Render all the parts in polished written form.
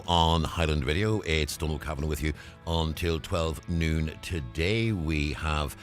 on Highland Radio. It's Donal Kavanagh with you until 12 noon today. We have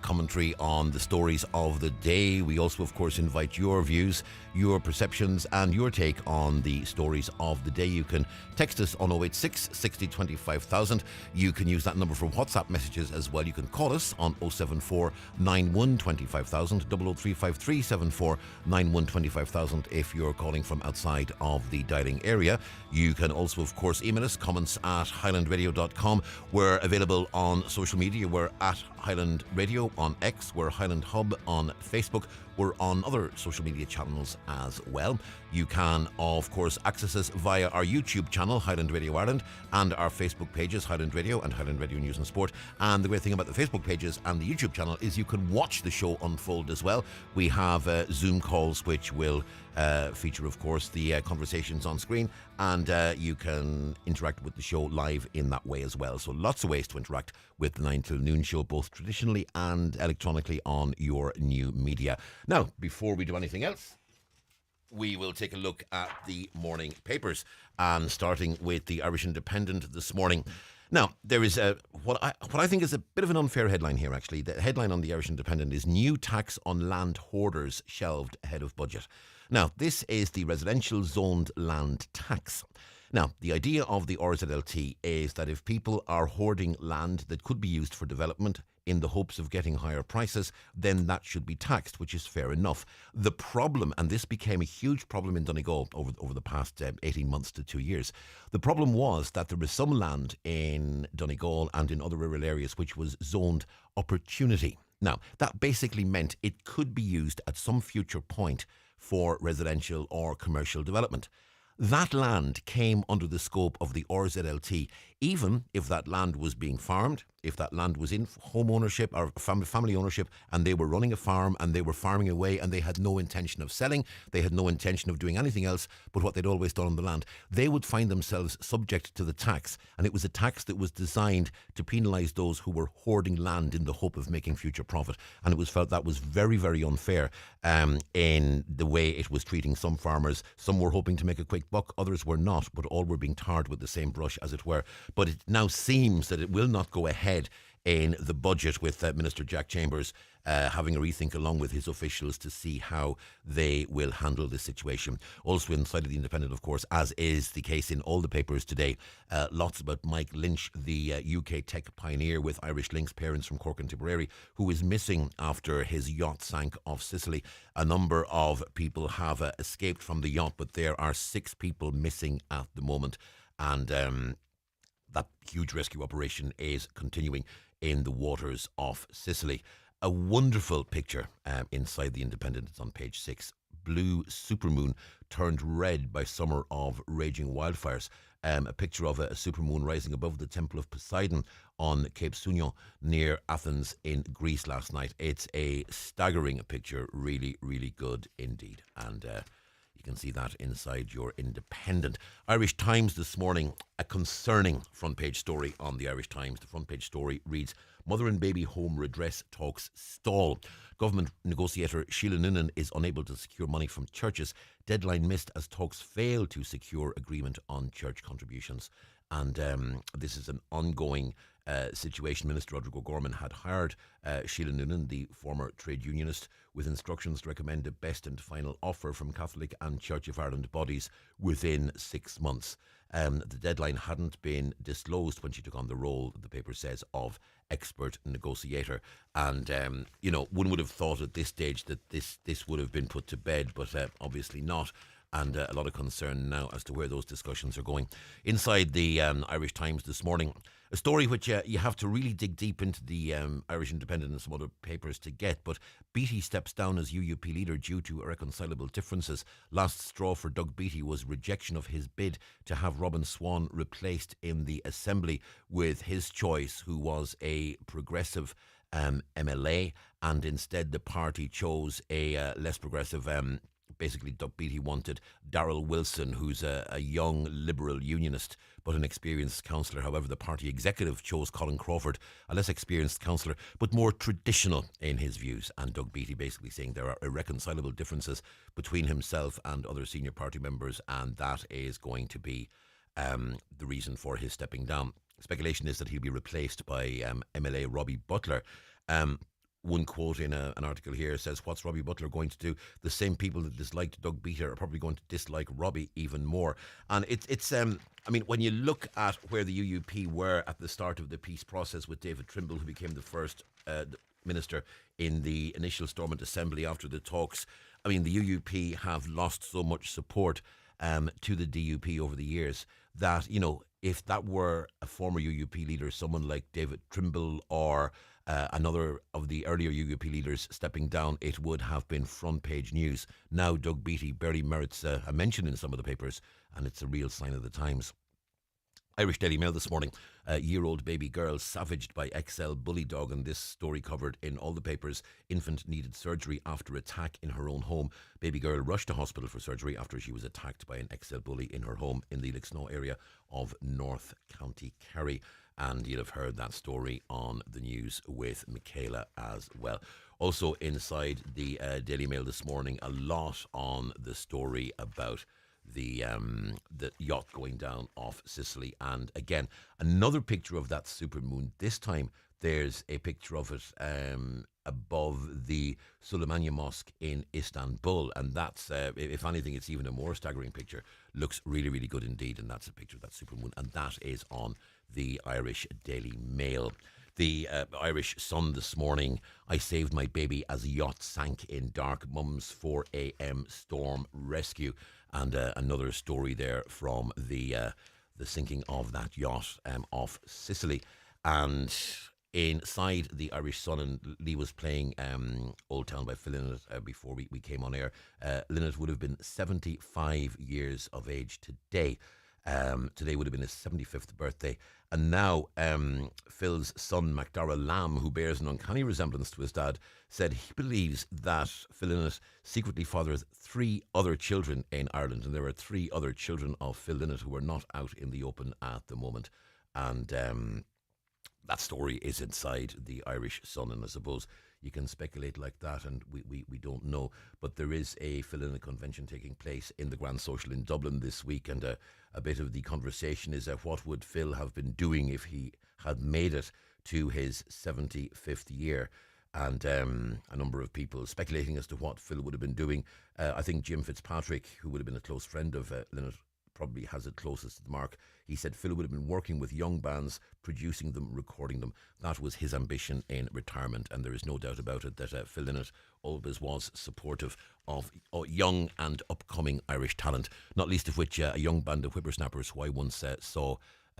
commentary on the stories of the day. We also, of course, invite your views, your perceptions and your take on the stories of the day. You can text us on 086 60 25,000. You can use that number for WhatsApp messages as well. You can call us on 074 91 25,000, 00353 74 91 25,000 if you're calling from outside of the dialing area. You can also, of course, email us, comments at highlandradio.com. We're available on social media. We're at Highland Radio on X. We're Highland Hub on Facebook. We're on other social media channels as well. You can, of course, access us via our YouTube channel, Highland Radio Ireland, and our Facebook pages, Highland Radio and Highland Radio News and Sport. And the great thing about the Facebook pages and the YouTube channel is you can watch the show unfold as well. We have Zoom calls which will feature, of course, the conversations on screen, and you can interact with the show live in that way as well. So lots of ways to interact with the 9 till noon show, both traditionally and electronically on your new media. Now, before we do anything else, we will take a look at the morning papers, and starting with the Irish Independent this morning. Now, there is what I think is a bit of an unfair headline here, actually. The headline on the Irish Independent is "New Tax on Land Hoarders Shelved Ahead of Budget." Now, this is the residential zoned land tax. Now, the idea of the RZLT is that if people are hoarding land that could be used for development in the hopes of getting higher prices, then that should be taxed, which is fair enough. The problem, and this became a huge problem in Donegal over the past 18 months to 2 years, the problem was that there was some land in Donegal and in other rural areas which was zoned opportunity. Now, that basically meant it could be used at some future point for residential or commercial development. That land came under the scope of the RZLT, even if that land was being farmed, if that land was in home ownership or family ownership, and they were running a farm and they were farming away and they had no intention of selling, they had no intention of doing anything else but what they'd always done on the land, they would find themselves subject to the tax. And it was a tax that was designed to penalise those who were hoarding land in the hope of making future profit. And it was felt that was very, very unfair in the way it was treating some farmers. Some were hoping to make a quick buck, others were not, but all were being tarred with the same brush, as it were. But it now seems that it will not go ahead in the budget, with Minister Jack Chambers having a rethink along with his officials to see how they will handle this situation. Also inside of the Independent, of course, as is the case in all the papers today, lots about Mike Lynch, the UK tech pioneer with Irish links, parents from Cork and Tipperary, who is missing after his yacht sank off Sicily. A number of people have escaped from the yacht, but there are 6 people missing at the moment. And that huge rescue operation is continuing in the waters of Sicily. A wonderful picture inside the Independent. It's on page 6. Blue supermoon turned red by summer of raging wildfires. A picture of a supermoon rising above the Temple of Poseidon on Cape Sunion near Athens in Greece last night. It's a staggering picture, really, really good indeed. And you can see that inside your Independent. Irish Times this morning, a concerning front page story on the Irish Times. The front page story reads, "Mother and baby home redress talks stall. Government negotiator Sheila Noonan is unable to secure money from churches. Deadline missed as talks fail to secure agreement on church contributions." And this is an ongoing situation. Minister Roderick O'Gorman had hired Sheila Noonan, the former trade unionist, with instructions to recommend a best and final offer from Catholic and Church of Ireland bodies within 6 months. The deadline hadn't been disclosed when she took on the role, the paper says, of expert negotiator. And, one would have thought at this stage that this would have been put to bed, but obviously not. And a lot of concern now as to where those discussions are going. Inside the Irish Times this morning, a story which you have to really dig deep into the Irish Independent and some other papers to get, but Beattie steps down as UUP leader due to irreconcilable differences. Last straw for Doug Beattie was rejection of his bid to have Robin Swan replaced in the Assembly with his choice, who was a progressive MLA, and instead the party chose a less progressive basically Doug Beattie wanted Darrell Wilson, who's a young liberal unionist but an experienced councillor. However, the party executive chose Colin Crawford, a less experienced councillor but more traditional in his views. And Doug Beattie basically saying there are irreconcilable differences between himself and other senior party members, and that is going to be the reason for his stepping down. Speculation is that he'll be replaced by MLA Robbie Butler. One quote in an article here says, "What's Robbie Butler going to do? The same people that disliked Doug Beater are probably going to dislike Robbie even more." And it's I mean, when you look at where the UUP were at the start of the peace process with David Trimble, who became the first minister in the initial Stormont Assembly after the talks, I mean, the UUP have lost so much support to the DUP over the years that, you know, if that were a former UUP leader, someone like David Trimble or another of the earlier UUP leaders stepping down, it would have been front page news. Now Doug Beattie barely merits a mention in some of the papers, and it's a real sign of the times. Irish Daily Mail this morning, a year-old baby girl savaged by XL bully dog, and this story covered in all the papers. Infant needed surgery after attack in her own home. Baby girl rushed to hospital for surgery after she was attacked by an XL bully in her home in the Lixnaw area of North County Kerry. And you'll have heard that story on the news with Michaela as well. Also inside the Daily Mail this morning, a lot on the story about the yacht going down off Sicily. And again, another picture of that supermoon. This time there's a picture of it above the Suleymaniye Mosque in Istanbul, and that's if anything, it's even a more staggering picture. Looks really, really good indeed, and that's a picture of that supermoon, and that is on the Irish Daily Mail. The Irish Sun this morning, "I saved my baby as yacht sank in dark. Mum's 4 a.m. storm rescue." And another story there from the sinking of that yacht off Sicily. And inside the Irish Sun, and Lee was playing Old Town by Phil Lynott before we came on air. Lynott would have been 75 years of age today. Today would have been his 75th birthday. And now Phil's son, MacDara Lamb, who bears an uncanny resemblance to his dad, said he believes that Phil Lynott secretly fathers 3 other children in Ireland. And there are 3 other children of Phil Lynott who are not out in the open at the moment. And that story is inside the Irish Sun. And I suppose you can speculate like that, and we don't know. But there is a Phil Lynott convention taking place in the Grand Social in Dublin this week, and a bit of the conversation is what would Phil have been doing if he had made it to his 75th year. And a number of people speculating as to what Phil would have been doing. I think Jim Fitzpatrick, who would have been a close friend of Lynott, probably has it closest to the mark. He said Phil would have been working with young bands, producing them, recording them. That was his ambition in retirement, and there is no doubt about it that Phil Lynott always was supportive of young and upcoming Irish talent, not least of which a young band of whippersnappers who I once saw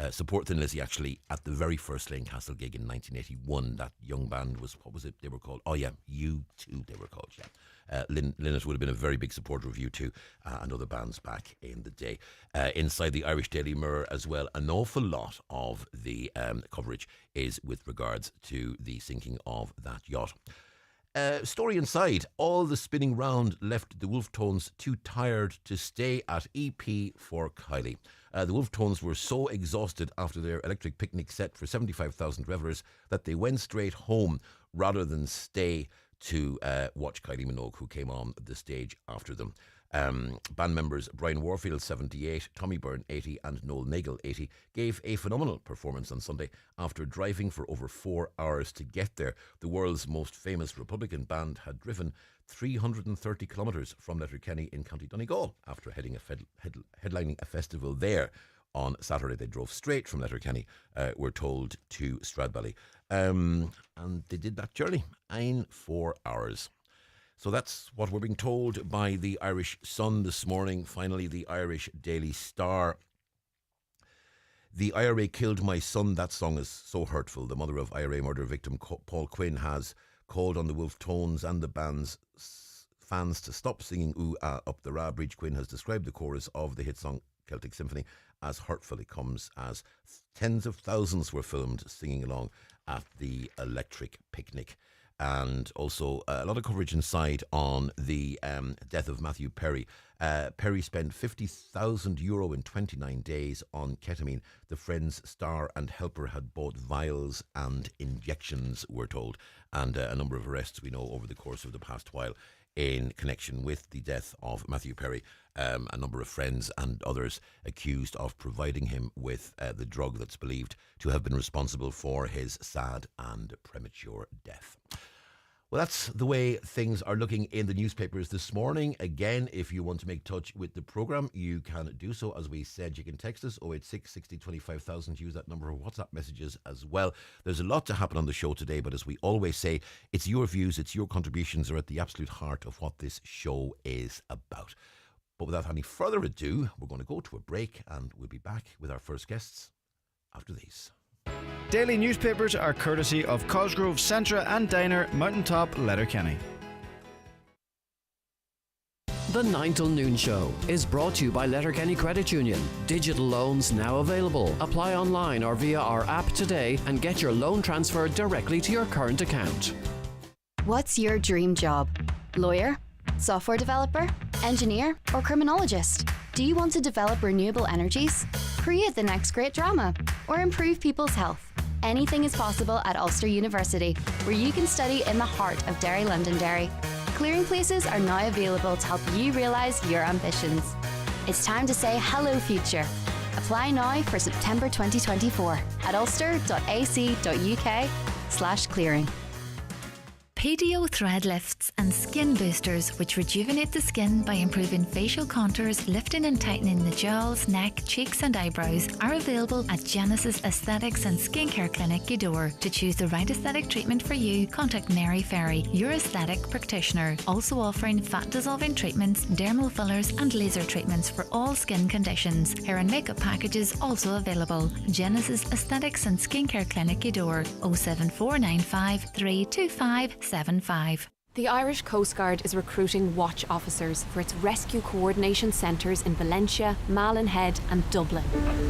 support Thin Lizzy actually at the very first Slane Castle gig in 1981. That young band was, what was it they were called? Oh yeah, U2 they were called, yeah. Lynott would have been a very big supporter of U2 and other bands back in the day. Inside the Irish Daily Mirror as well, an awful lot of the coverage is with regards to the sinking of that yacht. Story inside, all the spinning round left the Wolf Tones too tired to stay at EP for Kylie. The Wolf Tones were so exhausted after their electric picnic set for 75,000 revellers that they went straight home rather than stay to watch Kylie Minogue, who came on the stage after them. Band members Brian Warfield, 78, Tommy Byrne, 80, and Noel Nagel, 80, gave a phenomenal performance on Sunday after driving for over 4 hours to get there. The world's most famous Republican band had driven 330 kilometres from Letterkenny in County Donegal after headlining a festival there. On Saturday, they drove straight from Letterkenny, we're told, to Stradbally. And they did that journey in 4 hours. So that's what we're being told by the Irish Sun this morning. Finally, the Irish Daily Star. "The IRA killed my son. That song is so hurtful." The mother of IRA murder victim Paul Quinn has called on the Wolf Tones and the band's fans to stop singing "Ooh Ah Up the Ra." Breach Quinn has described the chorus of the hit song Celtic Symphony as hurtful. It comes as tens of thousands were filmed singing along at the electric picnic. And also a lot of coverage inside on the death of Matthew Perry. Perry spent €50,000 in 29 days on ketamine. The Friends star and helper had bought vials and injections, we're told. And a number of arrests we know over the course of the past while in connection with the death of Matthew Perry. A number of friends and others accused of providing him with the drug that's believed to have been responsible for his sad and premature death. Well, that's the way things are looking in the newspapers this morning. Again, if you want to make touch with the programme, you can do so. As we said, you can text us 086 60 25,000. Use that number for WhatsApp messages as well. There's a lot to happen on the show today, but as we always say, it's your views, it's your contributions are at the absolute heart of what this show is about. But without any further ado, we're going to go to a break and we'll be back with our first guests after these. Daily newspapers are courtesy of Cosgrove, Centra and Diner, Mountaintop, Letterkenny. The 9 till noon show is brought to you by Letterkenny Credit Union. Digital loans now available. Apply online or via our app today and get your loan transferred directly to your current account. What's your dream job? Lawyer? Software developer? Engineer? Or criminologist? Do you want to develop renewable energies? Create the next great drama? Or improve people's health? Anything is possible at Ulster University, where you can study in the heart of Derry Londonderry. Clearing places are now available to help you realise your ambitions. It's time to say hello future. Apply now for September 2024 at ulster.ac.uk/clearing. PDO thread lifts and skin boosters, which rejuvenate the skin by improving facial contours, lifting and tightening the jowls, neck, cheeks and eyebrows, are available at Genesis Aesthetics and Skincare Clinic, Gweedore. To choose the right aesthetic treatment for you, contact Mary Ferry, your aesthetic practitioner. Also offering fat-dissolving treatments, dermal fillers and laser treatments for all skin conditions. Hair and makeup packages also available. Genesis Aesthetics and Skincare Clinic, Gweedore. 07495 325 75. The Irish Coast Guard is recruiting watch officers for its rescue coordination centres in Valentia, Malin Head and Dublin.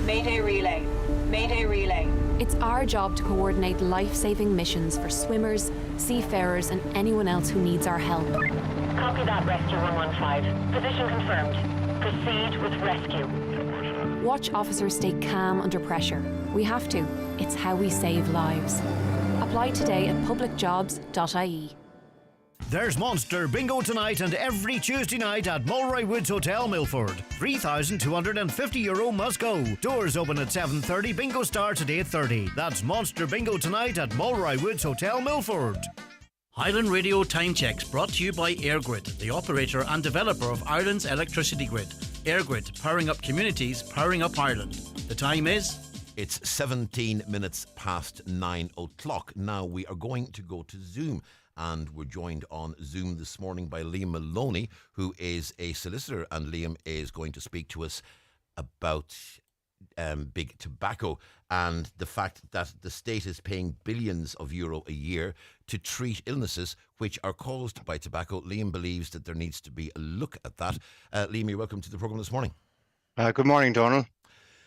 Mayday relay. Mayday relay. It's our job to coordinate life-saving missions for swimmers, seafarers and anyone else who needs our help. Copy that, Rescue 115. Position confirmed. Proceed with rescue. Watch officers stay calm under pressure. We have to. It's how we save lives. Apply today at publicjobs.ie. There's Monster Bingo tonight and every Tuesday night at Mulroy Woods Hotel, Milford. €3,250 must go. Doors open at 7:30. Bingo starts at 8:30. That's Monster Bingo tonight at Mulroy Woods Hotel, Milford. Highland Radio Time Checks brought to you by EirGrid, the operator and developer of Ireland's electricity grid. EirGrid, powering up communities, powering up Ireland. The time is... It's 17 minutes past 9 o'clock. Now we are going to go to Zoom, and we're joined on Zoom this morning by Liam Maloney, who is a solicitor, and Liam is going to speak to us about big tobacco and the fact that the state is paying billions of euro a year to treat illnesses which are caused by tobacco. Liam believes that there needs to be a look at that. Liam, you're welcome to the programme this morning. Good morning, Donal.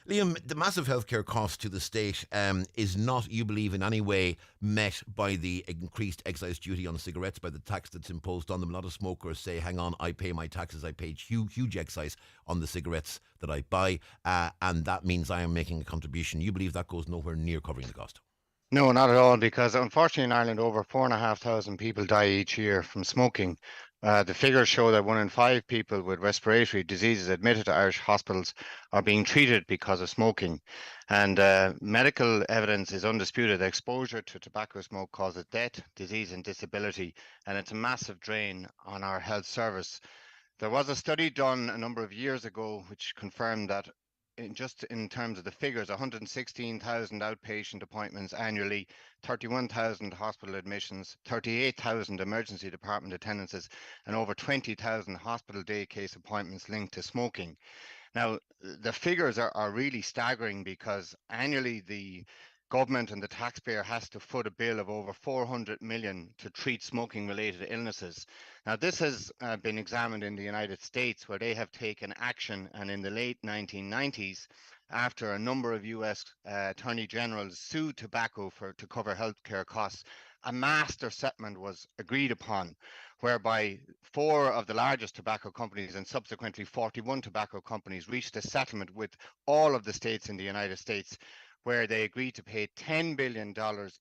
Liam, the massive healthcare cost to the state is not, you believe, in any way met by the increased excise duty on cigarettes, by the tax that's imposed on them. A lot of smokers say, hang on, I pay my taxes, I pay huge excise on the cigarettes that I buy, and that means I am making a contribution. You believe that goes nowhere near covering the cost? No, not at all, because unfortunately in Ireland over 4,500 people die each year from smoking. The figures show that 1 in 5 people with respiratory diseases admitted to Irish hospitals are being treated because of smoking. And medical evidence is undisputed. Exposure to tobacco smoke causes death, disease and disability, and it's a massive drain on our health service. There was a study done a number of years ago which confirmed that in terms of the figures, 116,000 outpatient appointments annually, 31,000 hospital admissions, 38,000 emergency department attendances, and over 20,000 hospital day case appointments linked to smoking. Now, the figures are really staggering because annually the government and the taxpayer has to foot a bill of over 400 million to treat smoking related illnesses. Now this has been examined in the United States, where they have taken action, and in the late 1990s, after a number of US attorney generals sued tobacco to cover healthcare costs, a master settlement was agreed upon, whereby 4 of the largest tobacco companies and subsequently 41 tobacco companies reached a settlement with all of the states in the United States, where they agreed to pay $10 billion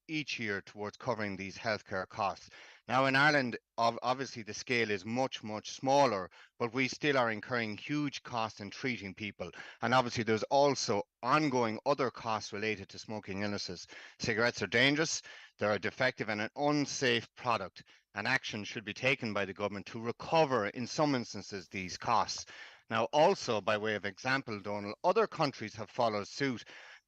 each year towards covering these healthcare costs. Now in Ireland, obviously the scale is much, much smaller, but we still are incurring huge costs in treating people. And obviously there's also ongoing other costs related to smoking illnesses. Cigarettes are dangerous, they're a defective and an unsafe product, and action should be taken by the government to recover, in some instances, these costs. Now, also, by way of example, Donal, other countries have followed suit,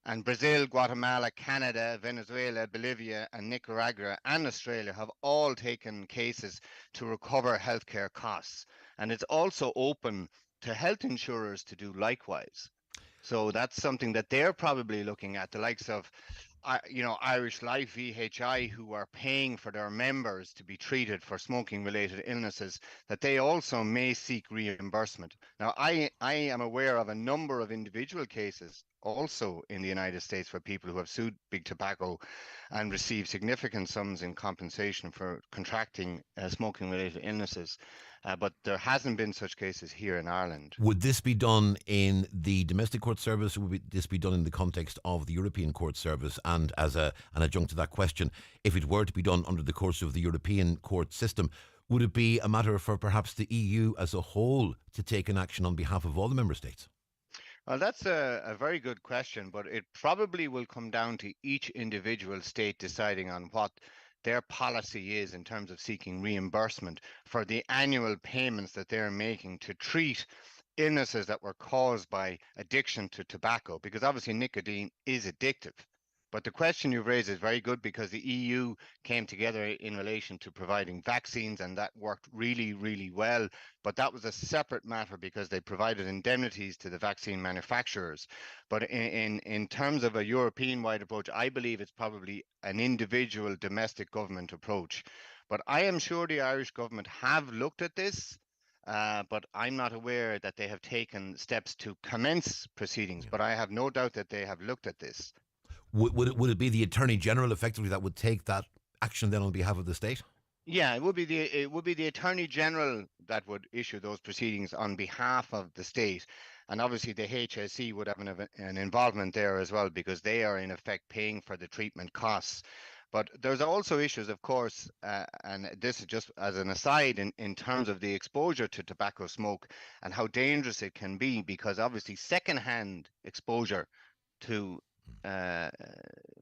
and Brazil, Guatemala, Canada, Venezuela, Bolivia, and Nicaragua and Australia have all taken cases to recover healthcare costs. And it's also open to health insurers to do likewise. So that's something that they're probably looking at, the likes of Irish Life, VHI, who are paying for their members to be treated for smoking-related illnesses, that they also may seek reimbursement. Now, I am aware of a number of individual cases also in the United States for people who have sued Big Tobacco and received significant sums in compensation for contracting smoking-related illnesses. But there hasn't been such cases here in Ireland. Would this be done in the domestic court service, or would this be done in the context of the European court service? And as an adjunct to that question, if it were to be done under the course of the European court system, would it be a matter for perhaps the EU as a whole to take an action on behalf of all the member states? Well, that's a very good question, but it probably will come down to each individual state deciding on what their policy is in terms of seeking reimbursement for the annual payments that they're making to treat illnesses that were caused by addiction to tobacco, because obviously nicotine is addictive. But the question you've raised is very good, because the EU came together in relation to providing vaccines, and that worked really, really well. But that was a separate matter because they provided indemnities to the vaccine manufacturers. But in terms of a European-wide approach, I believe it's probably an individual domestic government approach. But I am sure the Irish government have looked at this. But I'm not aware that they have taken steps to commence proceedings. But I have no doubt that they have looked at this. Would it be the Attorney General effectively that would take that action then on behalf of the state? Yeah, it would be the Attorney General that would issue those proceedings on behalf of the state, and obviously the HSE would have an involvement there as well, because they are in effect paying for the treatment costs. But there's also issues, of course, and this is just as an aside in terms of the exposure to tobacco smoke and how dangerous it can be, because obviously secondhand exposure to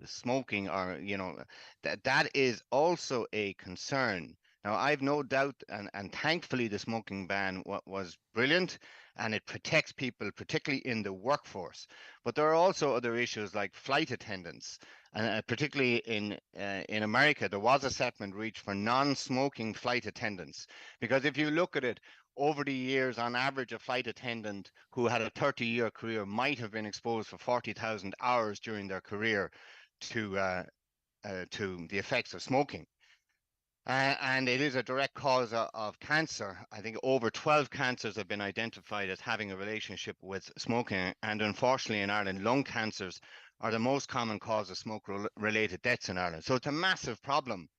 smoking, or that is also a concern. Now, I've no doubt, and thankfully the smoking ban was brilliant, and it protects people, particularly in the workforce. But there are also other issues like flight attendants, and particularly in America, there was a settlement reached for non-smoking flight attendants, because if you look at it, over the years, on average, a flight attendant who had a 30-year career might have been exposed for 40,000 hours during their career to the effects of smoking. And it is a direct cause of cancer. I think over 12 cancers have been identified as having a relationship with smoking. And unfortunately, in Ireland, lung cancers are the most common cause of smoke-related deaths in Ireland. So it's a massive problem.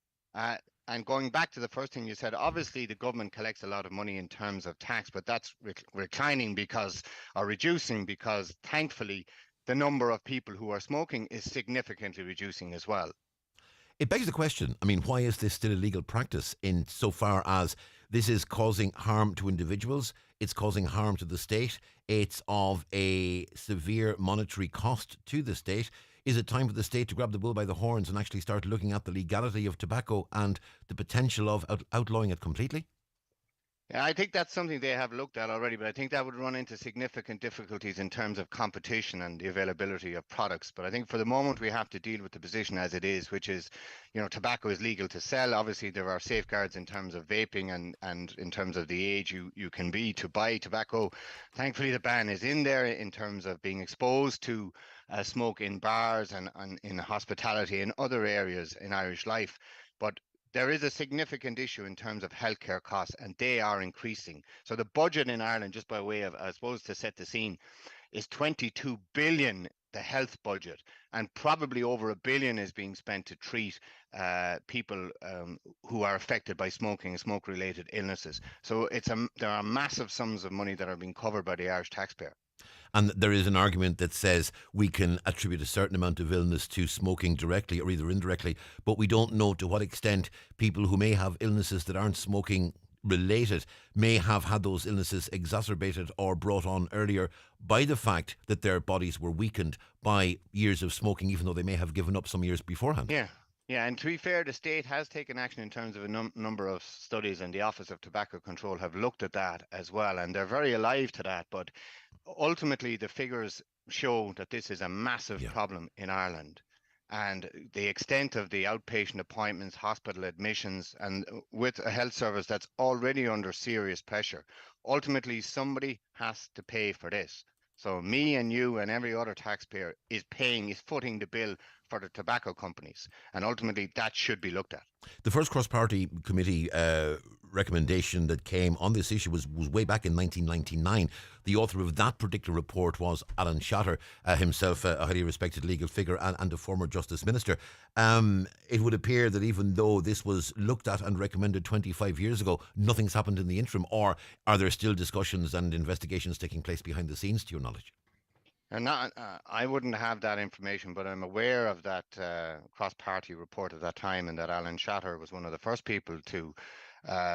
And going back to the first thing you said, obviously the government collects a lot of money in terms of tax, but that's reducing because thankfully the number of people who are smoking is significantly reducing as well. It begs the question, why is this still a legal practice in so far as this is causing harm to individuals, it's causing harm to the state, it's of a severe monetary cost to the state? Is it time for the state to grab the bull by the horns and actually start looking at the legality of tobacco and the potential of outlawing it completely? Yeah, I think that's something they have looked at already, but I think that would run into significant difficulties in terms of competition and the availability of products. But I think for the moment we have to deal with the position as it is, which is, tobacco is legal to sell. Obviously, there are safeguards in terms of vaping and in terms of the age you can be to buy tobacco. Thankfully, the ban is in there in terms of being exposed to smoke in bars and in hospitality and other areas in Irish life. But there is a significant issue in terms of healthcare costs, and they are increasing. So the budget in Ireland, just by way of, I suppose, to set the scene, is 22 billion, the health budget, and probably over $1 billion is being spent to treat people who are affected by smoking and smoke-related illnesses. So there are massive sums of money that are being covered by the Irish taxpayer. And there is an argument that says we can attribute a certain amount of illness to smoking directly or either indirectly, but we don't know to what extent people who may have illnesses that aren't smoking related may have had those illnesses exacerbated or brought on earlier by the fact that their bodies were weakened by years of smoking, even though they may have given up some years beforehand. Yeah, and to be fair, the state has taken action in terms of a number of studies, and the Office of Tobacco Control have looked at that as well, and they're very alive to that. But ultimately, the figures show that this is a massive problem in Ireland. And the extent of the outpatient appointments, hospital admissions, and with a health service that's already under serious pressure, ultimately somebody has to pay for this. So me and you and every other taxpayer is footing the bill for the tobacco companies. And ultimately that should be looked at. The first cross-party committee recommendation that came on this issue was way back in 1999. The author of that particular report was Alan Shatter, himself a highly respected legal figure and a former Justice Minister. It would appear that even though this was looked at and recommended 25 years ago, nothing's happened in the interim. Or are there still discussions and investigations taking place behind the scenes, to your knowledge? And I wouldn't have that information, but I'm aware of that cross-party report at that time, and that Alan Shatter was one of the first people to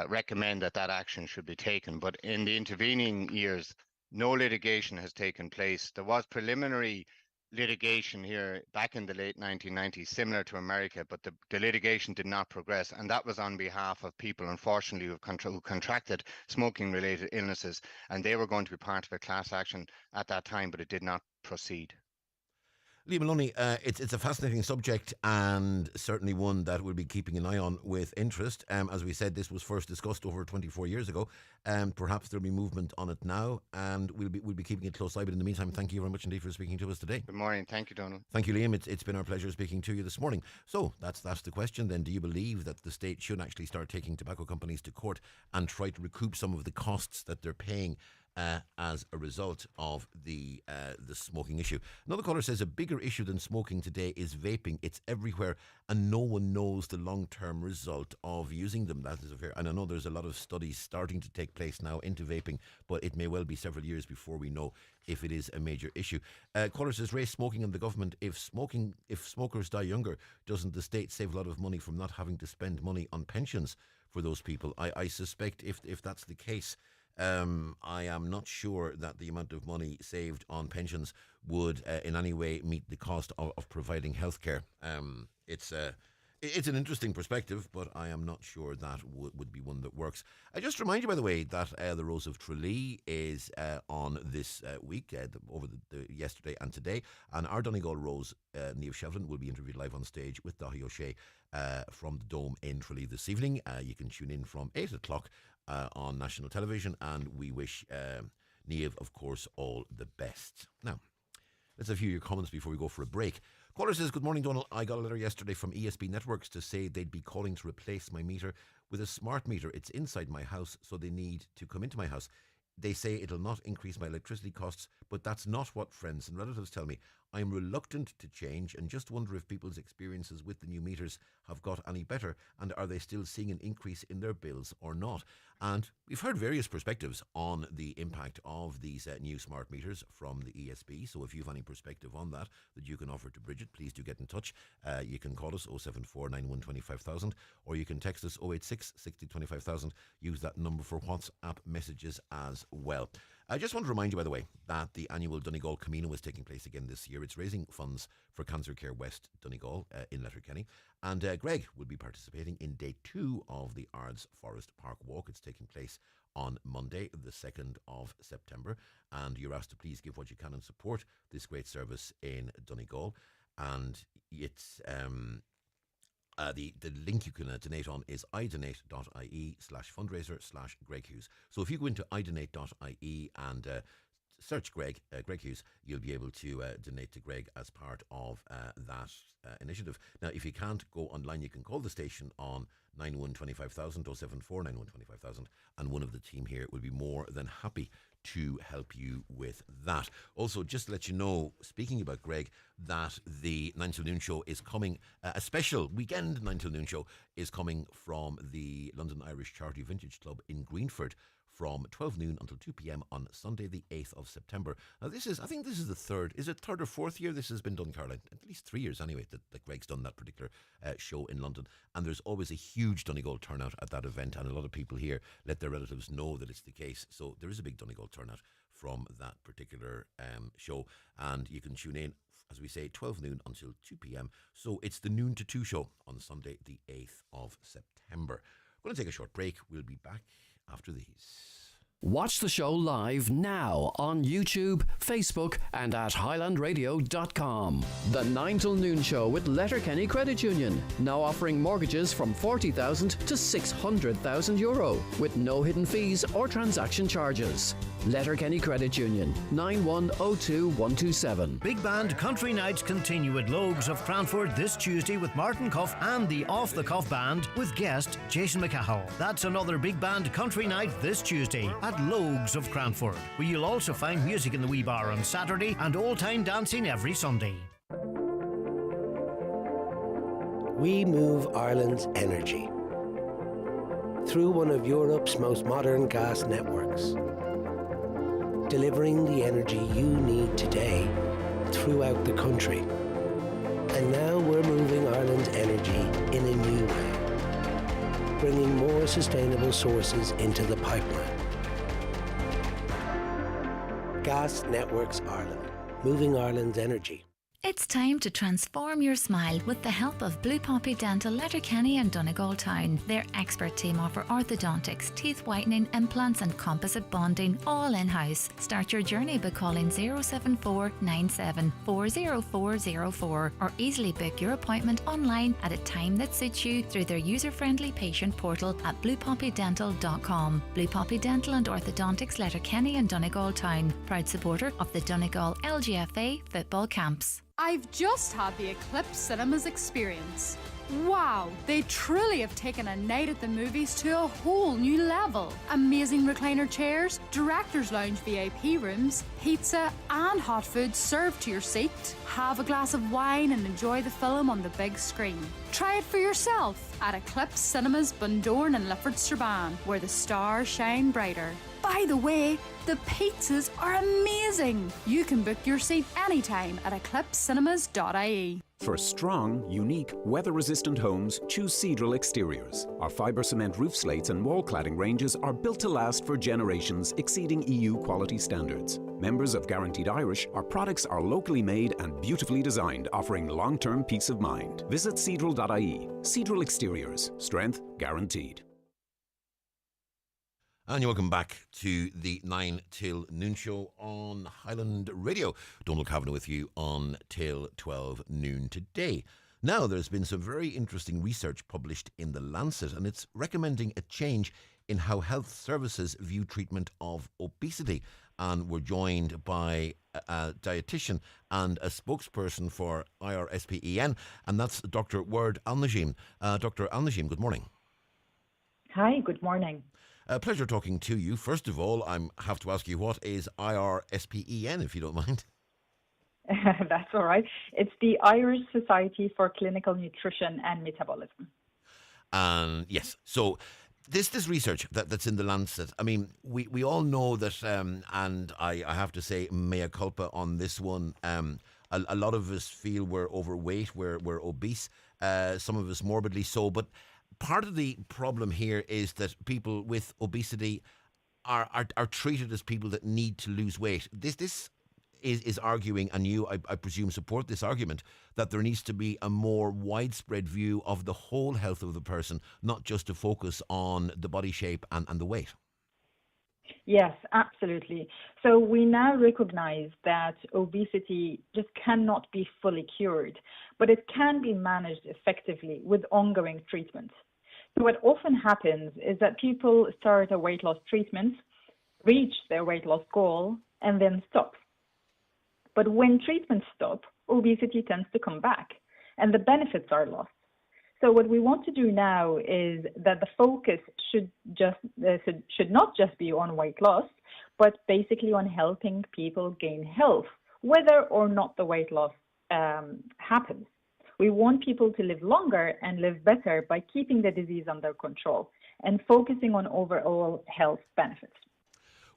recommend that action should be taken. But in the intervening years, no litigation has taken place. There was preliminary litigation here back in the late 1990s, similar to America, but the litigation did not progress, and that was on behalf of people, unfortunately, who contracted smoking-related illnesses, and they were going to be part of a class action at that time, but it did not proceed. Liam Maloney, it's a fascinating subject and certainly one that we'll be keeping an eye on with interest. As we said, this was first discussed over 24 years ago. Perhaps there'll be movement on it now, and we'll be keeping a close eye. But in the meantime, thank you very much indeed for speaking to us today. Good morning. Thank you, Donal. Thank you, Liam. It's been our pleasure speaking to you this morning. So that's the question then. Do you believe that the state should actually start taking tobacco companies to court and try to recoup some of the costs that they're paying as a result of the smoking issue? Another caller says a bigger issue than smoking today is vaping. It's everywhere and no one knows the long-term result of using them. That is and I know there's a lot of studies starting to take place now into vaping, but it may well be several years before we know if it is a major issue. Caller says raise smoking and the government. If smokers die younger, doesn't the state save a lot of money from not having to spend money on pensions for those people? I suspect if that's the case, I am not sure that the amount of money saved on pensions would in any way meet the cost of providing healthcare. It's an interesting perspective, but I am not sure that would be one that works. I just remind you, by the way, that the Rose of Tralee is on this week, over the yesterday and today, and our Donegal Rose, Niamh Shevlin, will be interviewed live on stage with Daithí O'Shea from the Dome in Tralee this evening. You can tune in from 8 o'clock on national television, and we wish Niamh, of course, all the best. Now, let's have a few of your comments before we go for a break. Caller says, good morning, Donal. I got a letter yesterday from ESB Networks to say they'd be calling to replace my meter with a smart meter. It's inside my house, so they need to come into my house. They say it'll not increase my electricity costs, but that's not what friends and relatives tell me. I'm reluctant to change and just wonder if people's experiences with the new meters have got any better, and are they still seeing an increase in their bills or not? And we've heard various perspectives on the impact of these new smart meters from the ESB. So if you have any perspective on that you can offer to Bridget, please do get in touch. You can call us 074 91 25000, or you can text us 086 60 25000. Use that number for WhatsApp messages as well. I just want to remind you, by the way, that the annual Donegal Camino is taking place again this year. It's raising funds for Cancer Care West Donegal in Letterkenny. And Greg will be participating in day 2 of the Ards Forest Park Walk. It's taking place on Monday, the 2nd of September. And you're asked to please give what you can and support this great service in Donegal. And it's the link you can donate on is idonate.ie/fundraiser/Greg Hughes. So if you go into idonate.ie and search Greg Hughes, you'll be able to donate to Greg as part of that initiative. Now, if you can't go online, you can call the station on 91 25000, 074 91 25000, and one of the team here will be more than happy to help you with that. Also, just to let you know, speaking about Greg, that the 9 till noon show is coming, a special weekend 9 till noon show is coming from the London Irish Charity Vintage Club in Greenford from 12 noon until 2 p.m. on Sunday, the 8th of September. Now, I think this is the third or fourth year this has been done, Caroline? At least 3 years anyway, that Greg's done that particular show in London. And there's always a huge Donegal turnout at that event, and a lot of people here let their relatives know that it's the case. So there is a big Donegal turnout from that particular show, and you can tune in, as we say, 12 noon until 2 p.m. So it's the noon to 2 show on Sunday, the 8th of September. We're going to take a short break. We'll be back after these. Watch the show live now on YouTube, Facebook and at highlandradio.com. The 9 till noon show with Letterkenny Credit Union, now offering mortgages from €40,000 to €600,000 with no hidden fees or transaction charges. Letterkenny Credit Union, 9102127. Big Band Country Nights continue at Logues of Cranford this Tuesday with Martin Cuff and the Off the Cuff Band with guest Jason McCahill. That's another Big Band Country Night this Tuesday at Logues of Cranford, where you'll also find music in the Wee Bar on Saturday and old-time dancing every Sunday. We move Ireland's energy through one of Europe's most modern gas networks, delivering the energy you need today throughout the country. And now we're moving Ireland's energy in a new way, bringing more sustainable sources into the pipeline. Gas Networks Ireland, moving Ireland's energy. It's time to transform your smile with the help of Blue Poppy Dental, Letterkenny and Donegal Town. Their expert team offer orthodontics, teeth whitening, implants and composite bonding, all in-house. Start your journey by calling 074 97 40404 or easily book your appointment online at a time that suits you through their user-friendly patient portal at bluepoppydental.com. Blue Poppy Dental and Orthodontics, Letterkenny and Donegal Town, proud supporter of the Donegal LGFA football camps. I've just had the Eclipse Cinemas experience. Wow, they truly have taken a night at the movies to a whole new level. Amazing recliner chairs, director's lounge VIP rooms, pizza and hot food served to your seat. Have a glass of wine and enjoy the film on the big screen. Try it for yourself at Eclipse Cinemas, Bundoran and Lifford Strabane, where the stars shine brighter. By the way, the pizzas are amazing. You can book your seat anytime at eclipsecinemas.ie. For strong, unique, weather-resistant homes, choose Cedral Exteriors. Our fibre cement roof slates and wall cladding ranges are built to last for generations, exceeding EU quality standards. Members of Guaranteed Irish, our products are locally made and beautifully designed, offering long-term peace of mind. Visit cedral.ie. Cedral Exteriors. Strength guaranteed. And you're welcome back to the 9 till noon show on Highland Radio. Donal Kavanagh with you on till 12 noon today. Now, there's been some very interesting research published in The Lancet, and it's recommending a change in how health services view treatment of obesity. And we're joined by a dietitian and a spokesperson for IRSPEN, and that's Dr. Ward Al-Najim. Dr. Al-Najim, good morning. Hi, good morning. A pleasure talking to you. First of all, I have to ask you, what is IRSPEN, if you don't mind? That's all right. It's the Irish Society for Clinical Nutrition and Metabolism. Yes, so this research that's in The Lancet, I mean, we all know that, and I have to say, mea culpa on this one, a lot of us feel we're overweight, we're obese, some of us morbidly so, but part of the problem here is that people with obesity are treated as people that need to lose weight. This is arguing, and you, I presume, support this argument, that there needs to be a more widespread view of the whole health of the person, not just to focus on the body shape and the weight. Yes, absolutely. So we now recognize that obesity just cannot be fully cured, but it can be managed effectively with ongoing treatment. So what often happens is that people start a weight loss treatment, reach their weight loss goal, and then stop. But when treatments stop, obesity tends to come back, and the benefits are lost. So what we want to do now is that the focus should not just be on weight loss, but basically on helping people gain health, whether or not the weight loss happens. We want people to live longer and live better by keeping the disease under control. and focusing on overall health benefits.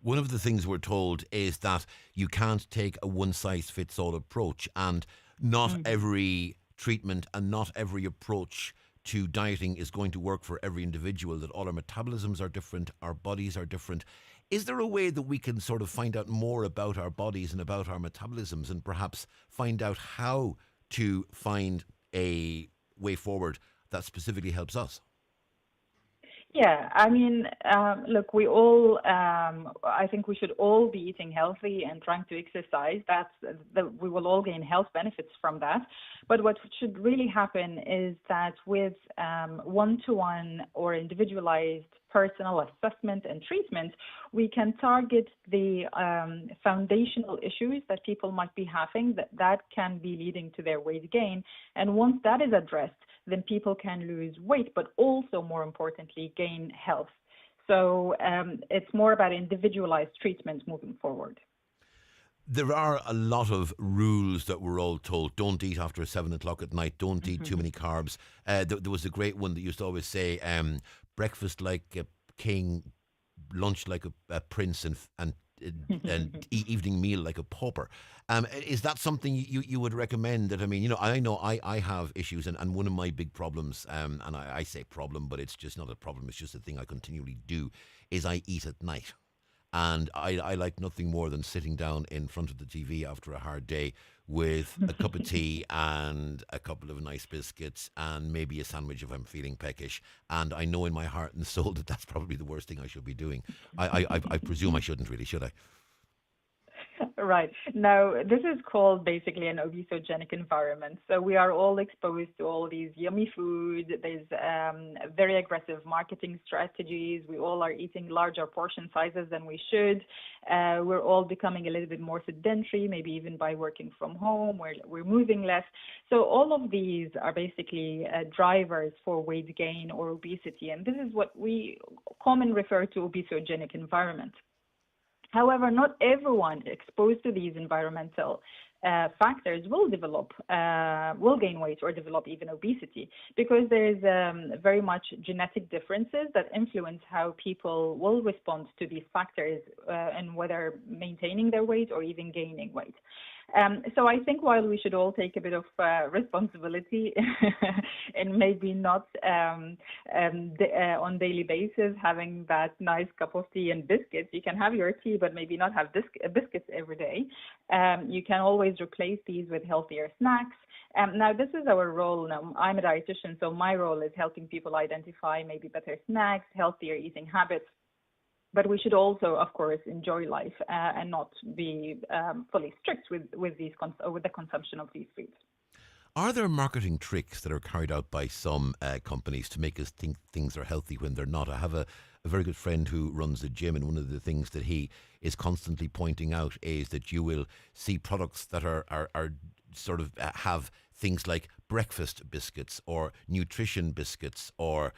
One of the things we're told is that you can't take a one-size-fits-all approach, and not every treatment and not every approach to dieting is going to work for every individual, that all our metabolisms are different, our bodies are different. Is there a way that we can sort of find out more about our bodies and about our metabolisms, and perhaps find out how to find a way forward that specifically helps us? Yeah, I mean, look, we all, I think we should all be eating healthy and trying to exercise. We will all gain health benefits from that. But what should really happen is that with one-to-one or individualized personal assessment and treatment, we can target the foundational issues that people might be having that can be leading to their weight gain. And once that is addressed, then people can lose weight, but also, more importantly, gain health. So it's more about individualized treatment moving forward. There are a lot of rules that we're all told. Don't eat after 7 o'clock at night. Don't eat too many carbs. There was a great one that used to always say, breakfast like a king, lunch like a prince, and evening meal like a pauper. Is that something you would recommend? That, I mean, I know I have issues, and one of my big problems, and I say problem, but it's just not a problem, it's just a thing I continually do, is I eat at night. And I like nothing more than sitting down in front of the TV after a hard day with a cup of tea and a couple of nice biscuits and maybe a sandwich if I'm feeling peckish. And I know in my heart and soul that that's probably the worst thing I should be doing. I presume I shouldn't really, should I? Right. Now, this is called basically an obesogenic environment. So we are all exposed to all these yummy food. There's very aggressive marketing strategies. We all are eating larger portion sizes than we should. We're all becoming a little bit more sedentary, maybe even by working from home. We're moving less. So all of these are basically drivers for weight gain or obesity. And this is what we commonly refer to obesogenic environment. However, not everyone exposed to these environmental factors will gain weight or develop even obesity, because there is very much genetic differences that influence how people will respond to these factors and whether maintaining their weight or even gaining weight. So I think while we should all take a bit of responsibility and maybe not on daily basis having that nice cup of tea and biscuits, you can have your tea but maybe not have biscuits every day. You can always replace these with healthier snacks. Now, this is our role. Now, I'm a dietitian, so my role is helping people identify maybe better snacks, healthier eating habits. But we should also, of course, enjoy life and not be fully strict with the consumption of these foods. Are there marketing tricks that are carried out by some companies to make us think things are healthy when they're not? I have a very good friend who runs a gym, and one of the things that he is constantly pointing out is that you will see products that are sort of have things like breakfast biscuits or nutrition biscuits or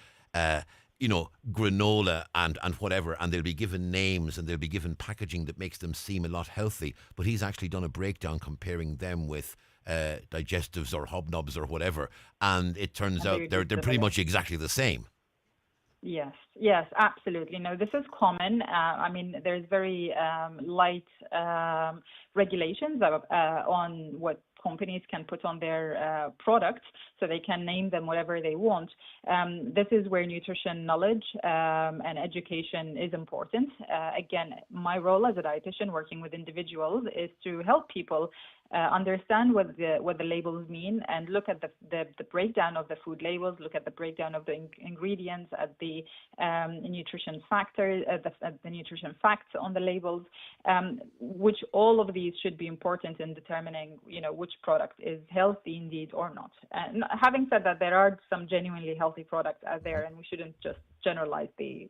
granola and whatever, and they'll be given names and they'll be given packaging that makes them seem a lot healthy. But he's actually done a breakdown comparing them with digestives or hobnobs or whatever, and it turns out they're pretty much exactly the same. Yes, absolutely. No, this is common. I mean, there's very light regulations on what companies can put on their products, so they can name them whatever they want. This is where nutrition knowledge and education is important. Again, my role as a dietitian working with individuals is to help people understand what the labels mean and look at the breakdown of the food labels, look at the breakdown of the ingredients, at the nutrition factors, the nutrition facts on the labels, which all of these should be important in determining, which product is healthy indeed or not. And having said that, there are some genuinely healthy products out there, and we shouldn't just generalize the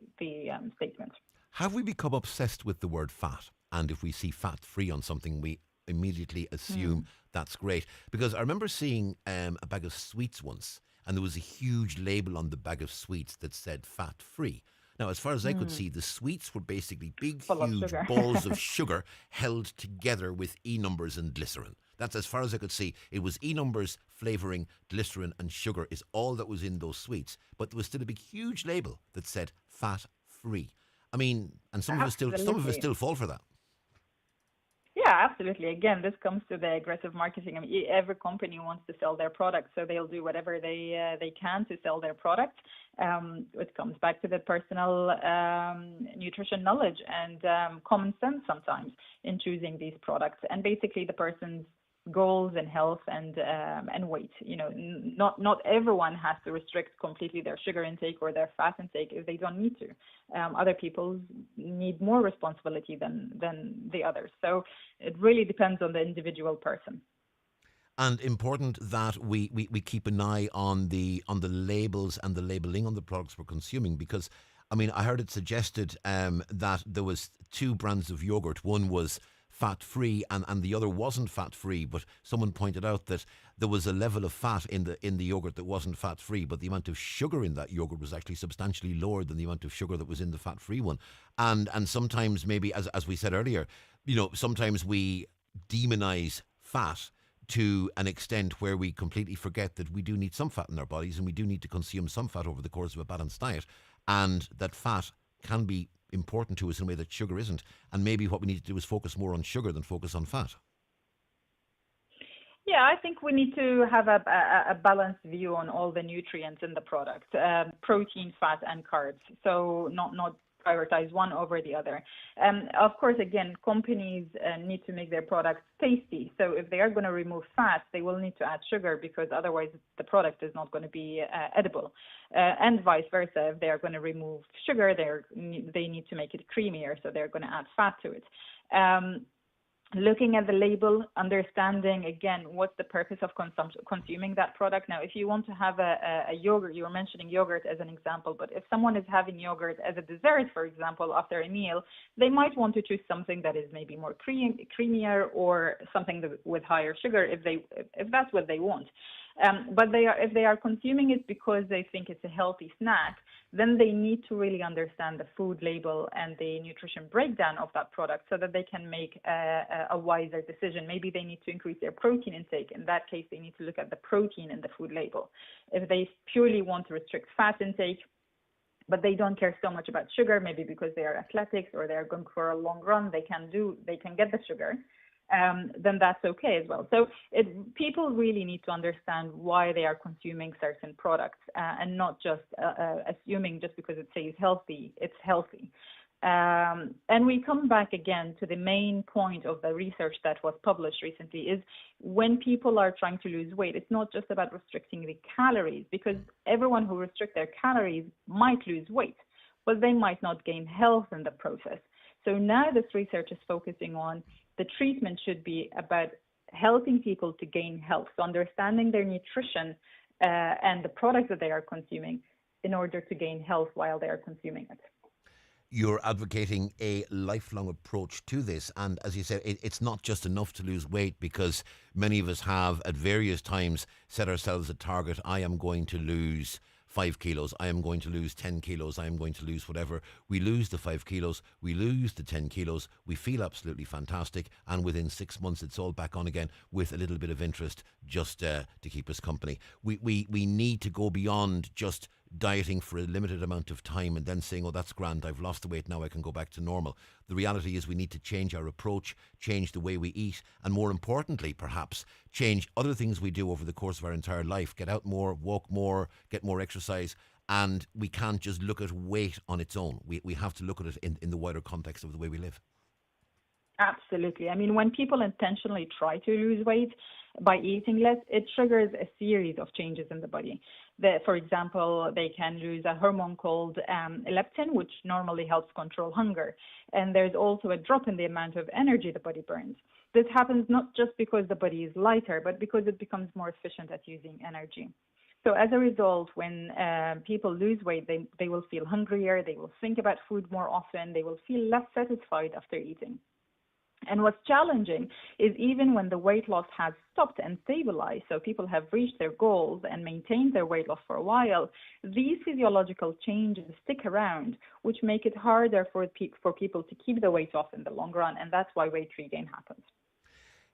statement. Have we become obsessed with the word fat? And if we see fat-free on something, we immediately assume that's great? Because I remember seeing a bag of sweets once, and there was a huge label on the bag of sweets that said fat-free. Now, as far as I could see, the sweets were basically big, huge balls of sugar held together with E numbers and glycerin. That's as far as I could see. It was E-numbers, flavouring, glycerin and sugar is all that was in those sweets. But there was still a big, huge label that said fat-free. I mean, and some of us still fall for that. Yeah, absolutely. Again, this comes to the aggressive marketing. I mean, every company wants to sell their products, so they'll do whatever they can to sell their products. It comes back to the personal nutrition knowledge and common sense sometimes in choosing these products, and basically the person's goals and health and weight. You know, not everyone has to restrict completely their sugar intake or their fat intake if they don't need to. Other people need more responsibility than the others. So it really depends on the individual person. And important that we keep an eye on the labels and the labelling on the products we're consuming, because I mean, I heard it suggested that there was two brands of yogurt. One was fat-free and the other wasn't fat-free, but someone pointed out that there was a level of fat in the yogurt that wasn't fat-free, but the amount of sugar in that yogurt was actually substantially lower than the amount of sugar that was in the fat-free one. And sometimes maybe, as we said earlier, you know, sometimes we demonize fat to an extent where we completely forget that we do need some fat in our bodies and we do need to consume some fat over the course of a balanced diet, and that fat can be important to us in a way that sugar isn't. And maybe what we need to do is focus more on sugar than focus on fat. Yeah, I think we need to have a balanced view on all the nutrients in the product, protein, fat, and carbs. So not prioritize one over the other. Of course, again, companies need to make their products tasty. So if they are going to remove fat, they will need to add sugar, because otherwise the product is not going to be edible. And vice versa. If they are going to remove sugar, they need to make it creamier, so they're going to add fat to it. Looking at the label, understanding, again, what's the purpose of consuming that product. Now, if you want to have a yogurt, you were mentioning yogurt as an example, but if someone is having yogurt as a dessert, for example, after a meal, they might want to choose something that is maybe more creamier, or something with higher sugar if that's what they want. But if they are consuming it because they think it's a healthy snack, then they need to really understand the food label and the nutrition breakdown of that product so that they can make a wiser decision. Maybe they need to increase their protein intake. In that case, they need to look at the protein in the food label. If they purely want to restrict fat intake, but they don't care so much about sugar, maybe because they are athletics or they are going for a long run, they can get the sugar. Then that's okay as well. So people really need to understand why they are consuming certain products and not just assuming just because it says healthy, it's healthy. And we come back again to the main point of the research that was published recently is when people are trying to lose weight, it's not just about restricting the calories, because everyone who restricts their calories might lose weight, but they might not gain health in the process. So now this research is focusing on the treatment should be about helping people to gain health, so understanding their nutrition and the products that they are consuming in order to gain health while they are consuming it. You're advocating a lifelong approach to this. And as you said, it's not just enough to lose weight, because many of us have at various times set ourselves a target. I am going to lose 5 kilos, I am going to lose 10 kilos, I am going to lose whatever. We lose the 5 kilos, we lose the 10 kilos, we feel absolutely fantastic, and within 6 months it's all back on again with a little bit of interest just to keep us company. We need to go beyond just dieting for a limited amount of time and then saying, oh, that's grand, I've lost the weight, now I can go back to normal. The reality is we need to change our approach, change the way we eat, and more importantly, perhaps, change other things we do over the course of our entire life. Get out more, walk more, get more exercise, and we can't just look at weight on its own. We have to look at it in the wider context of the way we live. Absolutely. I mean, when people intentionally try to lose weight by eating less, it triggers a series of changes in the body. For example, they can lose a hormone called leptin, which normally helps control hunger. And there's also a drop in the amount of energy the body burns. This happens not just because the body is lighter, but because it becomes more efficient at using energy. So as a result, when people lose weight, they will feel hungrier, they will think about food more often, they will feel less satisfied after eating. And what's challenging is even when the weight loss has stopped and stabilized, so people have reached their goals and maintained their weight loss for a while, these physiological changes stick around, which make it harder for people to keep the weight off in the long run, and that's why weight regain happens.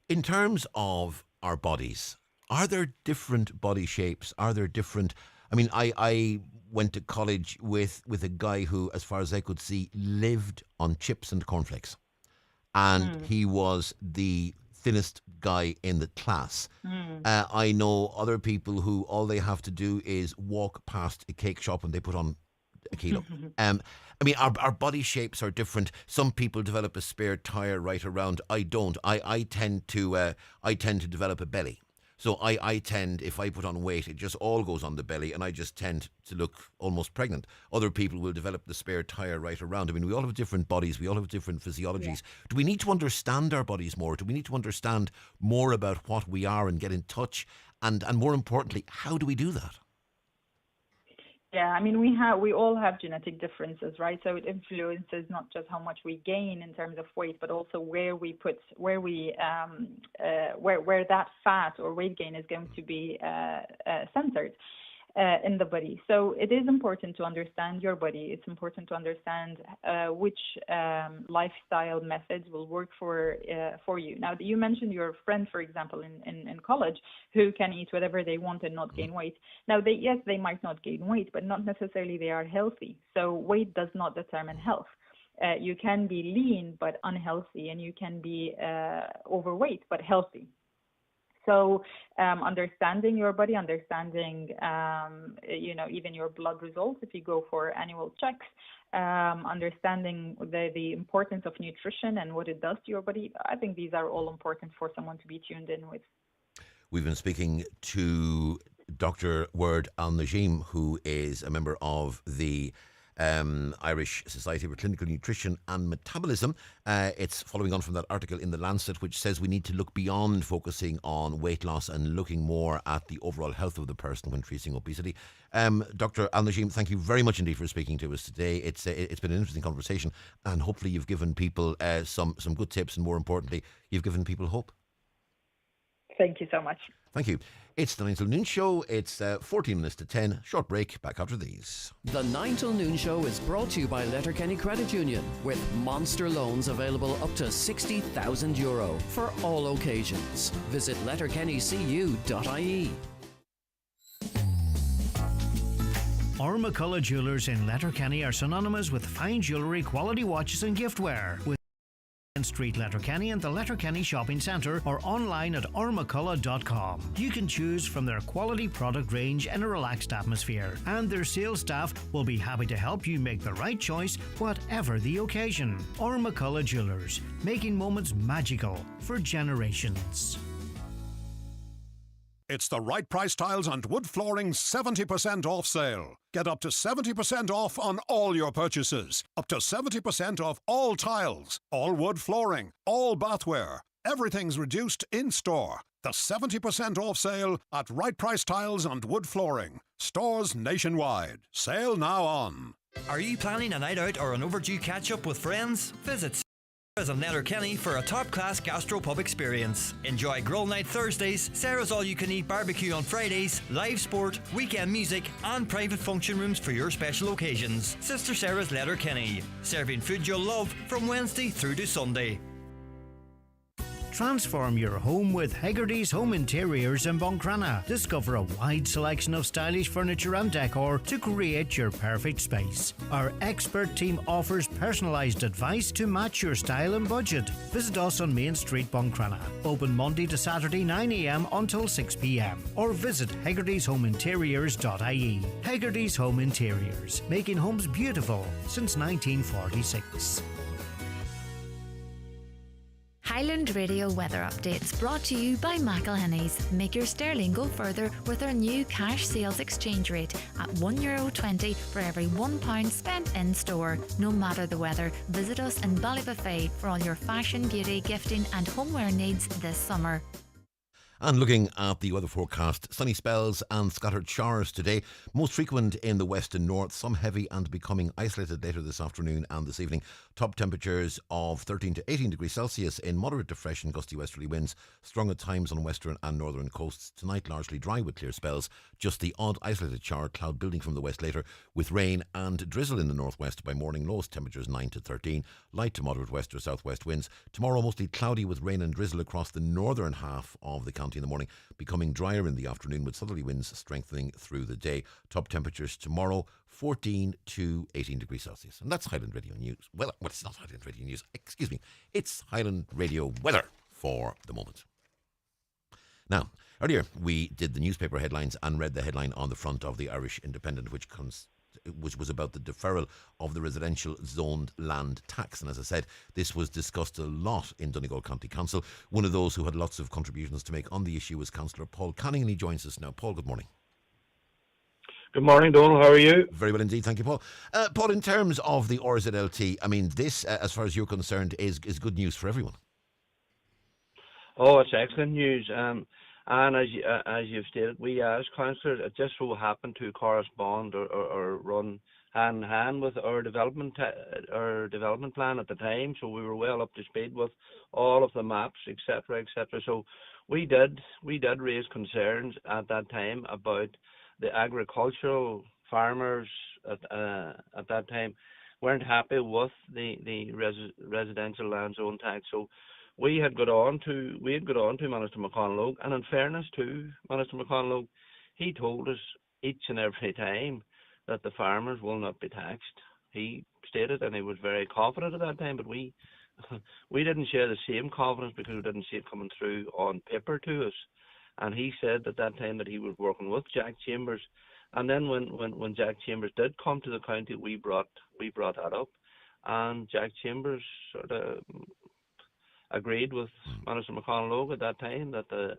In terms of our bodies, are there different body shapes? Are there different... I mean, I went to college with a guy who, as far as I could see, lived on chips and cornflakes. And he was the thinnest guy in the class. I know other people who all they have to do is walk past a cake shop and they put on a kilo. I mean, our body shapes are different. Some people develop a spare tire right around. I don't. I tend to develop a belly. So I tend, if I put on weight, it just all goes on the belly, and I just tend to look almost pregnant. Other people will develop the spare tire right around. I mean, we all have different bodies. We all have different physiologies. Yeah. Do we need to understand our bodies more? Do we need to understand more about what we are and get in touch? And more importantly, how do we do that? Yeah, I mean, we all have genetic differences, right? So it influences not just how much we gain in terms of weight, but also where that fat or weight gain is going to be centered in the body. So it is important to understand your body. It's important to understand which lifestyle methods will work for you. Now, you mentioned your friend, for example, in college, who can eat whatever they want and not gain weight. Now, they might not gain weight, but not necessarily they are healthy. So weight does not determine health. You can be lean but unhealthy, and you can be overweight but healthy. So understanding your body, understanding, even your blood results if you go for annual checks, understanding the importance of nutrition and what it does to your body, I think these are all important for someone to be tuned in with. We've been speaking to Dr. Ward Al-Najim, who is a member of the Irish Society for Clinical Nutrition and Metabolism. It's following on from that article in The Lancet, which says we need to look beyond focusing on weight loss and looking more at the overall health of the person when treating obesity. Dr. Al-Najim, thank you very much indeed for speaking to us today. It's been an interesting conversation, and hopefully you've given people some good tips, and more importantly, you've given people hope. Thank you so much. Thank you. It's the 9 till noon show. It's 14 minutes to 10. Short break. Back after these. The 9 till noon show is brought to you by Letterkenny Credit Union, with monster loans available up to €60,000 for all occasions. Visit letterkennycu.ie. Our McCullough Jewellers in Letterkenny are synonymous with fine jewellery, quality watches and giftware. With Street Letterkenny and the Letterkenny Shopping Centre, or online at ourmccullough.com. You can choose from their quality product range in a relaxed atmosphere, and their sales staff will be happy to help you make the right choice, whatever the occasion. Our McCullough Jewellers, making moments magical for generations. It's the Right Price Tiles and Wood Flooring 70% off sale. Get up to 70% off on all your purchases. Up to 70% off all tiles, all wood flooring, all bathware. Everything's reduced in store. The 70% off sale at Right Price Tiles and Wood Flooring. Stores nationwide. Sale now on. Are you planning a night out or an overdue catch-up with friends? Visit Sarah's in Letterkenny for a top-class gastropub experience. Enjoy Grill Night Thursdays, Sarah's all-you-can-eat barbecue on Fridays, live sport, weekend music and private function rooms for your special occasions. Sister Sarah's Letterkenny, serving food you'll love from Wednesday through to Sunday. Transform your home with Hegarty's Home Interiors in Buncrana. Discover a wide selection of stylish furniture and decor to create your perfect space. Our expert team offers personalised advice to match your style and budget. Visit us on Main Street, Buncrana. Open Monday to Saturday 9 a.m. until 6 p.m. or visit hegartyshomeinteriors.ie. Hegarty's Home Interiors, making homes beautiful since 1946. Highland Radio weather updates brought to you by McElhinney's. Make your sterling go further with our new cash sales exchange rate at €1.20 for every £1 spent in store. No matter the weather, visit us in Ballybuffet for all your fashion, beauty, gifting and homeware needs this summer. And looking at the weather forecast, sunny spells and scattered showers today, most frequent in the west and north, some heavy and becoming isolated later this afternoon and this evening. Top temperatures of 13 to 18 degrees Celsius in moderate to fresh and gusty westerly winds, strong at times on western and northern coasts. Tonight largely dry with clear spells, just the odd isolated shower cloud building from the west later, with rain and drizzle in the northwest by morning. Lowest temperatures 9 to 13, light to moderate west or southwest winds. Tomorrow mostly cloudy with rain and drizzle across the northern half of the county in the morning, becoming drier in the afternoon with southerly winds strengthening through the day. Top temperatures tomorrow 14 to 18 degrees Celsius. And that's Highland Radio News. Well, it's not Highland Radio News, excuse me. It's Highland Radio weather for the moment. Now, earlier we did the newspaper headlines and read the headline on the front of the Irish Independent, which was about the deferral of the residential zoned land tax. And as I said, this was discussed a lot in Donegal County Council. One of those who had lots of contributions to make on the issue was Councillor Paul Canning, and he joins us now. Paul, good morning. Good morning, Donal. How are you? Very well indeed, thank you, Paul. Paul, in terms of the RZLT, I mean, this, as far as you're concerned, is good news for everyone. Oh, it's excellent news. And as you've stated, we as councillors, it just so happened to correspond or run hand in hand with our development plan at the time. So we were well up to speed with all of the maps, etc., etc. So we did raise concerns at that time about the agricultural farmers at that time weren't happy with the residential land zone tax. So we had got on to Minister McConalogue, and in fairness to Minister McConalogue, he told us each and every time that the farmers will not be taxed. He stated, and he was very confident at that time, but we didn't share the same confidence because we didn't see it coming through on paper to us. And he said at that time that he was working with Jack Chambers, and then when Jack Chambers did come to the county, we brought that up, and Jack Chambers sort of agreed with Minister McConalogue at that time that the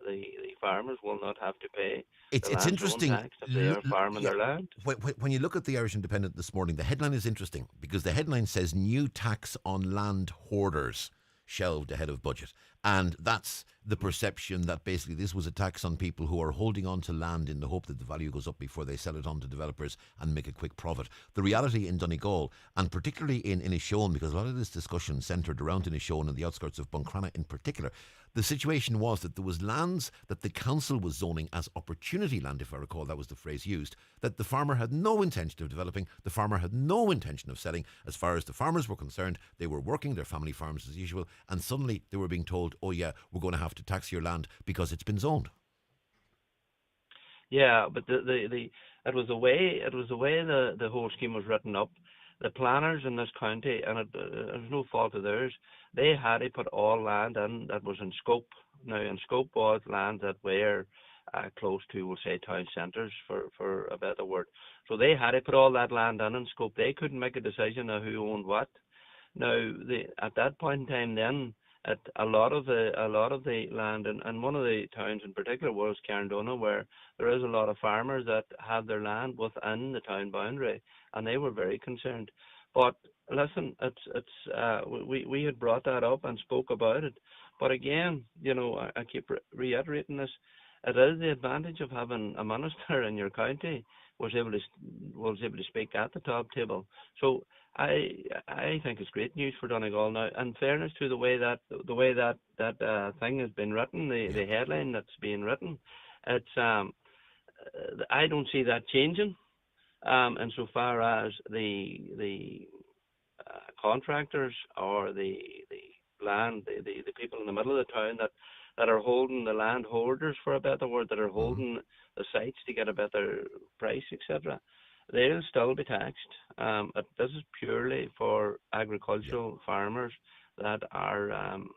farmers will not have to pay it's interesting tax if they are farming their land. When you look at the Irish Independent this morning, the headline is interesting because the headline says new tax on land hoarders shelved ahead of budget. And that's the perception that basically this was a tax on people who are holding on to land in the hope that the value goes up before they sell it on to developers and make a quick profit. The reality in Donegal, and particularly in Inishowen, because a lot of this discussion centred around Inishowen and the outskirts of Buncrana in particular, the situation was that there was lands that the council was zoning as opportunity land, if I recall that was the phrase used, that the farmer had no intention of developing, the farmer had no intention of selling. As far as the farmers were concerned, they were working their family farms as usual, and suddenly they were being told, oh yeah, we're going to have to tax your land because it's been zoned. Yeah, but it was the way the whole scheme was written up. The planners in this county, and it was no fault of theirs, they had to put all land in that was in scope. Now, in scope was land that were close to, we'll say, town centres, for a better word. So they had to put all that land in scope. They couldn't make a decision of who owned what. Now, at that point in time, then, a lot of the land, and one of the towns in particular was Carndona, where there is a lot of farmers that have their land within the town boundary, and they were very concerned. But listen, we had brought that up and spoke about it. But again, I keep reiterating this. It is the advantage of having a minister in your county was able to speak at the top table. So I think it's great news for Donegal now. In fairness to the way that thing has been written, the headline that's being written, it's I don't see that changing. Insofar as the contractors or the land, the people in the middle of the town that are holding the land holders, for a better word, that are holding the sites to get a better price, etc., they'll still be taxed. This is purely for agricultural farmers that aren't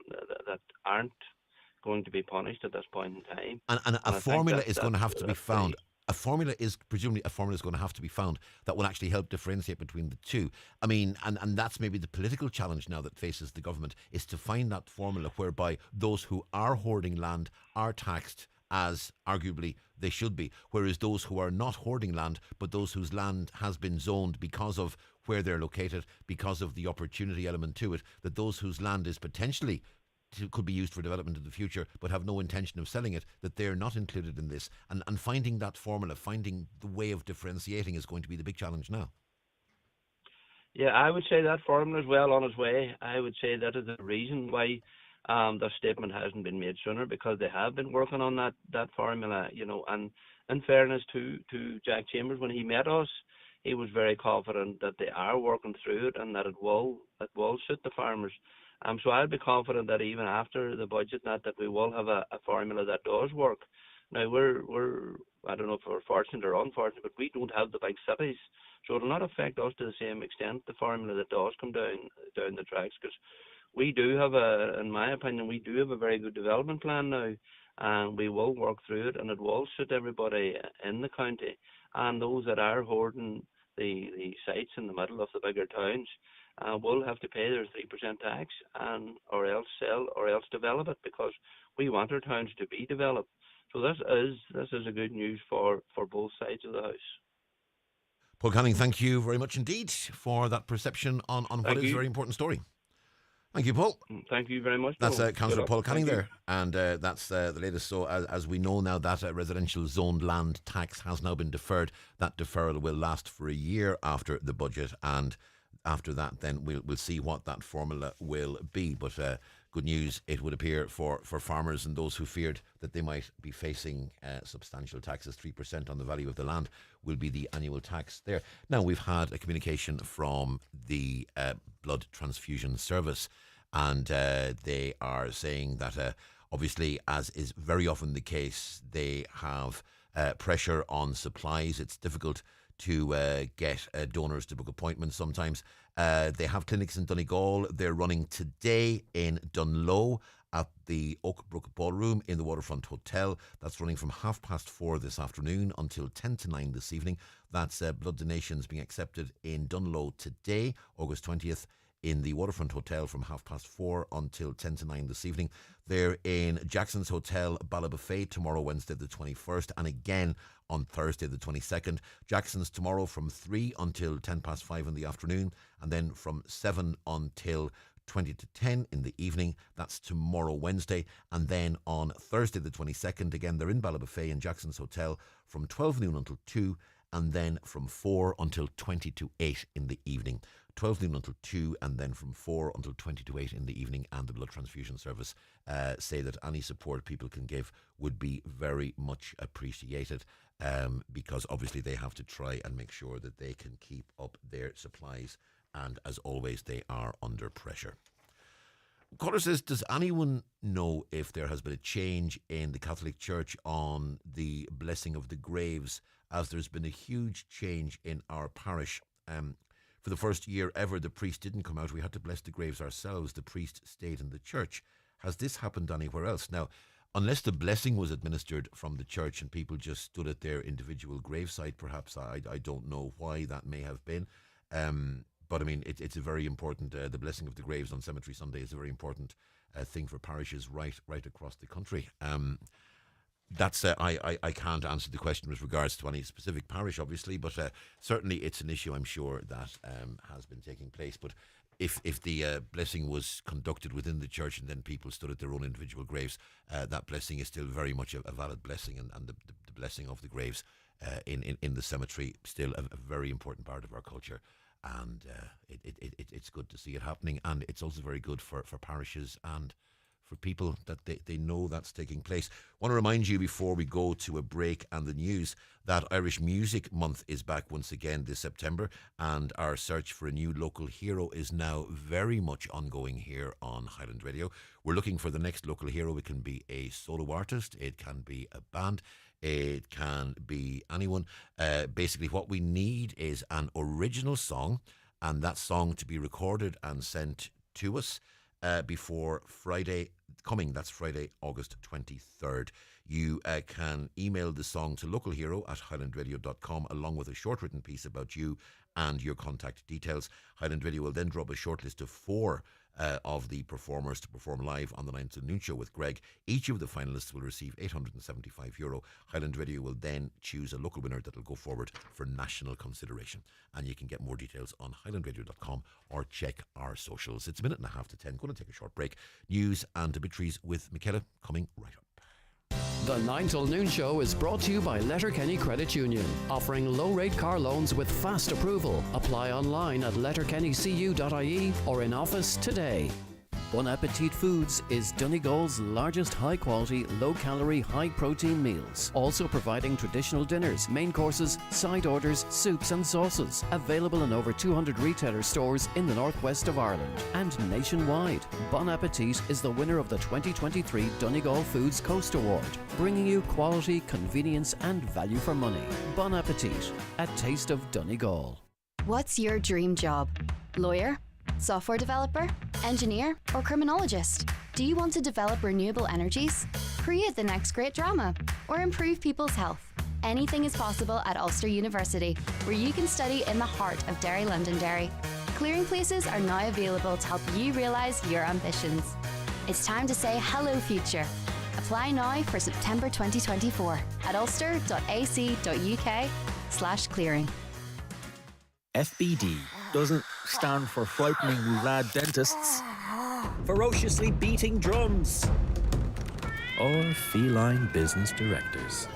going to be punished at this point in time. And a formula is going to have to be found. Presumably a formula is going to have to be found that will actually help differentiate between the two. I mean, and that's maybe the political challenge now that faces the government, is to find that formula whereby those who are hoarding land are taxed as arguably they should be, whereas those who are not hoarding land, but those whose land has been zoned because of where they're located, because of the opportunity element to it, that those whose land is potentially could be used for development in the future, but have no intention of selling it, that they're not included in this. And finding that formula, finding the way of differentiating is going to be the big challenge now. Yeah, I would say that formula is well on its way. I would say that is the reason why the statement hasn't been made sooner, because they have been working on that formula, and in fairness to Jack Chambers, when he met us, he was very confident that they are working through it and that it will suit the farmers. So I'd be confident that even after the budget, that we will have a formula that does work. Now we're I don't know if we're fortunate or unfortunate, but we don't have the big cities, so it'll not affect us to the same extent, the formula that does come down the tracks, because we do have in my opinion, we do have a very good development plan now, and we will work through it, and it will suit everybody in the county, and those that are hoarding the sites in the middle of the bigger towns will have to pay their 3% tax, or else sell or else develop it, because we want our towns to be developed. So this is a good news for both sides of the house. Paul Canning, thank you very much indeed for that perception on what is a very important story. Thank you, Paul. Thank you very much. That's Councillor Paul Canning there, and that's the latest. So as we know now, that residential zoned land tax has now been deferred. That deferral will last for a year after the budget, and after that then we'll see what that formula will be. But good news, it would appear, for farmers and those who feared that they might be facing substantial taxes. 3% on the value of the land will be the annual tax there. Now, we've had a communication from the blood transfusion service, and they are saying that obviously, as is very often the case, they have pressure on supplies. It's difficult to get donors to book appointments sometimes. They have clinics in Donegal. They're running today in Dunlow at the Oakbrook Ballroom in the Waterfront Hotel. That's running from 4:30 this afternoon until 10 to 9 this evening. That's blood donations being accepted in Dunlow today, August 20th, in the Waterfront Hotel from 4:30 until 10 to 9 this evening. They're in Jackson's Hotel, Ballabafay, tomorrow, Wednesday the 21st, and again on Thursday the 22nd. Jackson's tomorrow from 3 until 5:10 in the afternoon, and then from 7 until 20 to 10 in the evening. That's tomorrow, Wednesday. And then on Thursday the 22nd, again, they're in Ballabafay in Jackson's Hotel from 12 noon until 2, and then from 4 until 20 to 8 in the evening. 12 noon until 2, and then from 4 until 20 to 8 in the evening. And the Blood Transfusion Service say that any support people can give would be very much appreciated, because obviously they have to try and make sure that they can keep up their supplies, and as always they are under pressure. Caller says, does anyone know if there has been a change in the Catholic Church on the blessing of the graves, as there's been a huge change in our parish? For the first year ever, the priest didn't come out. We had to bless the graves ourselves. The priest stayed in the church. Has this happened anywhere else? Now, unless the blessing was administered from the church and people just stood at their individual gravesite, perhaps, I don't know why that may have been. But I mean, it's a very important, the blessing of the graves on Cemetery Sunday is a very important thing for parishes right across the country. That's I can't answer the question with regards to any specific parish, obviously, but certainly it's an issue, I'm sure, that has been taking place. But if the blessing was conducted within the church and then people stood at their own individual graves, that blessing is still very much a valid blessing, and the blessing of the graves in the cemetery still a very important part of our culture. And it's good to see it happening, and it's also very good for parishes and for people that they know that's taking place. I want to remind you before we go to a break and the news that Irish Music Month is back once again this September, and our search for a new local hero is now very much ongoing here on Highland Radio. We're looking for the next local hero. It can be a solo artist, it can be a band, it can be anyone. Basically what we need is an original song, and that song to be recorded and sent to us before Friday coming. That's Friday, August 23rd. You can email the song to localhero@highlandradio.com along with a short written piece about you and your contact details. Highland Radio will then drop a short list of 4 of the performers to perform live on the 9 till noon show with Greg. Each of the finalists will receive €875. Highland Radio will then choose a local winner that will go forward for national consideration. And you can get more details on highlandradio.com or check our socials. It's a minute and a half to 10. Going to take a short break. News and obituaries with Michaela coming right up. The 9 till noon show is brought to you by Letterkenny Credit Union, offering low-rate car loans with fast approval. Apply online at letterkennycu.ie or in office today. Bon Appetit Foods is Donegal's largest high-quality, low-calorie, high-protein meals. Also providing traditional dinners, main courses, side orders, soups and sauces. Available in over 200 retailer stores in the northwest of Ireland and nationwide. Bon Appetit is the winner of the 2023 Donegal Foods Coast Award, bringing you quality, convenience and value for money. Bon Appetit, a taste of Donegal. What's your dream job? Lawyer? Software developer? Engineer? Or criminologist? Do you want to develop renewable energies? Create the next great drama? Or improve people's health? Anything is possible at Ulster University, where you can study in the heart of Derry Londonderry. Clearing places are now available to help you realise your ambitions. It's time to say hello future. Apply now for September 2024 at ulster.ac.uk/clearing. FBD doesn't stand for frighteningly rad dentists, ferociously beating drums, or feline business directors.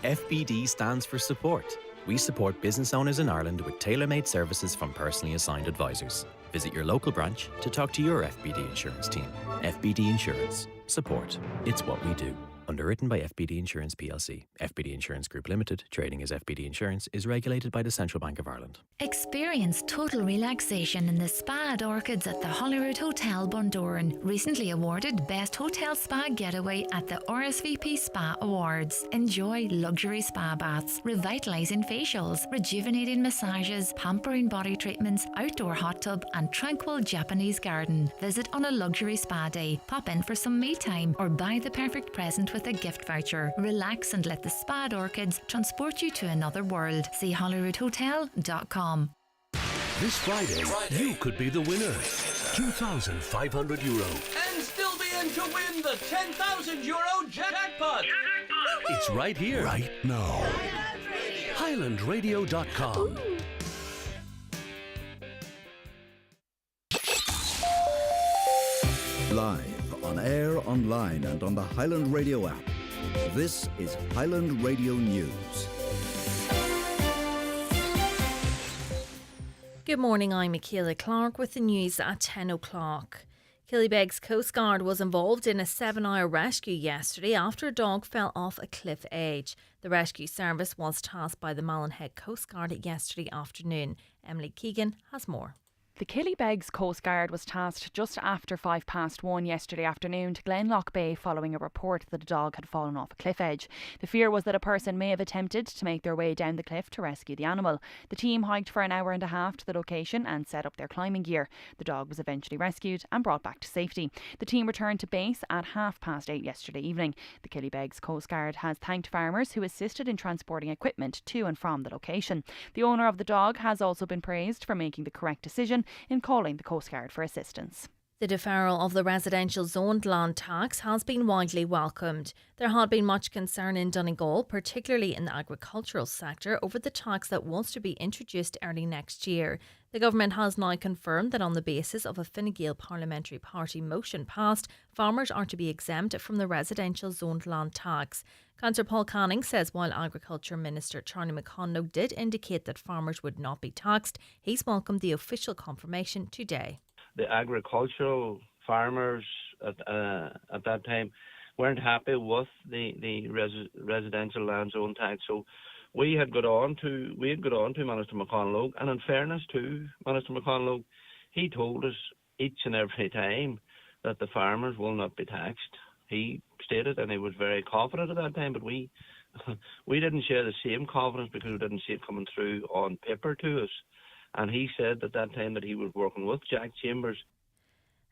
FBD stands for support. We support business owners in Ireland with tailor-made services from personally assigned advisors. Visit your local branch to talk to your FBD insurance team. FBD Insurance. Support. It's what we do. Underwritten by FBD Insurance plc. FBD Insurance Group Limited, trading as FBD Insurance, is regulated by the Central Bank of Ireland. Experience total relaxation in the Spa at Orchids at the Holyrood Hotel, Bundoran. Recently awarded Best Hotel Spa Getaway at the RSVP Spa Awards. Enjoy luxury spa baths, revitalising facials, rejuvenating massages, pampering body treatments, outdoor hot tub and tranquil Japanese garden. Visit on a luxury spa day, pop in for some me time or buy the perfect present with a gift voucher. Relax and let the Spa at Orchids transport you to another world. See holyroodhotel.com. This Friday, you could be the winner. €2,500. And still be in to win the €10,000 jackpot. It's right here. Right now. HighlandRadio.com. Live, on air, online and on the Highland Radio app. This is Highland Radio News. Good morning, I'm Michaela Clark with the news at 10 o'clock. Killybegs Coast Guard was involved in a 7-hour rescue yesterday after a dog fell off a cliff edge. The rescue service was tasked by the Maloney Coast Guard yesterday afternoon. Emily Keegan has more. The Killybegs Coast Guard was tasked just after 1:05 yesterday afternoon to Glenlock Bay following a report that a dog had fallen off a cliff edge. The fear was that a person may have attempted to make their way down the cliff to rescue the animal. The team hiked for an hour and a half to the location and set up their climbing gear. The dog was eventually rescued and brought back to safety. The team returned to base at 8:30 yesterday evening. The Killybegs Coast Guard has thanked farmers who assisted in transporting equipment to and from the location. The owner of the dog has also been praised for making the correct decision in calling the Coast Guard for assistance. The deferral of the residential zoned land tax has been widely welcomed. There had been much concern in Donegal, particularly in the agricultural sector, over the tax that was to be introduced early next year. The government has now confirmed that on the basis of a Fine Gael Parliamentary Party motion passed, farmers are to be exempt from the residential zoned land tax. Councillor Paul Canning says while Agriculture Minister Charlie McConlough did indicate that farmers would not be taxed, he's welcomed the official confirmation today. The agricultural farmers at that time weren't happy with the residential land zone tax, so we had got on to Minister McConlough, and in fairness to Minister McConlough, he told us each and every time that the farmers will not be taxed. He stated, and he was very confident at that time, but we didn't share the same confidence because we didn't see it coming through on paper to us. And he said at that time that he was working with Jack Chambers.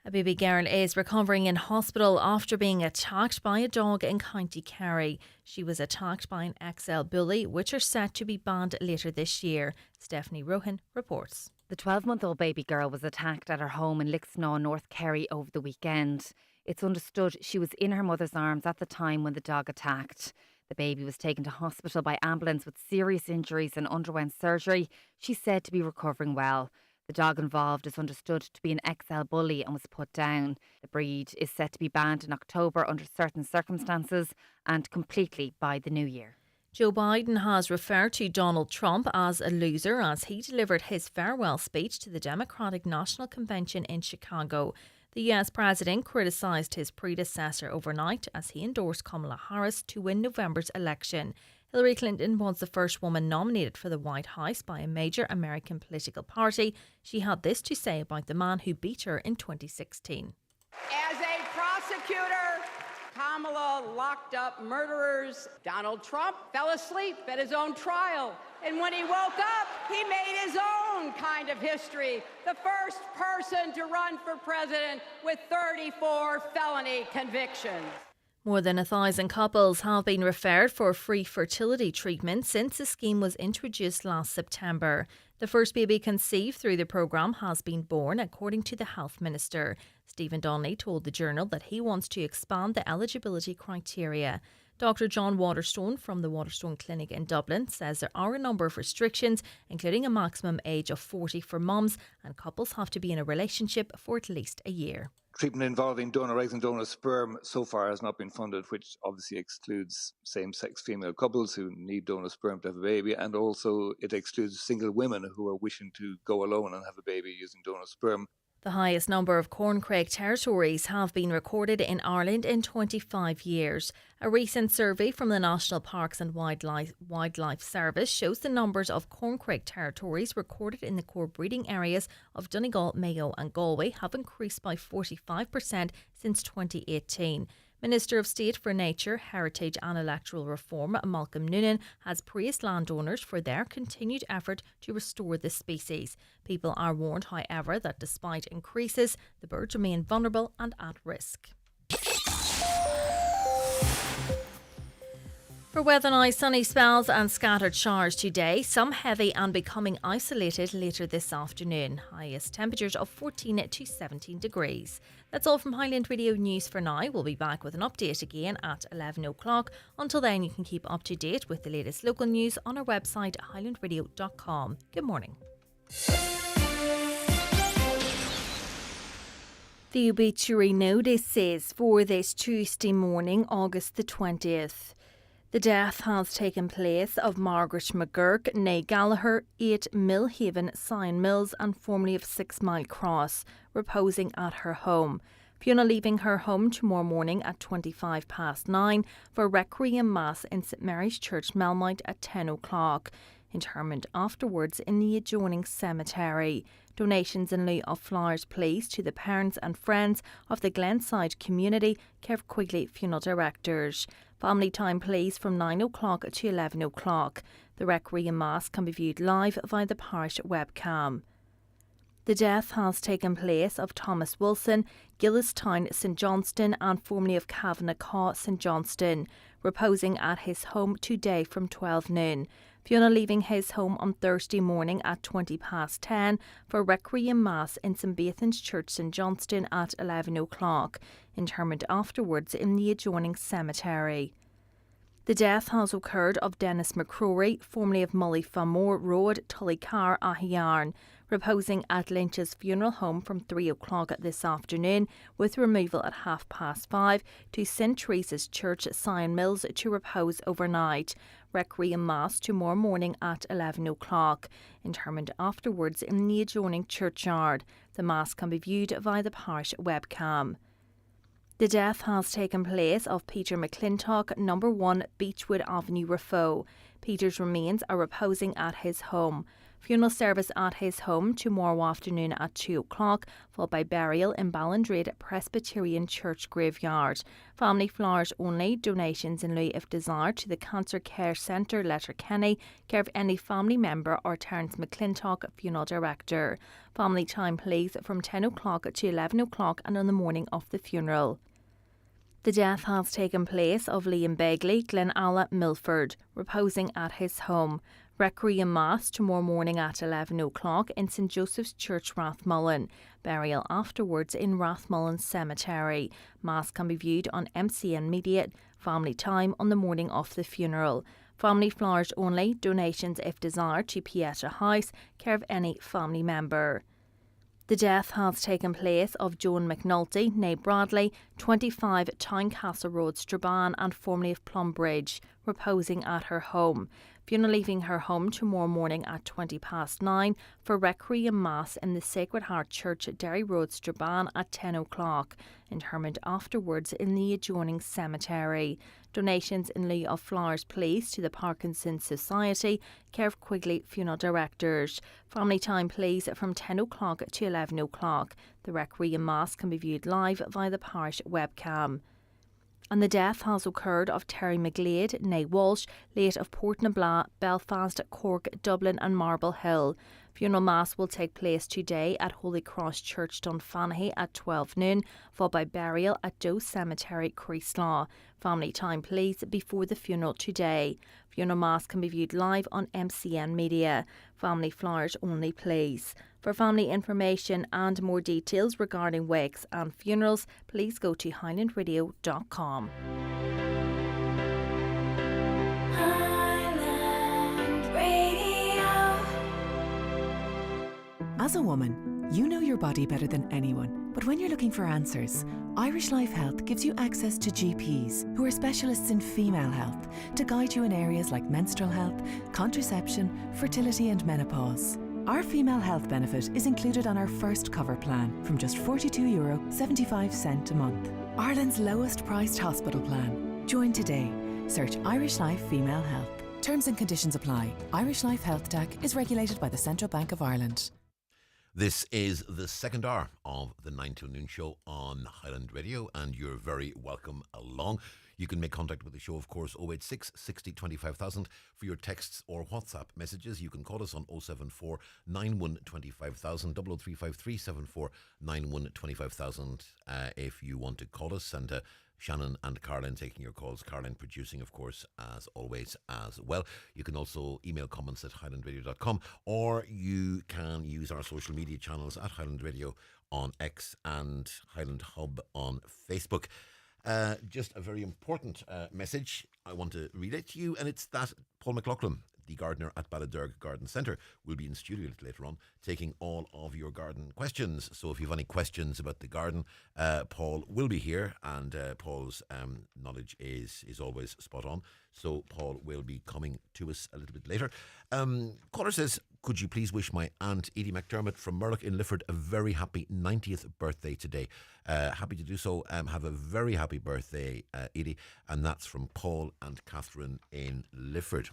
A baby girl is recovering in hospital after being attacked by a dog in County Kerry. She was attacked by an XL bully, which are set to be banned later this year. Stephanie Rohan reports. The 12-month-old baby girl was attacked at her home in Lixnaw, North Kerry over the weekend. It's understood she was in her mother's arms at the time when the dog attacked. The baby was taken to hospital by ambulance with serious injuries and underwent surgery. She's said to be recovering well. The dog involved is understood to be an XL bully and was put down. The breed is set to be banned in October under certain circumstances and completely by the new year. Joe Biden has referred to Donald Trump as a loser as he delivered his farewell speech to the Democratic National Convention in Chicago. The US president criticised his predecessor overnight as he endorsed Kamala Harris to win November's election. Hillary Clinton was the first woman nominated for the White House by a major American political party. She had this to say about the man who beat her in 2016. As a prosecutor, Kamala locked up murderers. Donald Trump fell asleep at his own trial. And when he woke up, he made his own kind of history. The first person to run for president with 34 felony convictions. More than 1,000 couples have been referred for free fertility treatment since the scheme was introduced last September. The first baby conceived through the programme has been born, according to the Health Minister. Stephen Donal told the Journal that he wants to expand the eligibility criteria. Dr John Waterstone from the Waterstone Clinic in Dublin says there are a number of restrictions, including a maximum age of 40 for mums, and couples have to be in a relationship for at least a year. Treatment involving donor eggs and donor sperm so far has not been funded, which obviously excludes same-sex female couples who need donor sperm to have a baby, and also it excludes single women who are wishing to go alone and have a baby using donor sperm. The highest number of corncrake territories have been recorded in Ireland in 25 years. A recent survey from the National Parks and Wildlife Service shows the numbers of corncrake territories recorded in the core breeding areas of Donegal, Mayo and Galway have increased by 45% since 2018. Minister of State for Nature, Heritage and Electoral Reform, Malcolm Noonan, has praised landowners for their continued effort to restore the species. People are warned, however, that despite increases, the birds remain vulnerable and at risk. For weather now, sunny spells and scattered showers today, some heavy and becoming isolated later this afternoon. Highest temperatures of 14 to 17 degrees. That's all from Highland Radio News for now. We'll be back with an update again at 11 o'clock. Until then, you can keep up to date with the latest local news on our website, highlandradio.com. Good morning. The obituary notices for this Tuesday morning, August the 20th. The death has taken place of Margaret McGurk, née Gallagher, 8 Millhaven, Sion Mills and formerly of 6 Mile Cross, reposing at her home. Fiona leaving her home tomorrow morning at 9:25 for Requiem Mass in St Mary's Church, Melmount at 10 o'clock. Interment afterwards in the adjoining cemetery. Donations in lieu of flowers please to the parents and friends of the Glenside community, Kev Quigley Funeral Directors. Family time please from 9 o'clock to 11 o'clock. The Requiem Mass can be viewed live via the parish webcam. The death has taken place of Thomas Wilson, Gillistown, St Johnston and formerly of Kavanagh, St Johnston, reposing at his home today from 12 noon. Fiona leaving his home on Thursday morning at 10:20 for Requiem Mass in St Bathan's Church, St Johnston at 11 o'clock. Interment afterwards in the adjoining cemetery. The death has occurred of Dennis McCrory, formerly of Mullyfamore Road, Tullycar, Ahiarn, reposing at Lynch's funeral home from 3 o'clock this afternoon, with removal at 5:30 to St Teresa's Church, Sion Mills, to repose overnight. Requiem Mass tomorrow morning at 11 o'clock. Interment afterwards in the adjoining churchyard. The Mass can be viewed via the parish webcam. The death has taken place of Peter McClintock, number 1 Beechwood Avenue, Raphoe. Peter's remains are reposing at his home. Funeral service at his home tomorrow afternoon at 2 o'clock, followed by burial in Ballindrade Presbyterian Church Graveyard. Family flowers only, donations in lieu if desired to the Cancer Care Centre, Letterkenny, care of any family member or Terence McClintock, Funeral Director. Family time please from 10 o'clock to 11 o'clock and on the morning of the funeral. The death has taken place of Liam Begley, Glenalla, Milford, reposing at his home. Requiem Mass tomorrow morning at 11 o'clock in St Joseph's Church, Rathmullen. Burial afterwards in Rathmullen Cemetery. Mass can be viewed on MCN Media. Family time on the morning of the funeral. Family flowers only. Donations if desired to Pieta House, care of any family member. The death has taken place of Joan McNulty, née Bradley, 25 Towncastle Road, Strabane and formerly of Plumbridge, reposing at her home. Funeral leaving her home tomorrow morning at 9:20 for Requiem Mass in the Sacred Heart Church at Derry Road, Strabane at 10 o'clock. Interment afterwards in the adjoining cemetery. Donations in lieu of flowers please to the Parkinson's Society, care of Quigley Funeral Directors. Family time please from 10 o'clock to 11 o'clock. The Requiem Mass can be viewed live via the parish webcam. And the death has occurred of Terry McGlade, née Walsh, late of Portnablagh, Belfast, Cork, Dublin and Marble Hill. Funeral Mass will take place today at Holy Cross Church, Dunfanaghy at 12 noon, followed by burial at Doe Cemetery, Creeslaw. Family time please before the funeral today. Funeral Mass can be viewed live on MCN Media. Family flowers only please. For family information and more details regarding wakes and funerals, please go to highlandradio.com. As a woman, you know your body better than anyone. But when you're looking for answers, Irish Life Health gives you access to GPs who are specialists in female health to guide you in areas like menstrual health, contraception, fertility and menopause. Our female health benefit is included on our first cover plan from just €42.75 a month. Ireland's lowest priced hospital plan. Join today. Search Irish Life Female Health. Terms and conditions apply. Irish Life Health DAC is regulated by the Central Bank of Ireland. This is the second hour of the 9 till noon show on Highland Radio, and you're very welcome along. You can make contact with the show, of course, 086 60 25,000 for your texts or WhatsApp messages. You can call us on 074 91 25,000, 00353 74 91 25,000 if you want to call us. And Shannon and Caroline taking your calls. Caroline producing, of course, as always, as well. You can also email comments at highlandradio.com, or you can use our social media channels at Highland Radio on X and Highland Hub on Facebook. Just a very important message. I want to read it to you, and it's that Paul McLaughlin, the gardener at Balladurg Garden Centre, will be in studio later on taking all of your garden questions. So if you have any questions about the garden, Paul will be here, and Paul's knowledge is always spot on. So Paul will be coming to us a little bit later. Caller says, could you please wish my aunt Edie McDermott from Murlock in Lifford a very happy 90th birthday today. Happy to do so. Have a very happy birthday, Edie. And that's from Paul and Catherine in Lifford.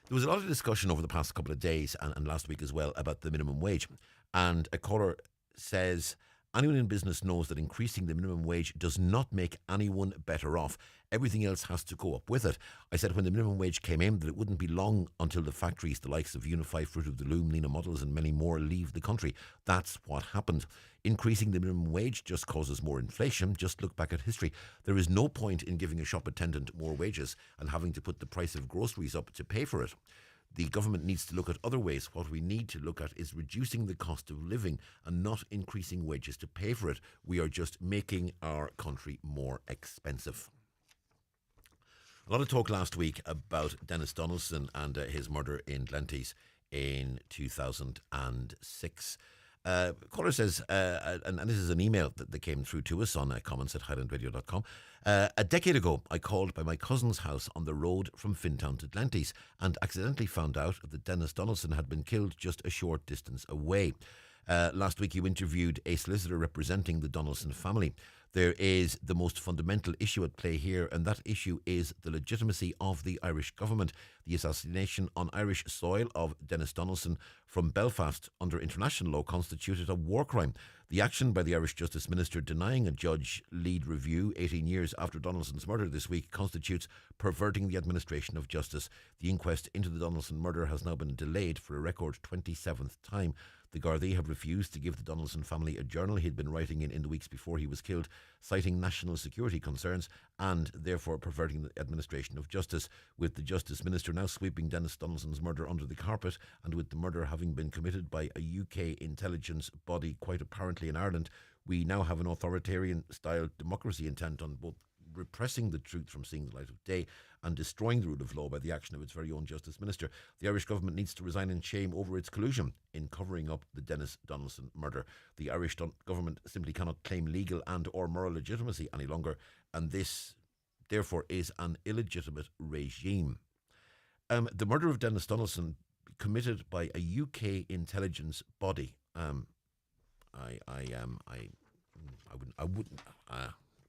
There was a lot of discussion over the past couple of days and last week as well about the minimum wage. And a caller says, anyone in business knows that increasing the minimum wage does not make anyone better off. Everything else has to go up with it. I said when the minimum wage came in that it wouldn't be long until the factories, the likes of Unify, Fruit of the Loom, Nina Models and many more leave the country. That's what happened. Increasing the minimum wage just causes more inflation. Just look back at history. There is no point in giving a shop attendant more wages and having to put the price of groceries up to pay for it. The government needs to look at other ways. What we need to look at is reducing the cost of living and not increasing wages to pay for it. We are just making our country more expensive. A lot of talk last week about Dennis Donaldson and his murder in Glenties in 2006. Caller says, and this is an email that came through to us on comments at highlandradio.com. A decade ago, I called by my cousin's house on the road from Fintown to Glenties and accidentally found out that Dennis Donaldson had been killed just a short distance away. Last week, you interviewed a solicitor representing the Donaldson family. There is the most fundamental issue at play here, and that issue is the legitimacy of the Irish government. The assassination on Irish soil of Dennis Donaldson from Belfast under international law constituted a war crime. The action by the Irish Justice Minister denying a judge lead review 18 years after Donaldson's murder this week constitutes perverting the administration of justice. The inquest into the Donaldson murder has now been delayed for a record 27th time. The Garda have refused to give the Donaldson family a journal he'd been writing in the weeks before he was killed, citing national security concerns and therefore perverting the administration of justice, with the Justice Minister now sweeping Dennis Donaldson's murder under the carpet, and with the murder having been committed by a UK intelligence body quite apparently in Ireland. We now have an authoritarian-style democracy intent on both repressing the truth from seeing the light of day and destroying the rule of law by the action of its very own Justice Minister. The Irish government needs to resign in shame over its collusion in covering up the Dennis Donaldson murder. The Irish government simply cannot claim legal and or moral legitimacy any longer, and this, therefore, is an illegitimate regime. The murder of Dennis Donaldson, committed by a UK intelligence body.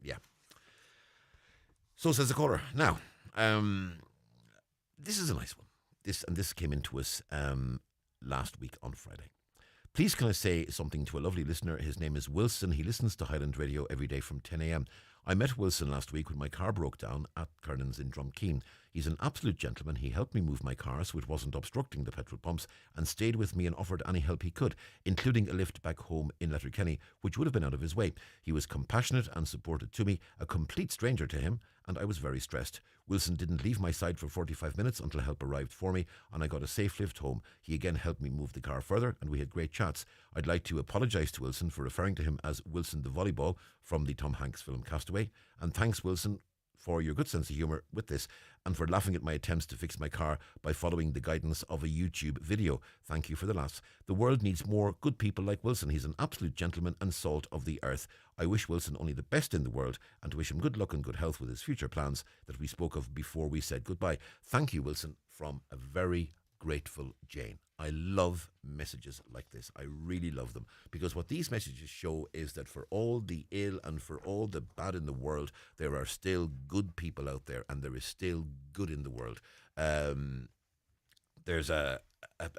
Yeah. So says the caller. Now, this is a nice one. This came into us last week on Friday. Please can I say something to a lovely listener? His name is Wilson. He listens to Highland Radio every day from 10 a.m. I met Wilson last week when my car broke down at Kernan's in Drumkeen. He's an absolute gentleman. He helped me move my car so it wasn't obstructing the petrol pumps, and stayed with me and offered any help he could, including a lift back home in Letterkenny, which would have been out of his way. He was compassionate and supportive to me, a complete stranger to him, and I was very stressed. Wilson didn't leave my side for 45 minutes until help arrived for me, and I got a safe lift home. He again helped me move the car further, and we had great chats. I'd like to apologise to Wilson for referring to him as Wilson the Volleyball from the Tom Hanks film Castaway, and thanks, Wilson, for your good sense of humour with this, and for laughing at my attempts to fix my car by following the guidance of a YouTube video. Thank you for the laughs. The world needs more good people like Wilson. He's an absolute gentleman and salt of the earth. I wish Wilson only the best in the world, and to wish him good luck and good health with his future plans that we spoke of before we said goodbye. Thank you, Wilson, from a very grateful Jane. I love messages like this. I really love them, because what these messages show is that for all the ill and for all the bad in the world, there are still good people out there, and there is still good in the world. There's a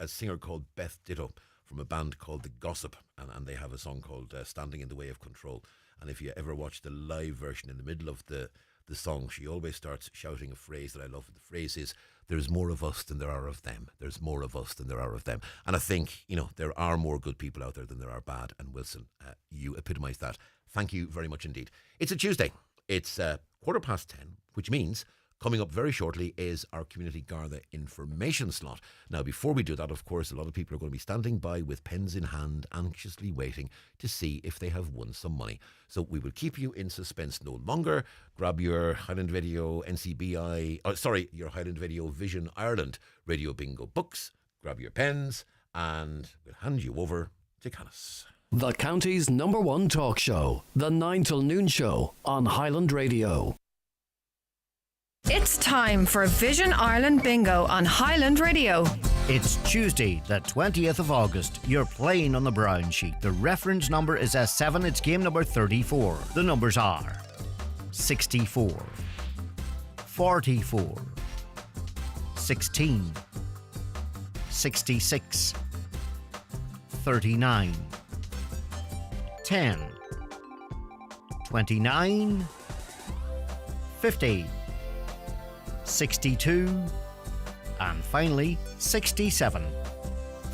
singer called Beth Ditto from a band called The Gossip, and they have a song called Standing in the Way of Control. And if you ever watch the live version, in the middle of the song, she always starts shouting a phrase that I love. The phrase is, there's more of us than there are of them. There's more of us than there are of them. And I think, there are more good people out there than there are bad. And Wilson, you epitomise that. Thank you very much indeed. It's a Tuesday. It's 10:15, which means coming up very shortly is our Community Garda information slot. Now, before we do that, of course, a lot of people are going to be standing by with pens in hand, anxiously waiting to see if they have won some money. So we will keep you in suspense no longer. Grab your Highland Radio your Highland Radio Vision Ireland Radio Bingo books, grab your pens, and we'll hand you over to Canis. The county's #1 talk show, the 9 till noon show on Highland Radio. It's time for Vision Ireland Bingo on Highland Radio. It's Tuesday, the 20th of August. You're playing on the brown sheet. The reference number is S7. It's game number 34. The numbers are 64, 44, 16, 66, 39, 10, 29, 50, 62, and finally 67.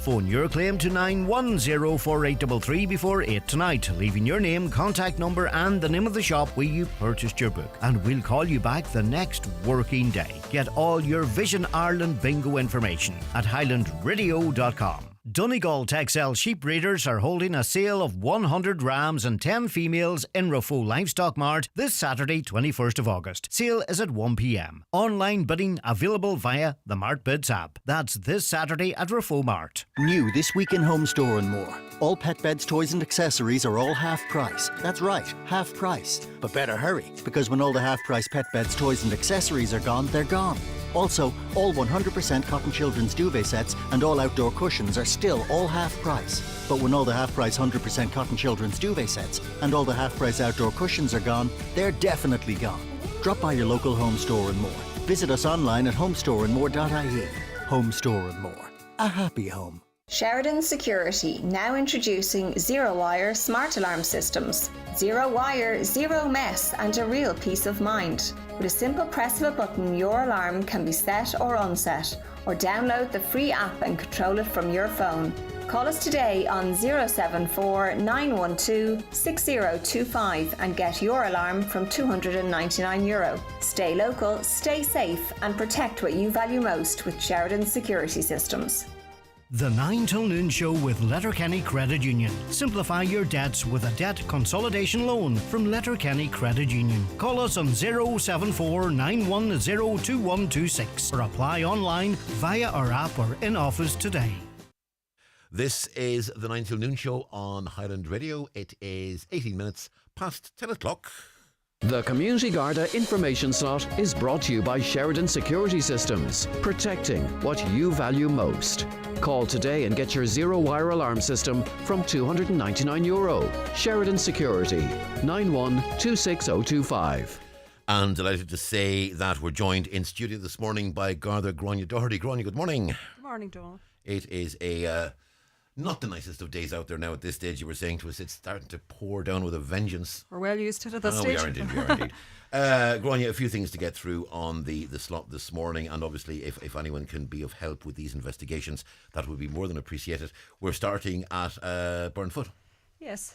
Phone your claim to 9104833 before 8 tonight, leaving your name, contact number and the name of the shop where you purchased your book, and we'll call you back the next working day. Get all your Vision Ireland bingo information at highlandradio.com. Donegal Texel sheep breeders are holding a sale of 100 rams and 10 females in Rafo Livestock Mart this Saturday, 21st of August. Sale is at 1 p.m. Online bidding available via the Mart Bids app. That's this Saturday at Rafo Mart. New this week in Home Store and More. All pet beds, toys and accessories are all half price. That's right, half price. But better hurry, because when all the half price pet beds, toys and accessories are gone, they're gone. Also, all 100% cotton children's duvet sets and all outdoor cushions are still all half price. But when all the half price 100% cotton children's duvet sets and all the half price outdoor cushions are gone, they're definitely gone. Drop by your local Home Store and More. Visit us online at homestoreandmore.ie. Home Store and More. A happy home. Sheridan Security, now introducing zero-wire smart alarm systems. Zero wire, zero mess, and a real peace of mind. With a simple press of a button, your alarm can be set or unset. or download the free app and control it from your phone. Call us today on 074 912 6025 and get your alarm from €299. Stay local, stay safe and protect what you value most with Sheridan Security Systems. The 9 till noon show with Letterkenny Credit Union. Simplify your debts with a debt consolidation loan from Letterkenny Credit Union. Call us on 074 910 2126 or apply online via our app or in office today. This is the 9 till noon show on Highland Radio. It is 18 minutes past 10 o'clock. The Community Garda information slot is brought to you by Sheridan Security Systems, protecting what you value most. Call today and get your zero-wire alarm system from €299. Sheridan Security, 91-26025. And delighted to say that we're joined in studio this morning by Garda Grania Doherty. Grania, good morning. Good morning, Donal. It is not the nicest of days out there now at this stage. You were saying to us it's starting to pour down with a vengeance. We're well used to it at this stage. We are indeed. Grania, a few things to get through on the slot this morning, and obviously if anyone can be of help with these investigations, that would be more than appreciated. We're starting at Burnfoot. Yes.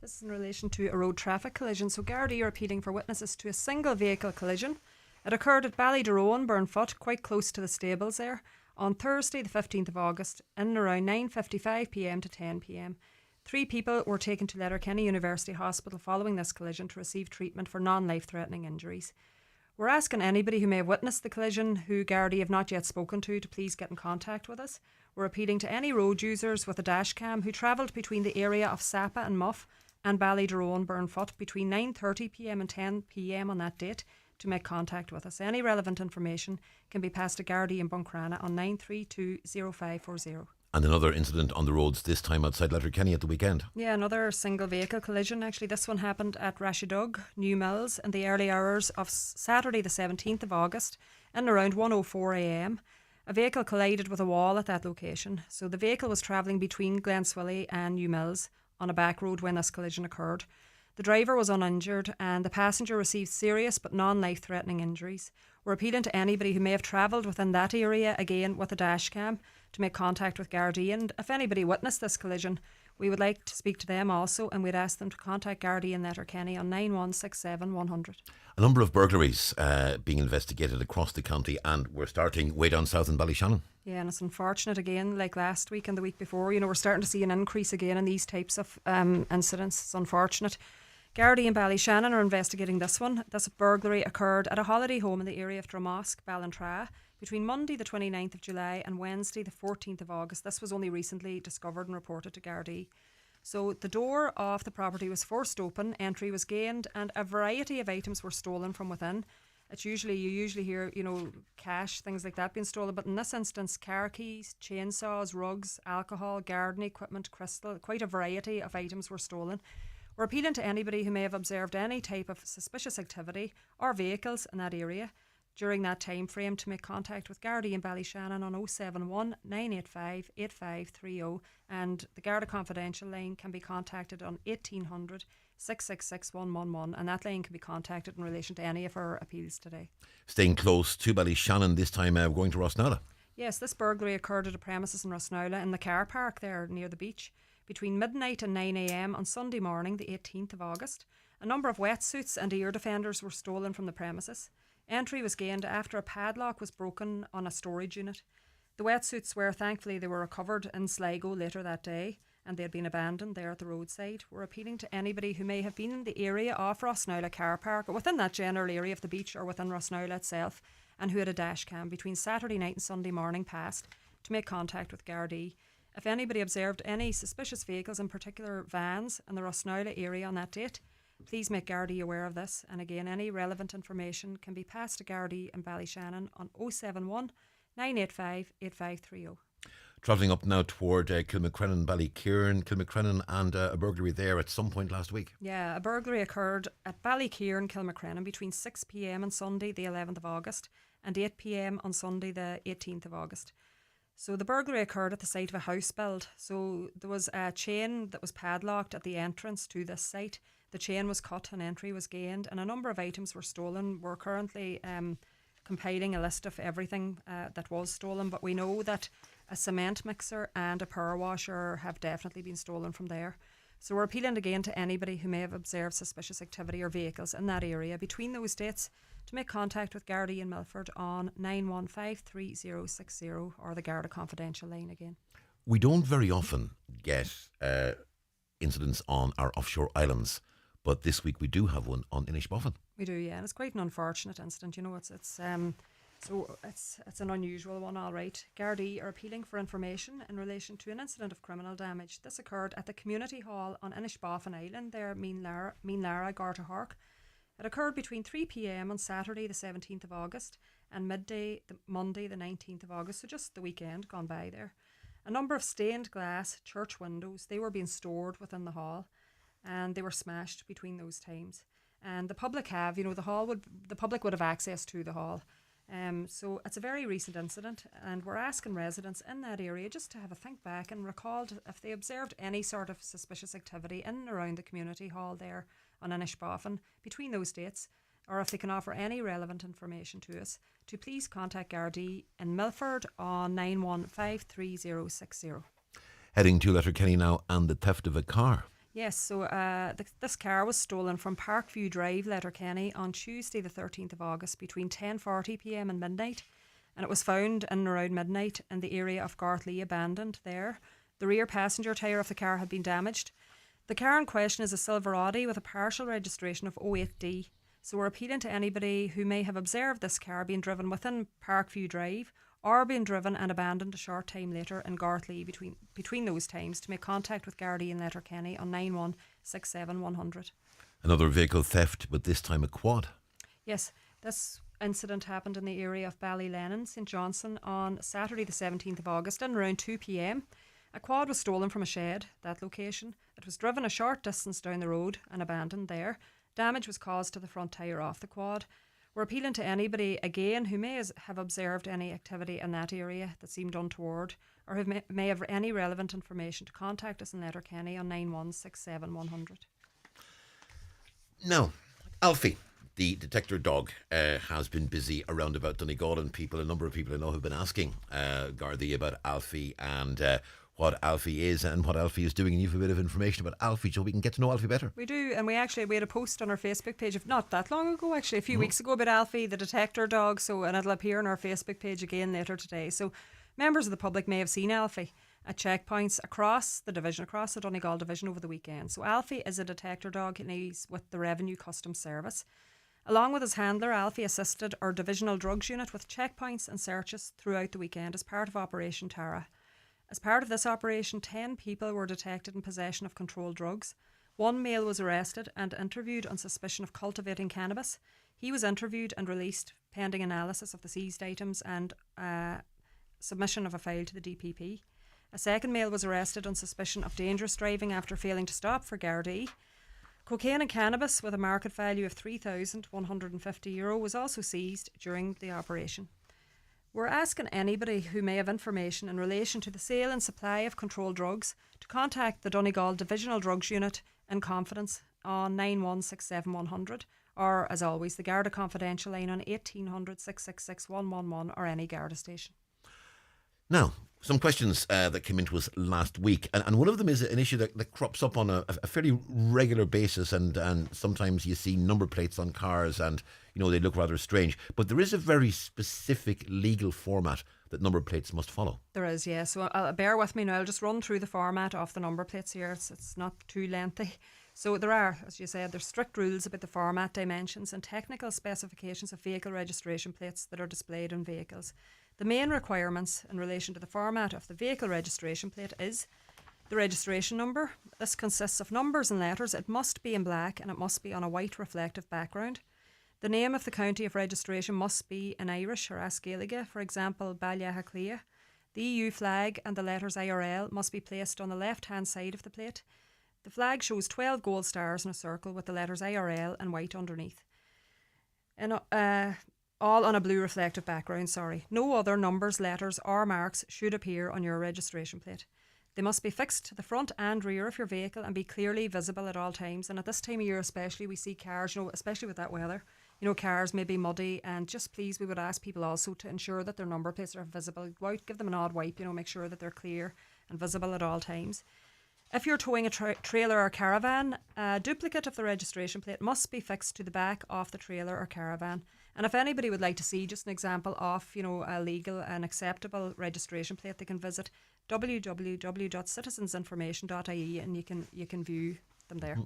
This is in relation to a road traffic collision. So Garda are appealing for witnesses to a single vehicle collision. It occurred at Ballydurone, Burnfoot, quite close to the stables there, on Thursday the 15th of August in around 9:55pm to 10pm. 3 people were taken to Letterkenny University Hospital following this collision to receive treatment for non-life-threatening injuries. We're asking anybody who may have witnessed the collision who Garda have not yet spoken to please get in contact with us. We're appealing to any road users with a dash cam who travelled between the area of Sappa and Muff and Ballydurone, Burnfoot between 9:30pm and 10pm on that date to make contact with us. Any relevant information can be passed to Garda in Buncrana on 9320540. And another incident on the roads, this time outside Letterkenny at the weekend. Yeah, another single vehicle collision. Actually, this one happened at Rashidug, New Mills, in the early hours of Saturday the 17th of August in around 1:04am. A vehicle collided with a wall at that location. So the vehicle was travelling between Glenswilly and New Mills on a back road when this collision occurred. The driver was uninjured and the passenger received serious but non-life-threatening injuries. We're appealing to anybody who may have travelled within that area, again with a dash cam, to make contact with Garda. And if anybody witnessed this collision, we would like to speak to them also, and we'd ask them to contact Garda in Letterkenny on 9167 100. A number of burglaries being investigated across the county, and we're starting way down south in Ballyshannon. Yeah, and it's unfortunate again, like last week and the week before, we're starting to see an increase again in these types of incidents. It's unfortunate. Garda and Ballyshannon are investigating this one. This burglary occurred at a holiday home in the area of Dromosque, Ballintra, between Monday the 29th of July and Wednesday the 14th of August. This was only recently discovered and reported to Garda. So the door of the property was forced open, entry was gained, and a variety of items were stolen from within. You usually hear, cash, things like that being stolen, but in this instance, car keys, chainsaws, rugs, alcohol, garden equipment, crystal, quite a variety of items were stolen. We're appealing to anybody who may have observed any type of suspicious activity or vehicles in that area during that time frame to make contact with Garda in Ballyshannon on 071 985 8530, and the Garda Confidential line can be contacted on 1800 666 111, and that line can be contacted in relation to any of our appeals today. Staying close to Ballyshannon, this time we're going to Rosnala. Yes, this burglary occurred at a premises in Rosnala in the car park there near the beach between midnight and 9am on Sunday morning the 18th of August. A number of wetsuits and ear defenders were stolen from the premises. Entry was gained after a padlock was broken on a storage unit. The wetsuits thankfully they were recovered in Sligo later that day, and they had been abandoned there at the roadside. We're appealing to anybody who may have been in the area of Rosnala car park or within that general area of the beach or within Rosnala itself, and who had a dash cam between Saturday night and Sunday morning past to make contact with Garda. If anybody observed any suspicious vehicles, in particular vans, in the Rosnala area on that date, please make Garda aware of this. And again, any relevant information can be passed to Garda in Ballyshannon on 071 985 8530. Travelling up now toward Kilmacrennan, Kilmacrennan, and a burglary there at some point last week. Yeah, a burglary occurred at Ballykeeran, Kilmacrennan between 6pm on Sunday the 11th of August and 8pm on Sunday the 18th of August. So the burglary occurred at the site of a house build. So there was a chain that was padlocked at the entrance to this site. The chain was cut and entry was gained, and a number of items were stolen. We're currently compiling a list of everything that was stolen, but we know that a cement mixer and a power washer have definitely been stolen from there. So we're appealing again to anybody who may have observed suspicious activity or vehicles in that area between those dates to make contact with Garda in Milford on 9153060 or the Garda confidential line again. We don't very often get incidents on our offshore islands, but this week we do have one on Inishbofin. We do, yeah, and it's quite an unfortunate incident. You know, it's an unusual one, all right. Gardaí are appealing for information in relation to an incident of criminal damage. This occurred at the community hall on Inishbofin Island, there, Meanlara, Garda Hark. It occurred between 3 p.m. on Saturday the 17th of August and midday Monday the 19th of August, so just the weekend gone by there. A number of stained glass church windows, they were being stored within the hall, and they were smashed between those times. And the public have, the public would have access to the hall. So it's a very recent incident, and we're asking residents in that area just to have a think back and recall if they observed any sort of suspicious activity in and around the community hall there on Inishbofin between those dates, or if they can offer any relevant information to us, to please contact Gardaí in Milford on 9153060. Heading to Letterkenny now, and the theft of a car. Yes, so this car was stolen from Parkview Drive, Letterkenny, on Tuesday the 13th of August between 10:40 p.m. and midnight, and it was found in and around midnight in the area of Garthley, abandoned there. The rear passenger tyre of the car had been damaged. The car in question is a silver Audi with a partial registration of 08D. So we're appealing to anybody who may have observed this car being driven within Parkview Drive or being driven and abandoned a short time later in Garthley between those times to make contact with Garda in Letterkenny on 9167100. Another vehicle theft, but this time a quad. Yes, this incident happened in the area of Ballylennon, St Johnson, on Saturday the 17th of August and around 2 p.m. A quad was stolen from a shed, that location. It was driven a short distance down the road and abandoned there. Damage was caused to the front tyre off the quad. We're appealing to anybody, again, who may have observed any activity in that area that seemed untoward, or who may have any relevant information, to contact us in Letterkenny on 9167100. Now, Alfie, the detector dog, has been busy around about Donegal, and a number of people I know have been asking Gardaí about Alfie and what Alfie is and what Alfie is doing, and you have a bit of information about Alfie so we can get to know Alfie better. We do, and we had a post on our Facebook page not that long ago, actually, a few weeks ago, about Alfie, the detector dog, and it'll appear on our Facebook page again later today. So members of the public may have seen Alfie at checkpoints across the Donegal division over the weekend. So Alfie is a detector dog, and he's with the Revenue Customs Service. Along with his handler, Alfie assisted our divisional drugs unit with checkpoints and searches throughout the weekend as part of Operation Tara. As part of this operation, 10 people were detected in possession of controlled drugs. One male was arrested and interviewed on suspicion of cultivating cannabis. He was interviewed and released pending analysis of the seized items and submission of a file to the DPP. A second male was arrested on suspicion of dangerous driving after failing to stop for Gardaí. Cocaine and cannabis with a market value of €3,150 was also seized during the operation. We're asking anybody who may have information in relation to the sale and supply of controlled drugs to contact the Donegal Divisional Drugs Unit in confidence on 9167100, or, as always, the Garda confidential line on 1800 666 111 or any Garda station. Now, some questions that came into us last week, and one of them is an issue that crops up on a fairly regular basis, and sometimes you see number plates on cars and they look rather strange, but there is a very specific legal format that number plates must follow. There is, yeah. So bear with me now, I'll just run through the format of the number plates here. It's not too lengthy. So there are, as you said, there's strict rules about the format, dimensions and technical specifications of vehicle registration plates that are displayed on vehicles. The main requirements in relation to the format of the vehicle registration plate is the registration number. This consists of numbers and letters. It must be in black and it must be on a white reflective background. The name of the county of registration must be in Irish or Asgaeilge, for example, Ballyahaclia. The EU flag and the letters IRL must be placed on the left-hand side of the plate. The flag shows 12 gold stars in a circle with the letters IRL and white underneath. And all on a blue reflective background, No other numbers, letters or marks should appear on your registration plate. They must be fixed to the front and rear of your vehicle and be clearly visible at all times. And at this time of year especially, we see cars, especially with that weather, cars may be muddy, and just please, we would ask people also to ensure that their number plates are visible. Go out, give them an odd wipe, make sure that they're clear and visible at all times. If you're towing a trailer or caravan, a duplicate of the registration plate must be fixed to the back of the trailer or caravan. And if anybody would like to see just an example of, a legal and acceptable registration plate, they can visit www.citizensinformation.ie and you can view them there.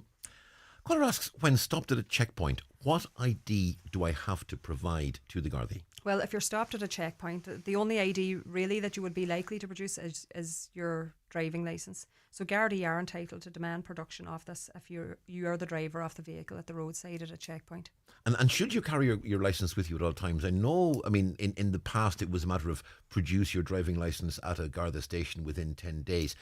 Caller asks, when stopped at a checkpoint, what ID do I have to provide to the Gardaí? Well, if you're stopped at a checkpoint, the only ID really that you would be likely to produce is your driving licence. So Garda are entitled to demand production of this if you are the driver of the vehicle at the roadside at a checkpoint. And should you carry your licence with you at all times? I know, in the past it was a matter of produce your driving licence at a Garda station within 10 days.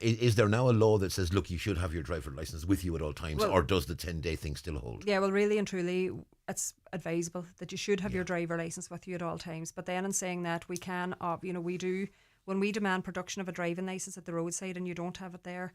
Is there now a law that says, look, you should have your driver licence with you at all times, or does the 10-day thing still hold? Yeah, well, really and truly, it's advisable that you should have your driver licence with you at all times. But then in saying that, we can, we do, when we demand production of a driving licence at the roadside and you don't have it there,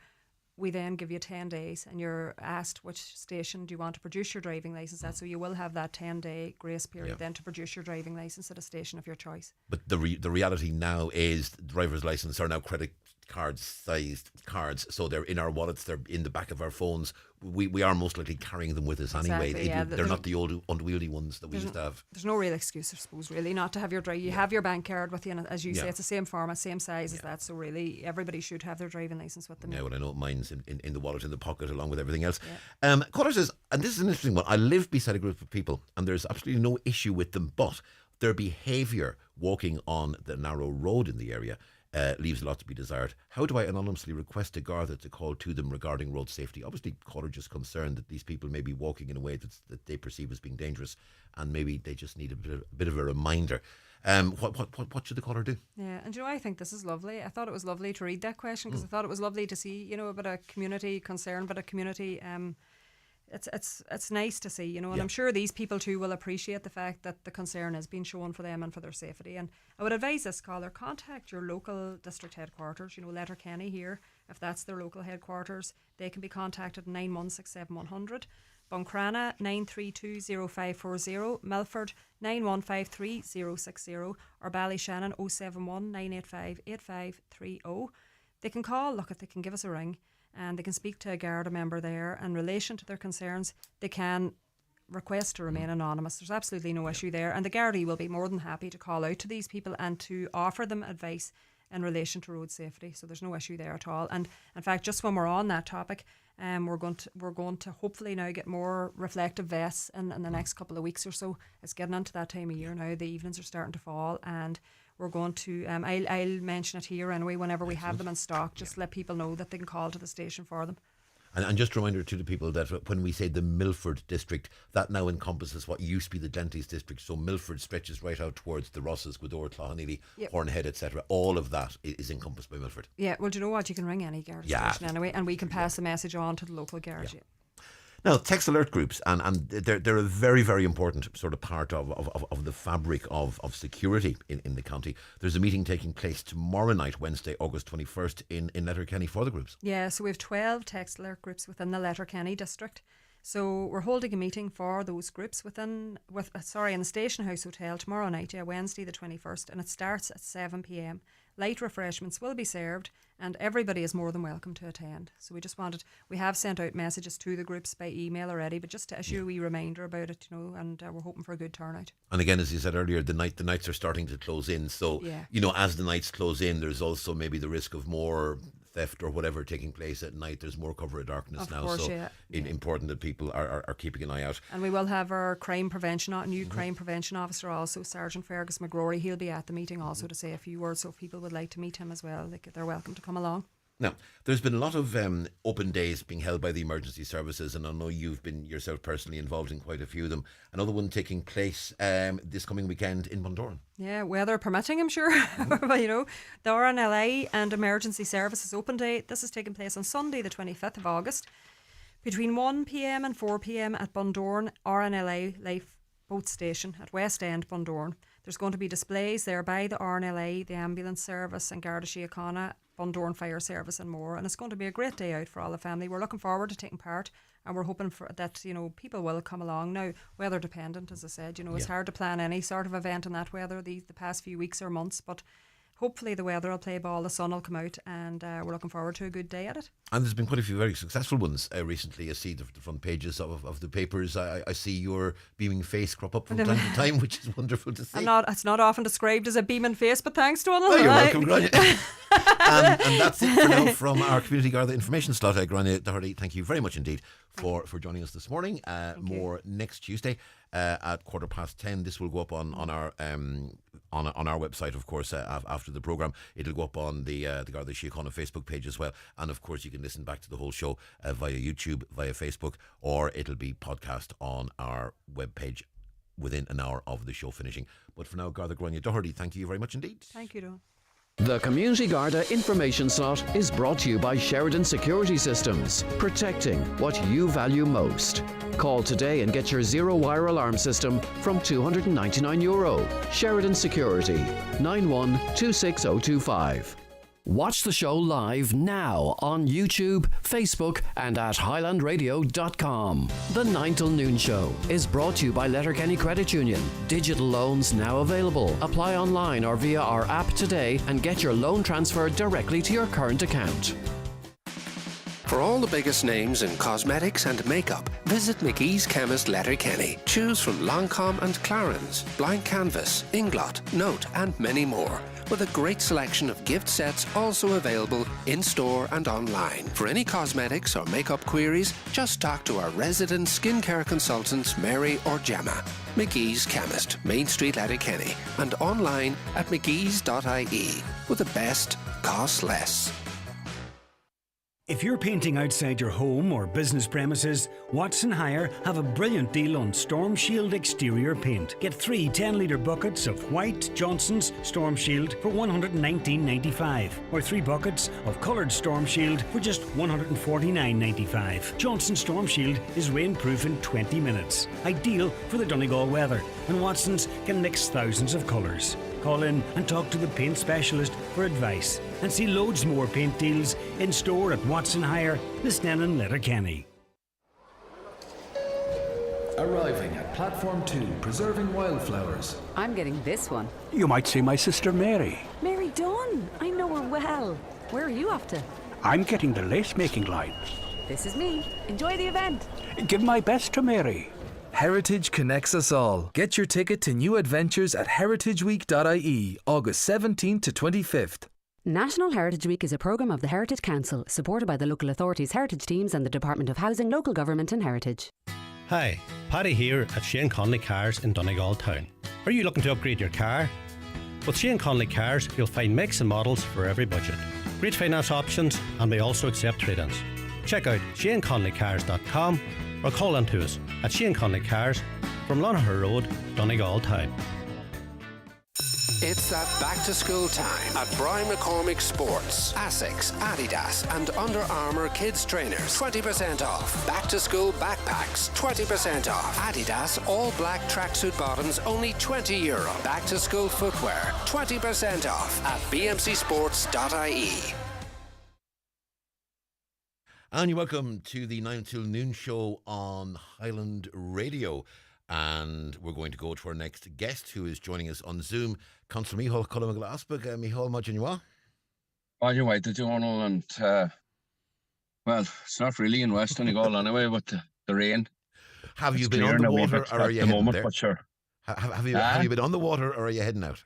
we then give you 10 days and you're asked which station do you want to produce your driving licence at. So you will have that 10-day grace period then to produce your driving licence at a station of your choice. But the reality now is driver's licence are now credit card sized cards, so they're in our wallets, they're in the back of our phones. We are most likely carrying them with us anyway. They're not the old unwieldy ones that we used to have. There's no real excuse, I suppose, really, not to have your you have your bank card with you, and as you say, it's the same format, same size as that, so really everybody should have their driving licence with them. Yeah, well, I know mine's in the wallet, in the pocket, along with everything else. Caller says, and this is an interesting one, I live beside a group of people and there's absolutely no issue with them, but their behaviour walking on the narrow road in the area leaves a lot to be desired. How do I anonymously request a Garda to call to them regarding road safety? Obviously, caller just concerned that these people may be walking in a way that they perceive as being dangerous, and maybe they just need a bit of a reminder. What should the caller do? Yeah, and I think this is lovely. I thought it was lovely to read that question because I thought it was lovely to see, a bit of community concern, but a community. It's nice to see, and I'm sure these people too will appreciate the fact that the concern is being shown for them and for their safety. And I would advise this caller, contact your local district headquarters, Letterkenny here, if that's their local headquarters. They can be contacted 916 100, Buncrana 932 0540, Milford 9153 060, or Ballyshannon 071 985 8530. They can call, they can give us a ring, and they can speak to a Garda member there. In relation to their concerns, they can request to remain anonymous. There's absolutely no issue there, and the Garda will be more than happy to call out to these people and to offer them advice in relation to road safety. So there's no issue there at all. And in fact, just when we're on that topic, we're going to hopefully now get more reflective vests in the next couple of weeks or so. It's getting into that time of year now. The evenings are starting to fall, and we're going to I'll mention it here anyway whenever we have them in stock. Just let people know that they can call to the station for them. And just a reminder to the people that when we say the Milford district, that now encompasses what used to be the Gentles district. So Milford stretches right out towards the Rosses, Gweedore, Cloughanneely, Hornhead, etc. All of that is encompassed by Milford. Yeah, well, do you know what? You can ring any Garda station anyway, and we can pass the message on to the local garage. Now, text alert groups, and they're a very, very important sort of part of the fabric of security in the county. There's a meeting taking place tomorrow night, Wednesday, August 21st, in Letterkenny for the groups. Yeah, so we have 12 text alert groups within the Letterkenny district. So we're holding a meeting for those groups in the Station House Hotel tomorrow night, Wednesday the 21st, and it starts at 7 p.m. Light refreshments will be served, and everybody is more than welcome to attend. So we have sent out messages to the groups by email already, but just to issue a wee reminder about it, and we're hoping for a good turnout. And again, as you said earlier, the nights are starting to close in. So, as the nights close in, there's also maybe the risk of more theft or whatever taking place at night. There's more cover of darkness now, course, so important that people are keeping an eye out. And we will have our crime prevention officer also, Sergeant Fergus McGrory. He'll be at the meeting also to say a few words, so if people would like to meet him as well, they're welcome to come along. Now, there's been a lot of open days being held by the emergency services, and I know you've been yourself personally involved in quite a few of them. Another one taking place this coming weekend in Bundoran. Yeah, weather permitting, I'm sure. The RNLA and Emergency Services Open Day. This is taking place on Sunday, the 25th of August, between 1 p.m. and 4 p.m. at Bundoran RNLA Lifeboat Station at West End, Bundoran. There's going to be displays there by the RNLA, the ambulance service and Garda Síochána, Bundoran Fire Service and more. And it's going to be a great day out for all the family. We're looking forward to taking part, and we're hoping for that, people will come along. Now, weather dependent, as I said, it's hard to plan any sort of event in that weather the past few weeks or months, but hopefully the weather will play ball, the sun will come out, and we're looking forward to a good day at it. And there's been quite a few very successful ones recently. I see the front pages of the papers. I see your beaming face crop up from time to time, which is wonderful to see. It's not often described as a beaming face, but thanks, Donal. Oh, you're welcome, Grania. and that's it for now from our Community Garda information slot. Grania Doherty, thank you very much indeed for joining us this morning. More next Tuesday at 10:15. This will go up on our website, of course, after the programme. It'll go up on the Garda Síochána Facebook page as well. And of course, you can listen back to the whole show via YouTube, via Facebook, or it'll be podcast on our webpage within an hour of the show finishing. But for now, Garda Grania Doherty, thank you very much indeed. Thank you, Donal. The Community Garda information slot is brought to you by Sheridan Security Systems, protecting what you value most. Call today and get your zero-wire alarm system from €299. Sheridan Security, 91-26025. Watch the show live now on YouTube, Facebook and at highlandradio.com. The 9 till noon show is brought to you by Letterkenny Credit Union. Digital loans now available. Apply online or via our app today and get your loan transferred directly to your current account. For all the biggest names in cosmetics and makeup, visit McGee's Chemist Letterkenny. Choose from Lancôme and Clarins, Blank Canvas, Inglot, Note and many more. With a great selection of gift sets also available in-store and online. For any cosmetics or makeup queries, just talk to our resident skincare consultants Mary or Gemma. McGee's Chemist, Main Street, Letterkenny, and online at mcgees.ie. With the best, costs less. If you're painting outside your home or business premises, Watson Hire have a brilliant deal on Storm Shield exterior paint. Get 3 10-litre buckets of white Johnson's Storm Shield for $119.95, or 3 buckets of coloured Storm Shield for just $149.95. Johnson's Storm Shield is rainproof in 20 minutes, ideal for the Donegal weather, and Watson's can mix thousands of colours. Call in and talk to the paint specialist for advice, and see loads more paint deals in store at Watson Hire, Lisnenan, Letterkenny. Arriving at Platform 2, Preserving Wildflowers. I'm getting this one. You might see my sister Mary. Mary Dunn. I know her well. Where are you off to? I'm getting the lace-making line. This is me. Enjoy the event. Give my best to Mary. Heritage connects us all. Get your ticket to new adventures at heritageweek.ie, August 17th to 25th. National Heritage Week is a programme of the Heritage Council, supported by the local authorities' heritage teams and the Department of Housing, Local Government and Heritage. Hi, Paddy here at Shane Conley Cars in Donegal Town. Are you looking to upgrade your car? With Shane Conley Cars, you'll find makes and models for every budget. Great finance options, and we also accept trade-ins. Check out shaneconleycars.com or call in to us at Shane Conley Cars from Lonaher Road, Donegal Town. It's that back-to-school time at Brian McCormick Sports. Asics, Adidas and Under Armour kids trainers. 20% off. Back-to-school backpacks. 20% off. Adidas all-black tracksuit bottoms, only €20. Back-to-school footwear. 20% off at bmcsports.ie. And you're welcome to the 9 till noon show on Highland Radio. And we're going to go to our next guest, who is joining us on Zoom, Councillor Micheál Cullum Glassbach. Micheál, imagine you are. Well, you're right, the Donal, and well, it's not really in West Donegal anyway, but the rain. Have you been on the water, or are you heading there? But sure. Have you been on the water, or are you heading out?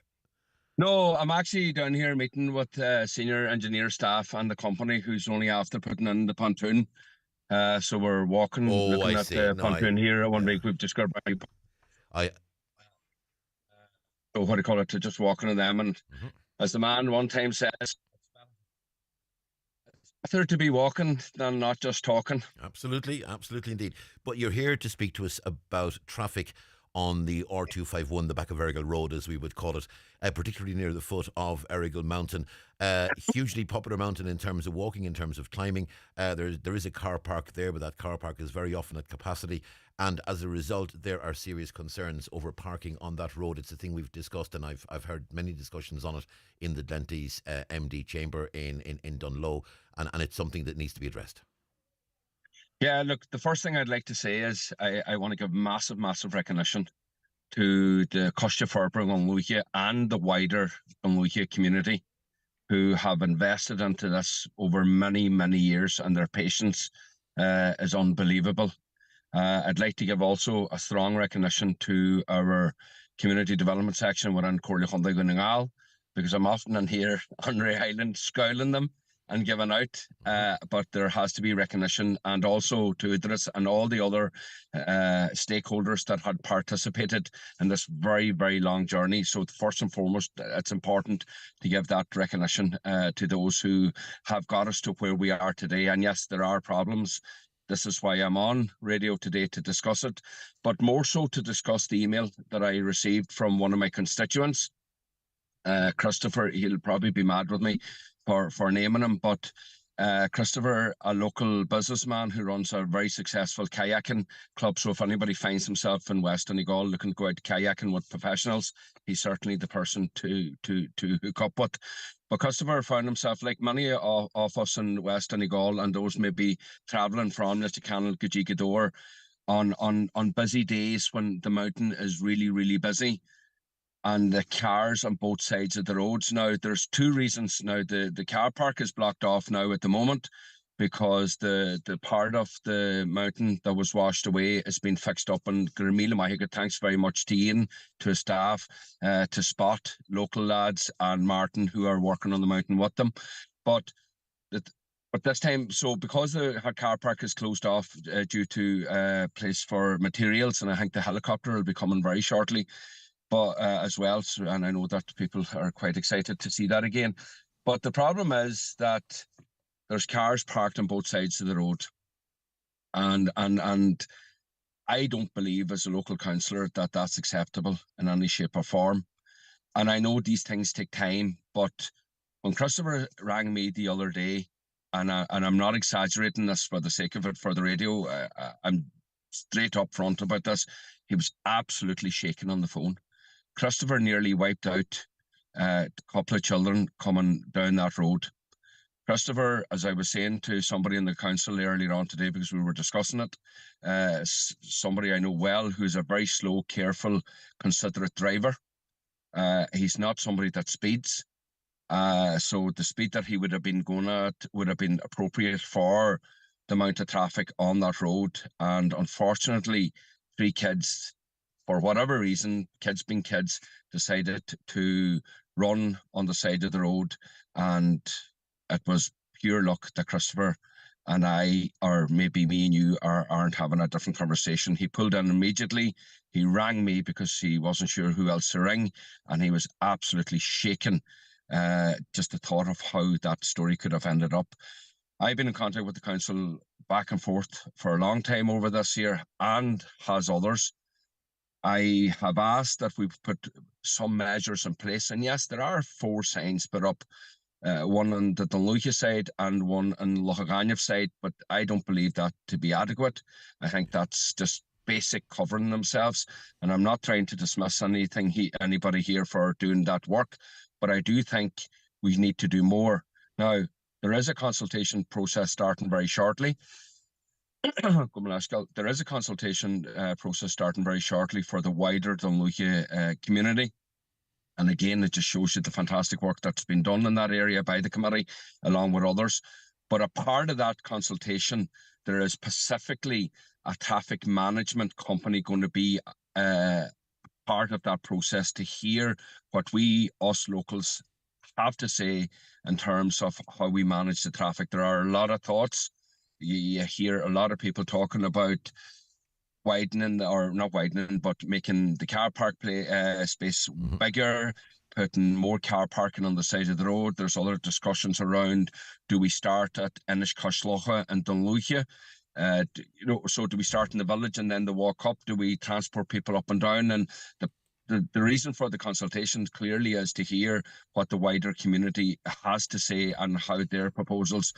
No, I'm actually down here meeting with senior engineer staff and the company who's only after putting in the pontoon. So we're walking, looking at the pontoon here. One week we've just got so what do you call it? Just walking to them, and as the man one time says, it's better to be walking than not just talking. Absolutely, absolutely indeed. But you're here to speak to us about traffic on the R251, the back of Errigal Road, as we would call it, particularly near the foot of Errigal Mountain. Hugely popular mountain in terms of walking, in terms of climbing. There is a car park there, but that car park is very often at capacity. And as a result, there are serious concerns over parking on that road. It's a thing we've discussed, and I've heard many discussions on it in the Glenties MD chamber in Dunlow, and it's something that needs to be addressed. Yeah, look, the first thing I'd like to say is I want to give massive recognition to the Costa Furbo Glenlucha and the wider Glenlucha community who have invested into this over many years, and their patience is unbelievable. I'd like to give also a strong recognition to our community development section within Kavanagh, because I'm often in here on Ray Island scowling them and giving out, but there has to be recognition, and also to Idris and all the other stakeholders that had participated in this very long journey. So first and foremost, it's important to give that recognition to those who have got us to where we are today. And yes, there are problems. This is why I'm on radio today, to discuss it, but more so to discuss the email that I received from one of my constituents, Christopher. He'll probably be mad with me for naming him, but Christopher, a local businessman who runs a very successful kayaking club. So if anybody finds himself in West Donegal looking to go out kayaking with professionals, he's certainly the person to hook up with. But Christopher found himself, like many of us in West Donegal, and those maybe travelling from Listakennel, Gador, on busy days when the mountain is really busy, and the cars on both sides of the roads. Now, there's two reasons. Now, the car park is blocked off now at the moment because the part of the mountain that was washed away has been fixed up. And thanks very much to Ian, to his staff, to Spot, local lads, and Martin, who are working on the mountain with them. But this time, so because the car park is closed off due to place for materials, and I think the helicopter will be coming very shortly, but as well, and I know that people are quite excited to see that again. But the problem is that there's cars parked on both sides of the road, and I don't believe, as a local councillor, that that's acceptable in any shape or form. And I know these things take time, but when Christopher rang me the other day, and I'm not exaggerating this for the sake of it for the radio, I'm straight up front about this, he was absolutely shaking on the phone. Christopher nearly wiped out a couple of children coming down that road. Christopher, as I was saying to somebody in the council earlier on today, because we were discussing it, somebody I know well who's a very slow, careful, considerate driver. He's not somebody that speeds. So the speed that he would have been going at would have been appropriate for the amount of traffic on that road. And unfortunately, 3 kids, for whatever reason, kids being kids, decided to run on the side of the road, and it was pure luck that Christopher and I, or maybe me and you, aren't having a different conversation. He pulled in immediately. He rang me because he wasn't sure who else to ring, and he was absolutely shaken. Just the thought of how that story could have ended up. I've been in contact with the council back and forth for a long time over this year, and has others. I have asked that we put some measures in place, and yes, there are 4 signs put up, one on the Glenlucha side and one on Lochaganav side, but I don't believe that to be adequate. I think that's just basic covering themselves, and I'm not trying to dismiss anybody here for doing that work, but I do think we need to do more. Now, there is a consultation process starting very shortly. There is a consultation process starting very shortly for the wider Glenlucha community. And again, it just shows you the fantastic work that's been done in that area by the committee, along with others. But a part of that consultation, there is specifically a traffic management company going to be part of that process to hear what we, us locals, have to say in terms of how we manage the traffic. There are a lot of thoughts. You hear a lot of people talking about widening, or not widening, but making the car park space bigger, putting more car parking on the side of the road. There's other discussions around, do we start at Inishkashlocha and Dunlucha? So do we start in the village and then the walk up? Do we transport people up and down? And the reason for the consultation clearly is to hear what the wider community has to say and how their proposals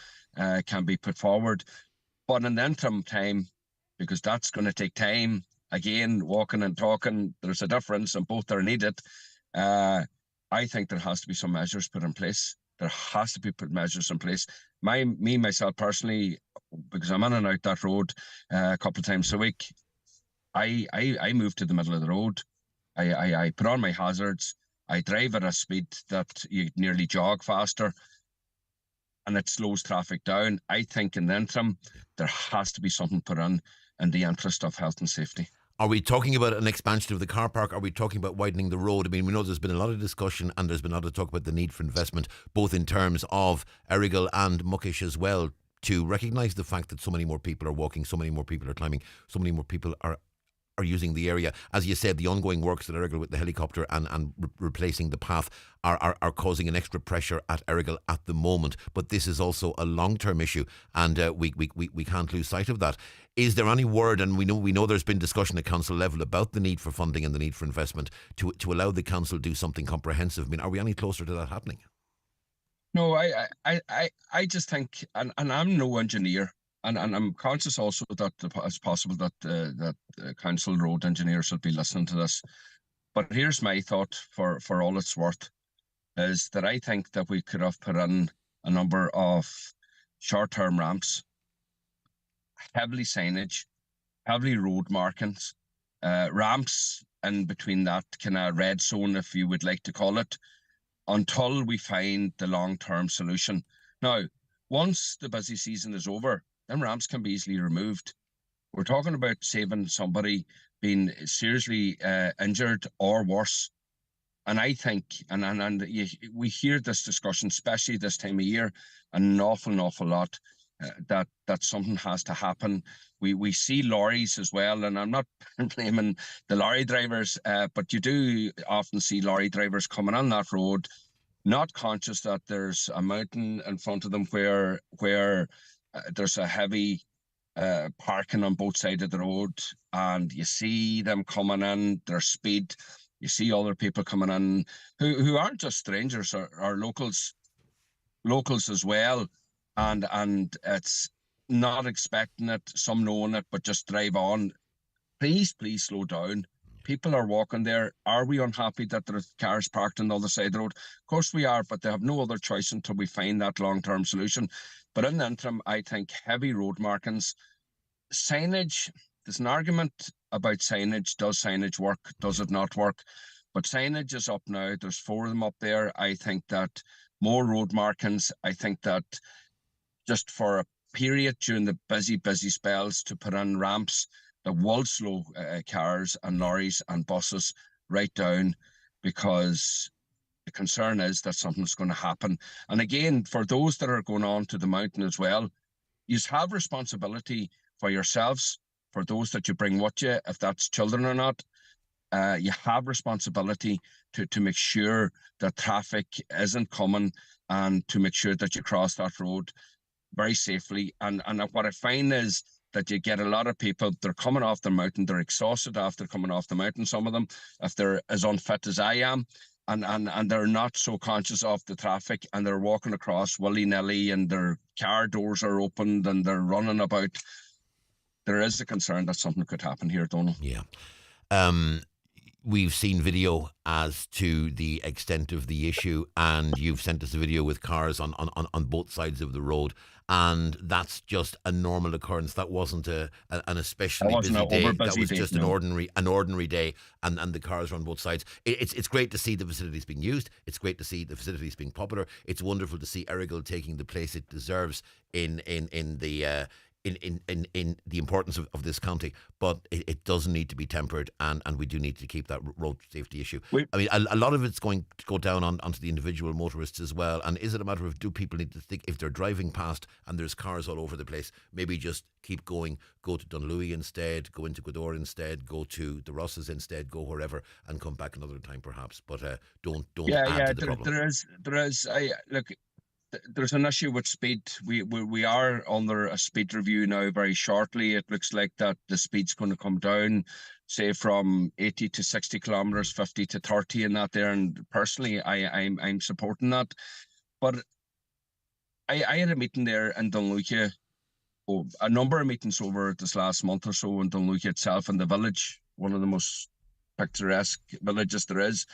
can be put forward. But in the interim time, because that's going to take time, again, walking and talking, there's a difference and both are needed. I think there has to be some measures put in place. There has to be put measures in place. Myself personally, because I'm in and out that road a couple of times a week, I move to the middle of the road. I put on my hazards. I drive at a speed that you nearly jog faster, and it slows traffic down. I think in the interim, there has to be something put in the interest of health and safety. Are we talking about an expansion of the car park? Are we talking about widening the road? I mean, we know there's been a lot of discussion and there's been a lot of talk about the need for investment, both in terms of Errigal and Muckish as well, to recognise the fact that so many more people are walking, so many more people are climbing, so many more people are using the area. As you said, the ongoing works at Errigal with the helicopter and replacing the path are causing an extra pressure at Errigal at the moment. But this is also a long-term issue, and we can't lose sight of that. Is there any word, and we know there's been discussion at council level about the need for funding and the need for investment to allow the council to do something comprehensive? I mean, are we any closer to that happening? No, I just think, and I'm no engineer, and I'm conscious also that it's possible that council road engineers will be listening to this. But here's my thought for all it's worth, is that I think that we could have put in a number of short-term ramps, heavily signage, heavily road markings, ramps in between that kind of red zone, if you would like to call it, until we find the long-term solution. Now, once the busy season is over, then ramps can be easily removed. We're talking about saving somebody being seriously injured or worse. And I think, we hear this discussion, especially this time of year, an awful lot, that something has to happen. We see lorries as well, and I'm not blaming the lorry drivers, but you do often see lorry drivers coming on that road, not conscious that there's a mountain in front of them where there's a heavy parking on both sides of the road, and you see them coming in, their speed. You see other people coming in who aren't just strangers, are locals as well, and it's not expecting it, some knowing it, but just drive on. Please slow down. People are walking there. Are we unhappy that there are cars parked on the other side of the road? Of course we are, but they have no other choice until we find that long-term solution. But in the interim, I think heavy road markings, signage, there's an argument about signage. Does signage work? Does it not work? But signage is up now. There's 4 of them up there. I think that more road markings. I think that just for a period during the busy spells to put in ramps that will slow cars and lorries and buses right down, because the concern is that something's going to happen. And again, for those that are going on to the mountain as well, you have responsibility for yourselves, for those that you bring with you, if that's children or not. You have responsibility to make sure that traffic isn't coming, and to make sure that you cross that road very safely. And what I find is that you get a lot of people, they're coming off the mountain, they're exhausted after coming off the mountain, some of them, if they're as unfit as I am, and they're not so conscious of the traffic, and they're walking across willy-nilly, and their car doors are opened and they're running about. There is a concern that something could happen here, Donal. Yeah. We've seen video as to the extent of the issue, and you've sent us a video with cars on both sides of the road, and that's just a normal occurrence. That wasn't an especially busy day. That was just an ordinary day, and the cars are on both sides. It's great to see the facilities being used. It's great to see the facilities being popular. It's wonderful to see Errigal taking the place it deserves in the importance of this county, but it doesn't need to be tempered, and we do need to keep that road safety issue. I mean, a lot of it's going to go down onto the individual motorists as well. And is it a matter of, do people need to think, if they're driving past and there's cars all over the place, maybe just keep going, go to Dunlewy instead, go into Gweedore instead, go to the Rosses instead, go wherever, and come back another time perhaps, but don't add to the problem. There is. Look, there's an issue with speed. We are under a speed review now very shortly. It looks like that the speed's going to come down, say from 80 to 60 kilometers, 50 to 30 and that there. And personally, I'm supporting that. But I had a meeting there in Dunluca, a number of meetings over this last month or so in Dunluca itself, in the village, one of the most picturesque villages there is.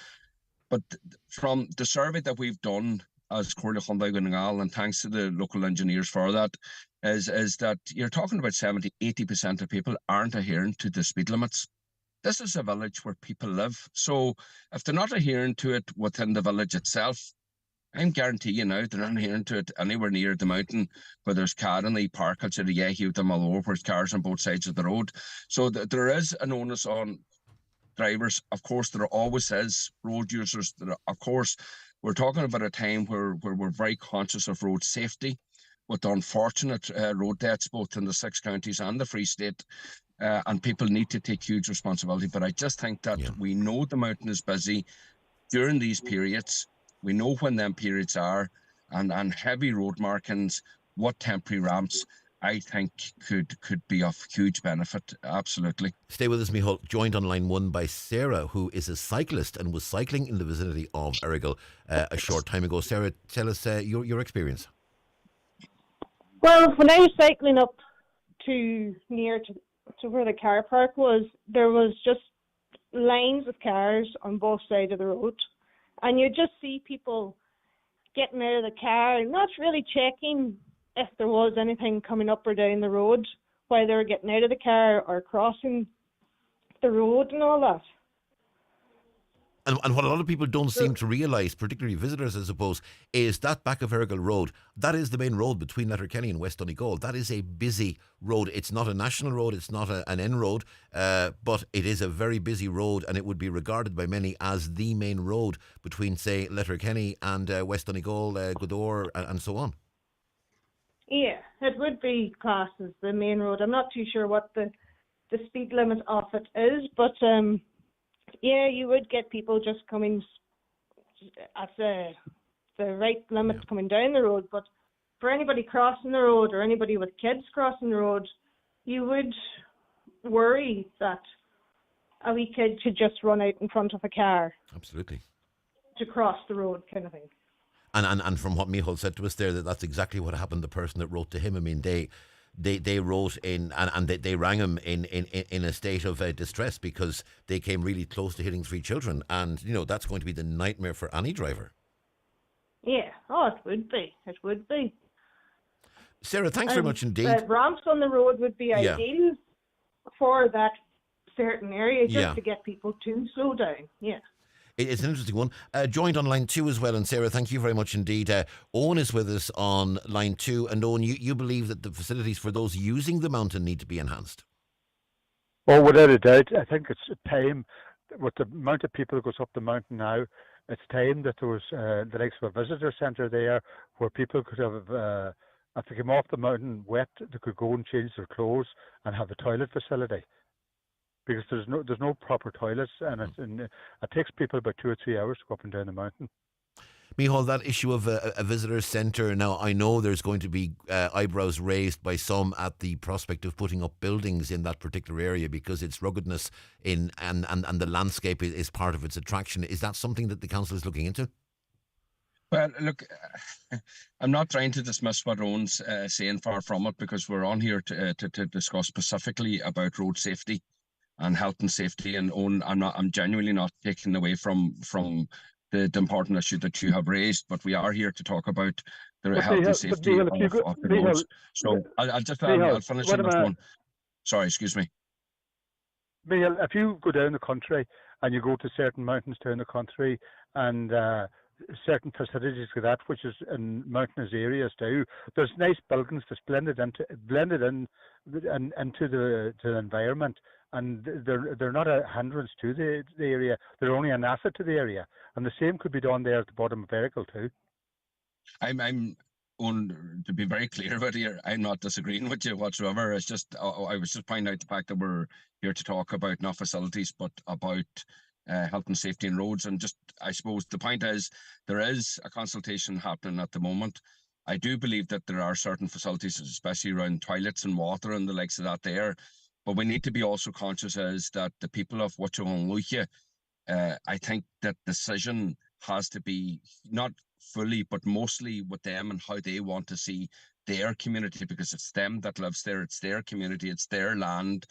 But from the survey that we've done as Correspondence, and thanks to the local engineers for that, is that you're talking about 70-80% of people aren't adhering to the speed limits. This is a village where people live. So if they're not adhering to it within the village itself, I'm guaranteeing you now they're not adhering to it anywhere near the mountain where there's Kavanagh Park outside of Yehiu to Mallow, where there's cars on both sides of the road. So there is an onus on drivers. Of course, there always is road users. Of course, we're talking about a time where we're very conscious of road safety, with the unfortunate road deaths both in the 6 counties and the Free State, and people need to take huge responsibility. But I just think that we know the mountain is busy during these periods. We know when them periods are, and heavy road markings, what temporary ramps, I think could be of huge benefit. Absolutely. Stay with us, Micheál. Joined on line 1 by Sarah, who is a cyclist and was cycling in the vicinity of Errigal a short time ago. Sarah, tell us your experience. Well, when I was cycling up to near to where the car park was, there was just lines of cars on both sides of the road, and you just see people getting out of the car, not really checking if there was anything coming up or down the road while they were getting out of the car or crossing the road and all that. And what a lot of people don't seem to realise, particularly visitors, I suppose, is that back of Errigal Road, that is the main road between Letterkenny and West Donegal. That is a busy road. It's not a national road, it's not an N road, but it is a very busy road, and it would be regarded by many as the main road between, say, Letterkenny and West Donegal, Godor, and so on. Yeah, it would be classed as the main road. I'm not too sure what the speed limit of it is, but yeah, you would get people just coming at the right limit coming down the road. But for anybody crossing the road or anybody with kids crossing the road, you would worry that a wee kid could just run out in front of a car. Absolutely. To cross the road, kind of thing. And from what Micheál said to us there, that's exactly what happened. The person that wrote to him, I mean, they wrote in and they rang him in a state of distress because they came really close to hitting 3 children, and that's going to be the nightmare for any driver. Yeah, it would be. It would be. Sarah, thanks very much indeed. Ramps on the road would be ideal for that certain area, just to get people to slow down. Yeah. It's an interesting one. Joined on line 2 as well, and Sarah, thank you very much indeed. Owen is with us on line 2, and Owen, you believe that the facilities for those using the mountain need to be enhanced? Oh, without a doubt. I think it's time, with the amount of people that goes up the mountain now, it's time that there was the likes of a visitor centre there where people could have, if they came off the mountain wet, they could go and change their clothes and have a toilet facility. Because there's no proper toilets, and it takes people about 2 or 3 hours to go up and down the mountain. Micheál, that issue of a visitor centre, now I know there's going to be eyebrows raised by some at the prospect of putting up buildings in that particular area because its ruggedness and the landscape is part of its attraction. Is that something that the council is looking into? Well, look, I'm not trying to dismiss what Owen's saying, far from it, because we're on here to discuss specifically about road safety and health and safety, and I'm genuinely not taking away from the important issue that you have raised, but we are here to talk about the health and safety of the roads. So I'll finish on this one. Sorry, excuse me. Micheál, if you go down the country and you go to certain mountains down the country and certain facilities like that, which is in mountainous areas too, there's nice buildings that's blended into the environment. And they're not a hindrance to the area. They're only an asset to the area. And the same could be done there at the bottom of Errigal too. I'm to be very clear about here, I'm not disagreeing with you whatsoever. It's just I was just pointing out the fact that we're here to talk about not facilities, but about health and safety in roads. And just, I suppose the point is, there is a consultation happening at the moment I do believe that there are certain facilities, especially around toilets and water and the likes of that there. But we need to be also conscious is that the people of Wachawanglucha, I think that decision has to be not fully, but mostly with them and how they want to see their community, because it's them that lives there, it's their community, it's their land,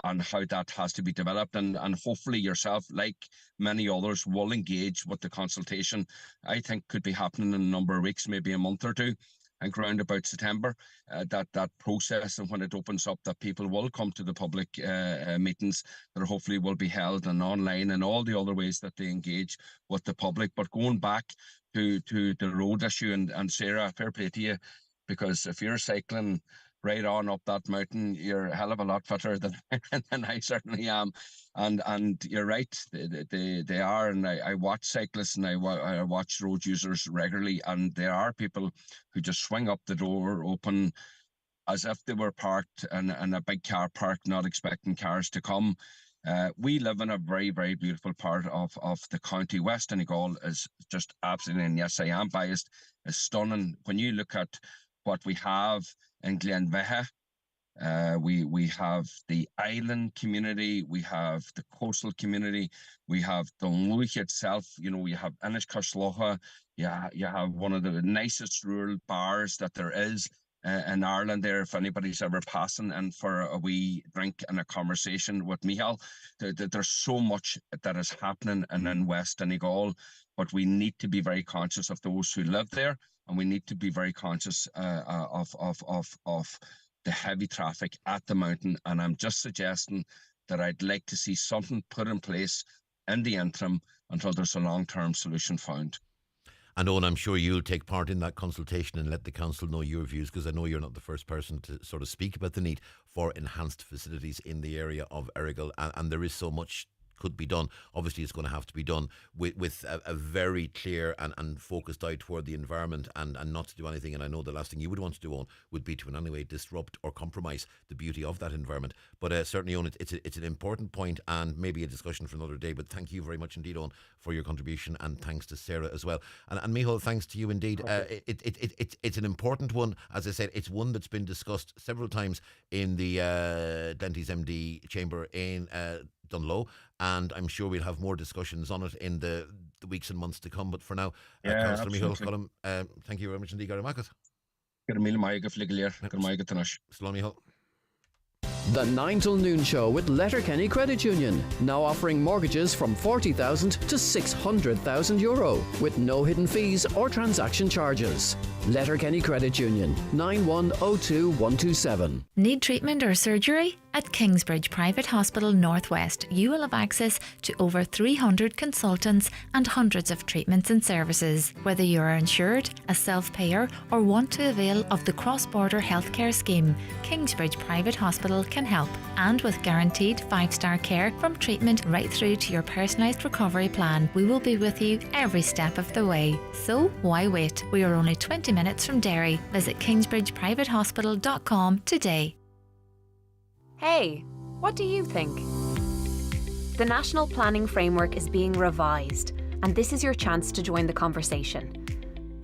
and how that has to be developed. And hopefully yourself, like many others, will engage with the consultation. I think could be happening in a number of weeks, maybe a month or two. And around about September, that process, and when it opens up, that people will come to the public meetings that hopefully will be held and online and all the other ways that they engage with the public. But going back to the road issue, and Sarah, fair play to you, because if you're cycling right on up that mountain, you're a hell of a lot fitter than I certainly am. And you're right, they are. And I watch cyclists and I watch road users regularly, and there are people who just swing up the door open as if they were parked in a big car park, not expecting cars to come. We live in a very, very beautiful part of the county. West Donegal is just absolutely, and yes, I am biased, is stunning. When you look at what we have in Glenveagh, we have the island community, we have the coastal community, we have Dunluch itself, we have Inishkashloha, you have one of the nicest rural bars that there is in Ireland there, if anybody's ever passing and for a wee drink and a conversation with Michal. There's so much that is happening in West Donegal, but we need to be very conscious of those who live there, and we need to be very conscious of the heavy traffic at the mountain. And I'm just suggesting that I'd like to see something put in place in the interim until there's a long-term solution found. And Owen, I'm sure you'll take part in that consultation and let the council know your views, because I know you're not the first person to sort of speak about the need for enhanced facilities in the area of Errigal, and there is so much could be done. Obviously it's going to have to be done with a very clear and focused eye toward the environment, and not to do anything. And I know the last thing you would want to do, Owen, would be to in any way disrupt or compromise the beauty of that environment. But certainly, Owen, it's an important point, and maybe a discussion for another day. But thank you very much indeed, Owen, for your contribution, and thanks to Sarah as well. And Michal, thanks to you indeed. It's an important one. As I said, it's one that's been discussed several times in the Glenties MD chamber in Dunlow, and I'm sure we'll have more discussions on it in the weeks and months to come. But for now, Councillor Michal Cullum, thank you very much indeed. The 9 till noon show with Letterkenny Credit Union, now offering mortgages from €40,000 to €600,000 with no hidden fees or transaction charges. Letterkenny Credit Union, 9102127. Need treatment or surgery? At Kingsbridge Private Hospital Northwest, you will have access to over 300 consultants and hundreds of treatments and services. Whether you are insured, a self-payer, or want to avail of the cross-border healthcare scheme, Kingsbridge Private Hospital can help. And with guaranteed 5-star care from treatment right through to your personalised recovery plan, we will be with you every step of the way. So why wait? We are only 20 minutes from Derry. Visit kingsbridgeprivatehospital.com today. Hey, what do you think? The National Planning Framework is being revised, and this is your chance to join the conversation.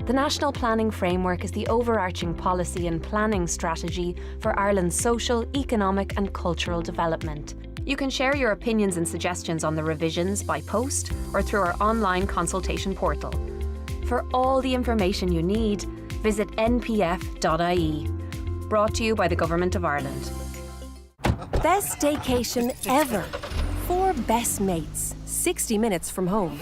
The National Planning Framework is the overarching policy and planning strategy for Ireland's social, economic and cultural development. You can share your opinions and suggestions on the revisions by post or through our online consultation portal. For all the information you need, visit npf.ie. Brought to you by the Government of Ireland. Best staycation ever. 4 best mates, 60 minutes from home.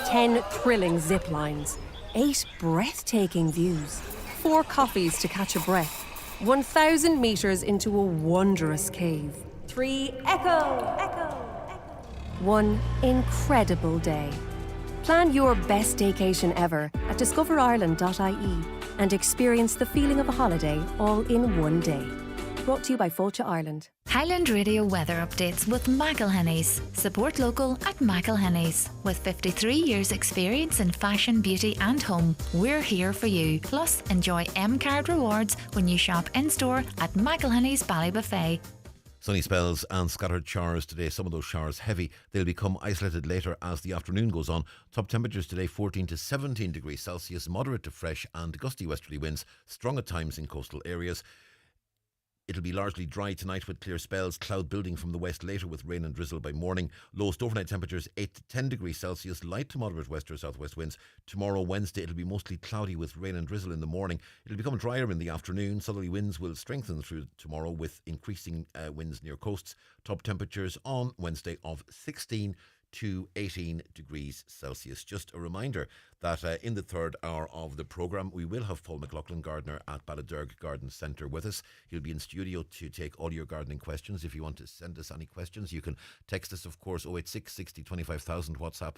10 thrilling zip lines. 8 breathtaking views. 4 coffees to catch a breath. 1,000 metres into a wondrous cave. 3 echo. 1 incredible day. Plan your best staycation ever at discoverireland.ie and experience the feeling of a holiday all in one day. Brought to you by Fáilte Ireland. Highland Radio weather updates with McElhenny's. Support local at McElhenny's. With 53 years experience in fashion, beauty and home, we're here for you. Plus, enjoy M-Card rewards when you shop in-store at McElhenny's Ballybuffet. Sunny spells and scattered showers today. Some of those showers heavy. They'll become isolated later as the afternoon goes on. Top temperatures today 14 to 17 degrees Celsius, moderate to fresh and gusty westerly winds, strong at times in coastal areas. It'll be largely dry tonight with clear spells, cloud building from the west later with rain and drizzle by morning. Lowest overnight temperatures 8 to 10 degrees Celsius, light to moderate west or southwest winds. Tomorrow, Wednesday, it'll be mostly cloudy with rain and drizzle in the morning. It'll become drier in the afternoon. Southerly winds will strengthen through tomorrow with increasing winds near coasts. Top temperatures on Wednesday of 16 to 18 degrees Celsius. Just a reminder that in the third hour of the programme we will have Paul McLaughlin, gardener at Balladurg Garden Centre with us. He'll be in studio to take all your gardening questions. If you want to send us any questions, you can text us, of course, 086 60 25,000. WhatsApp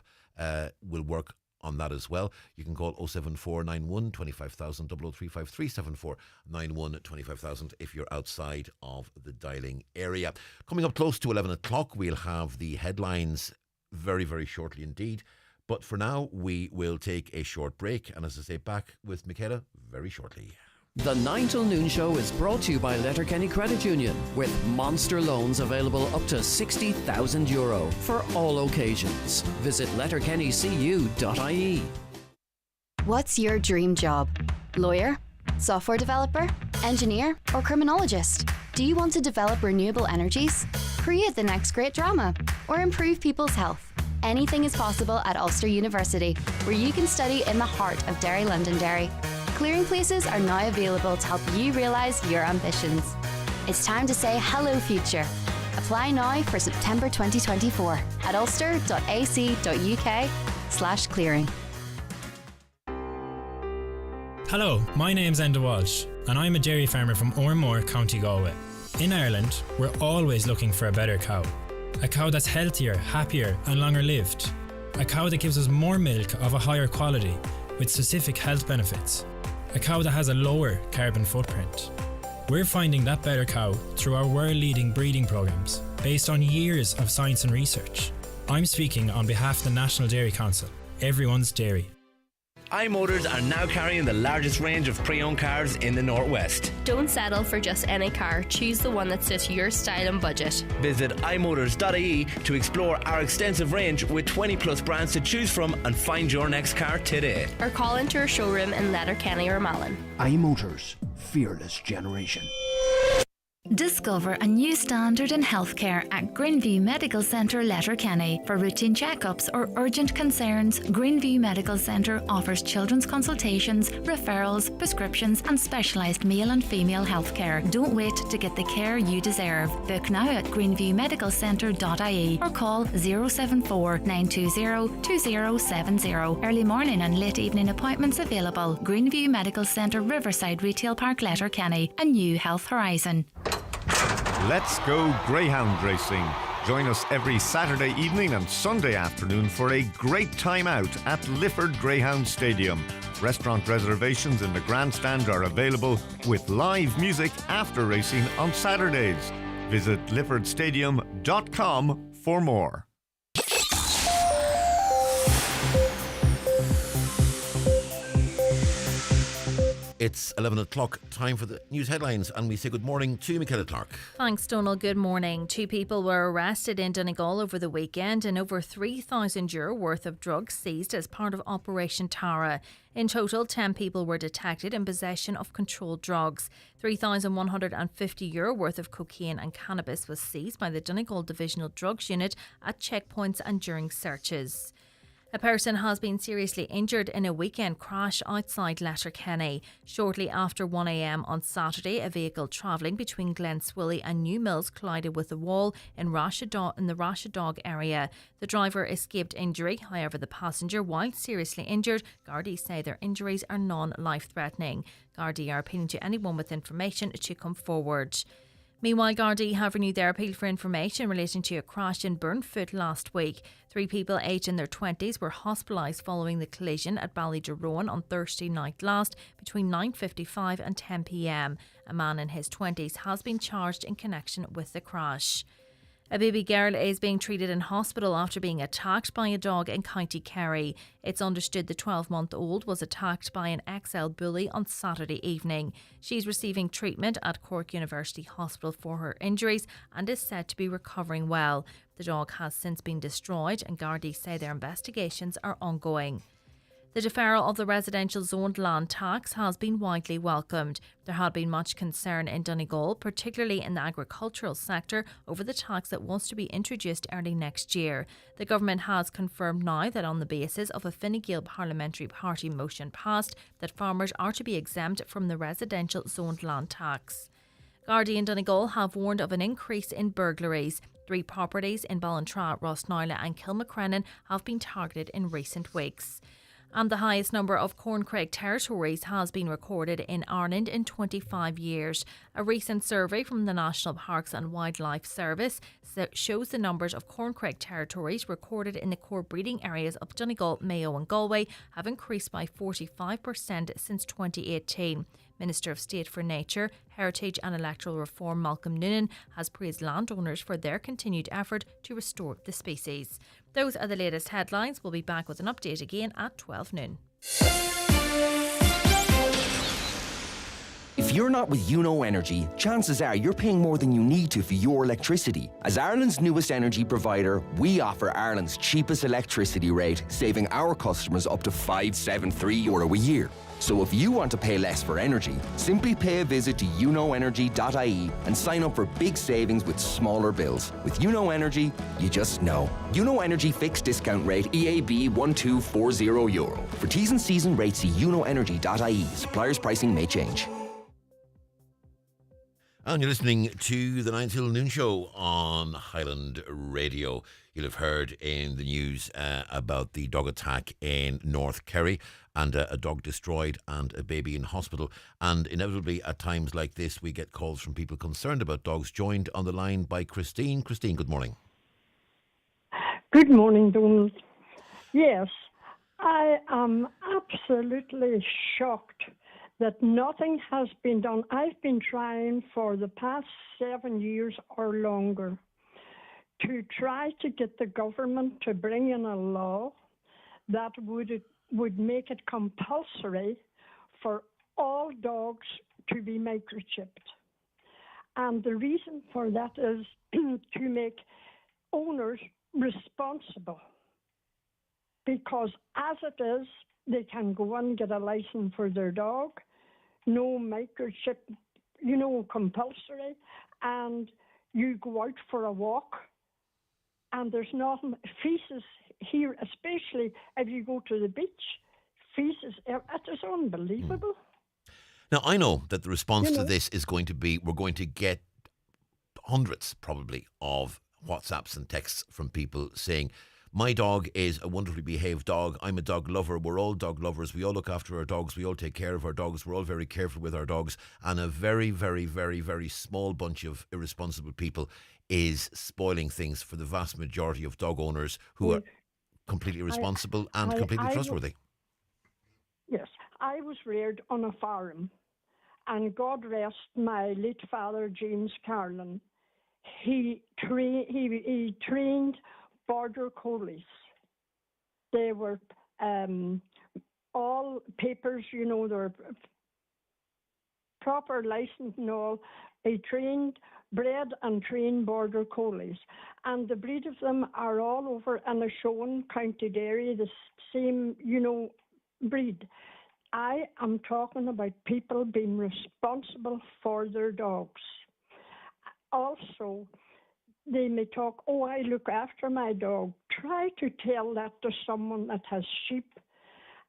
will work on that as well. You can call 07491 25,000 00353 7491 25,000 if you're outside of the dialing area. Coming up close to 11 o'clock, we'll have the headlines very, very shortly indeed. But for now, we will take a short break. And as I say, back with Michaela very shortly. The 9 till noon show is brought to you by Letterkenny Credit Union, with monster loans available up to €60,000 for all occasions. Visit letterkennycu.ie. What's your dream job? Lawyer? Software developer? Engineer? Or criminologist? Do you want to develop renewable energies? Create the next great drama? Or improve people's health? Anything is possible at Ulster University, where you can study in the heart of Derry Londonderry. Clearing places are now available to help you realise your ambitions. It's time to say hello, future. Apply now for September 2024 at ulster.ac.uk/clearing. Hello, my name's Enda Walsh, and I'm a dairy farmer from Ormore, County Galway. In Ireland, we're always looking for a better cow. A cow that's healthier, happier and longer lived. A cow that gives us more milk of a higher quality with specific health benefits. A cow that has a lower carbon footprint. We're finding that better cow through our world-leading breeding programs based on years of science and research. I'm speaking on behalf of the National Dairy Council, everyone's dairy. iMotors are now carrying the largest range of pre-owned cars in the Northwest. Don't settle for just any car. Choose the one that suits your style and budget. Visit imotors.ie to explore our extensive range with 20 plus brands to choose from and find your next car today. Or call into our showroom in Letterkenny or Malin. iMotors, fearless generation. Discover a new standard in healthcare at Greenview Medical Centre, Letterkenny. For routine checkups or urgent concerns, Greenview Medical Centre offers children's consultations, referrals, prescriptions and specialised male and female healthcare. Don't wait to get the care you deserve. Book now at greenviewmedicalcentre.ie or call 074 920 2070. Early morning and late evening appointments available. Greenview Medical Centre, Riverside Retail Park, Letterkenny. A new health horizon. Let's go greyhound racing. Join us every Saturday evening and Sunday afternoon for a great time out at Lifford Greyhound Stadium. Restaurant reservations in the grandstand are available with live music after racing on Saturdays. Visit liffordstadium.com for more. It's 11 o'clock, time for the news headlines, and we say good morning to Michaela Clark. Thanks, Donal. Good morning. 2 people were arrested in Donegal over the weekend and over €3,000 worth of drugs seized as part of Operation Tara. In total, 10 people were detected in possession of controlled drugs. €3,150 worth of cocaine and cannabis was seized by the Donegal Divisional Drugs Unit at checkpoints and during searches. A person has been seriously injured in a weekend crash outside Letterkenny. Shortly after 1 a.m. on Saturday, a vehicle travelling between Glenswilly and New Mills collided with a wall in the Rashadog area. The driver escaped injury, however the passenger, while seriously injured, Garda say their injuries are non-life-threatening. Garda are appealing to anyone with information to come forward. Meanwhile, Garda have renewed their appeal for information relating to a crash in Burnfoot last week. 3 people aged in their 20s were hospitalised following the collision at Ballyderowan on Thursday night last between 9:55 and 10 p.m. A man in his 20s has been charged in connection with the crash. A baby girl is being treated in hospital after being attacked by a dog in County Kerry. It's understood the 12-month-old was attacked by an XL bully on Saturday evening. She's receiving treatment at Cork University Hospital for her injuries and is said to be recovering well. The dog has since been destroyed and Garda say their investigations are ongoing. The deferral of the residential zoned land tax has been widely welcomed. There had been much concern in Donegal, particularly in the agricultural sector, over the tax that wants to be introduced early next year. The government has confirmed now that on the basis of a Fine Gael parliamentary party motion passed, that farmers are to be exempt from the residential zoned land tax. Garda and Donegal have warned of an increase in burglaries. 3 properties in Ballintrae, Rosnarla and Kilmacrennan have been targeted in recent weeks. And the highest number of Corncraig territories has been recorded in Ireland in 25 years. A recent survey from the National Parks and Wildlife Service shows the numbers of Corncraig territories recorded in the core breeding areas of Donegal, Mayo and Galway have increased by 45% since 2018. Minister of State for Nature, Heritage and Electoral Reform Malcolm Noonan has praised landowners for their continued effort to restore the species. Those are the latest headlines. We'll be back with an update again at 12 noon. If you're not with Energy, chances are you're paying more than you need to for your electricity. As Ireland's newest energy provider, we offer Ireland's cheapest electricity rate, saving our customers up to €573 a year. So if you want to pay less for energy, simply pay a visit to unoenergy.ie and sign up for big savings with smaller bills. With Energy, you just know. Energy fixed discount rate EAB €1240. For T's and C's and rates, see unoenergy.ie. Suppliers' pricing may change. And you're listening to the 9 till noon show on Highland Radio. You'll have heard in the news about the dog attack in North Kerry and a dog destroyed and a baby in hospital. And inevitably at times like this we get calls from people concerned about dogs. Joined on the line by Christine. Christine, good morning. Good morning, Donal. Yes, I am absolutely shocked that nothing has been done. I've been trying for the past 7 years or longer to try to get the government to bring in a law that would make it compulsory for all dogs to be microchipped. And the reason for that is to make owners responsible. Because as it is, they can go and get a license for their dog, no microchip, compulsory, and you go out for a walk, and there's nothing, feces here, especially if you go to the beach, feces, it is unbelievable. Now, I know that the response to this is going to be, we're going to get hundreds, probably, of WhatsApps and texts from people saying, my dog is a wonderfully behaved dog. I'm a dog lover. We're all dog lovers. We all look after our dogs. We all take care of our dogs. We're all very careful with our dogs. And a very, very, very, very small bunch of irresponsible people is spoiling things for the vast majority of dog owners who are completely responsible and completely trustworthy. Yes. I was reared on a farm, and God rest my late father, James Carlin. He trained border collies. They were all papers, they're proper license and all. He bred and trained border collies. And the breed of them are all over and are shown County Derry, the same, breed. I am talking about people being responsible for their dogs. Also, they may talk, I look after my dog. Try to tell that to someone that has sheep,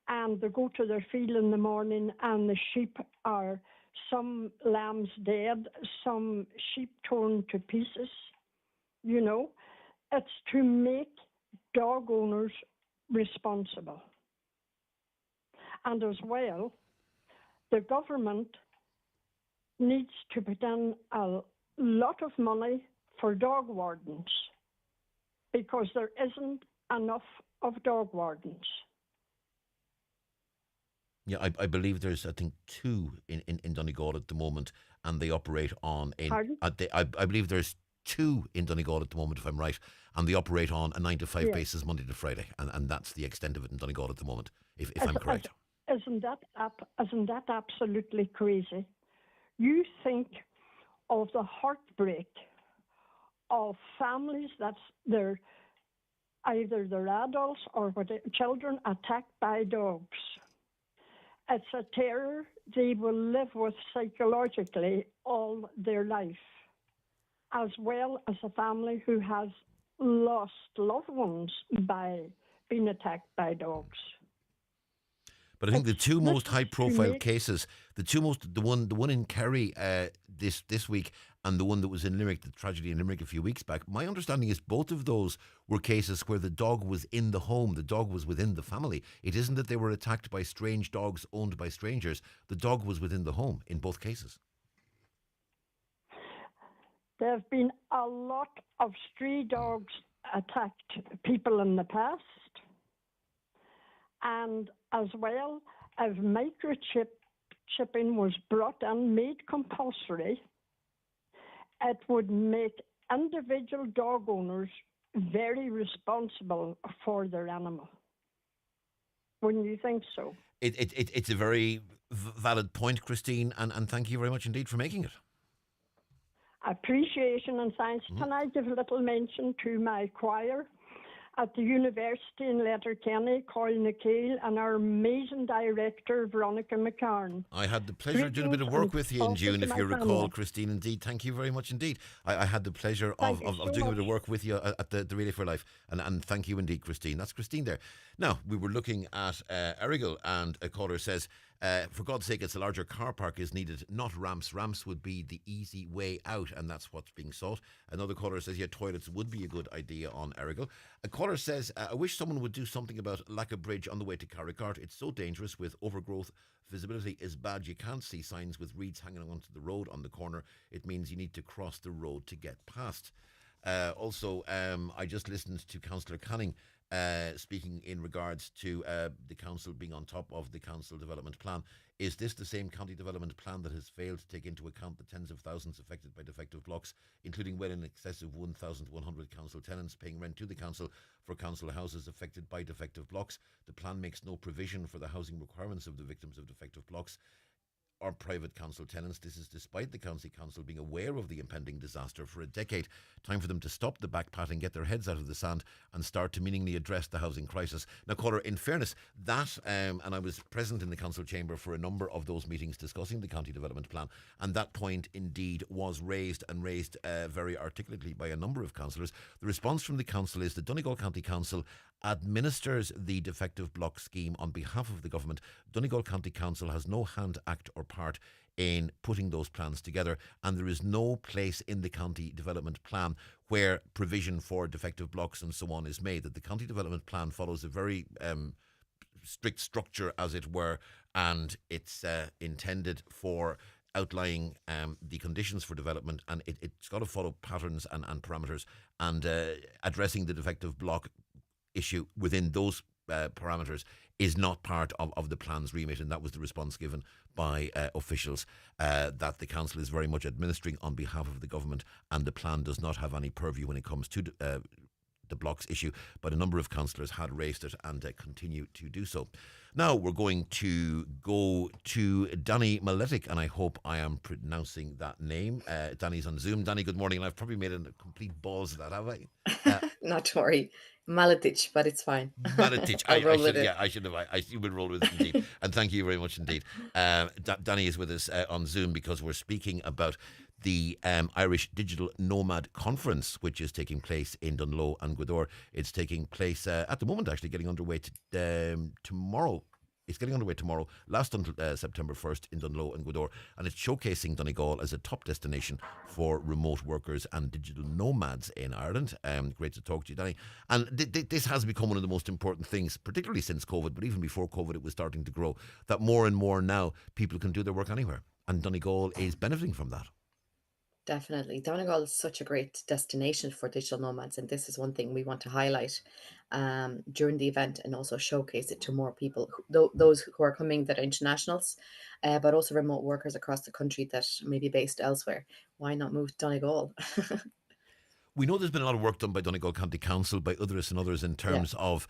and they go to their field in the morning and the sheep are, some lambs dead, some sheep torn to pieces. It's to make dog owners responsible. And as well, the government needs to put in a lot of money for dog wardens, because there isn't enough of dog wardens. Yeah, I believe there's, I think, 2 in Donegal at the moment, and they operate on... I believe there's 2 in Donegal at the moment, if I'm right, and they operate on a 9 to 5 Yeah. basis Monday to Friday, and that's the extent of it in Donegal at the moment, if I'm correct. Isn't that absolutely crazy? You think of the heartbreak of families that's either their adults or children attacked by dogs. It's a terror they will live with psychologically all their life, as well as a family who has lost loved ones by being attacked by dogs. But I think the two most high-profile cases, the one in Kerry this week, and the one that was in Limerick, the tragedy in Limerick a few weeks back. My understanding is both of those were cases where the dog was in the home, the dog was within the family. It isn't that they were attacked by strange dogs owned by strangers. The dog was within the home in both cases. There have been a lot of stray dogs attacked people in the past. And as well as microchipping was brought in, made compulsory, it would make individual dog owners very responsible for their animal. Wouldn't you think so? It's a very valid point, Christine, and thank you very much indeed for making it. Appreciation and thanks. Can I give a little mention to my choir at the University in Letterkenny, Coyle Nikhil, and our amazing director, Veronica McCarn. I had the pleasure of doing a bit of work with you in June, if you recall, Christine. Indeed, thank you very much indeed. I had the pleasure of doing a bit of work with you at the Relay for Life, and thank you indeed, Christine. That's Christine there. Now, we were looking at Errigal, and a caller says, for God's sake, it's a larger car park is needed, not ramps. Ramps would be the easy way out, and that's what's being sought. Another caller says, yeah, toilets would be a good idea on Errigal. A caller says, I wish someone would do something about lack of bridge on the way to Carricart. It's so dangerous with overgrowth. Visibility is bad. You can't see signs with reeds hanging onto the road on the corner. It means you need to cross the road to get past. Also, I just listened to Councillor Canning speaking in regards to the council being on top of the council development plan. Is this the same county development plan that has failed to take into account the tens of thousands affected by defective blocks, including well in excess of 1,100 council tenants paying rent to the council for council houses affected by defective blocks? The plan makes no provision for the housing requirements of the victims of defective blocks or private council tenants. This is despite the county council being aware of the impending disaster for a decade. Time for them to stop the backpatting, get their heads out of the sand and start to meaningfully address the housing crisis. Now, caller, in fairness, that, and I was present in the council chamber for a number of those meetings discussing the county development plan, and that point indeed was raised very articulately by a number of councillors. The response from the council is the Donegal County Council administers the defective block scheme on behalf of the government. Donegal County Council has no hand, act or part in putting those plans together, and there is no place in the county development plan where provision for defective blocks and so on is made. That the county development plan follows a very strict structure, as it were, and it's intended for outlining the conditions for development, and it's got to follow patterns and parameters, and addressing the defective block issue within those parameters is not part of the plan's remit, and that was the response given by officials, that the council is very much administering on behalf of the government, and the plan does not have any purview when it comes to the blocks issue, but a number of councillors had raised it and continue to do so. Now we're going to go to Danny Maletic, and I hope I am pronouncing that name. Danny's on Zoom. Danny, good morning. And I've probably made a complete balls of that, have I? Not to worry. Maletic, but it's fine. Maletic. I should have. You would roll with it indeed. And thank you very much indeed. Danny is with us on Zoom because we're speaking about the Irish Digital Nomad Conference, which is taking place in Dunloe and Gweedore. It's taking place at the moment, actually, getting underway tomorrow. It's getting underway tomorrow, last until September 1st in Dunloe and Gweedore, and it's showcasing Donegal as a top destination for remote workers and digital nomads in Ireland. Great to talk to you, Danny. And this has become one of the most important things, particularly since COVID, but even before COVID it was starting to grow, that more and more now people can do their work anywhere, and Donegal is benefiting from that. Definitely. Donegal is such a great destination for digital nomads, and this is one thing we want to highlight during the event and also showcase it to more people, those who are coming that are internationals, but also remote workers across the country that may be based elsewhere. Why not move to Donegal? We know there's been a lot of work done by Donegal County Council, by others and others in terms of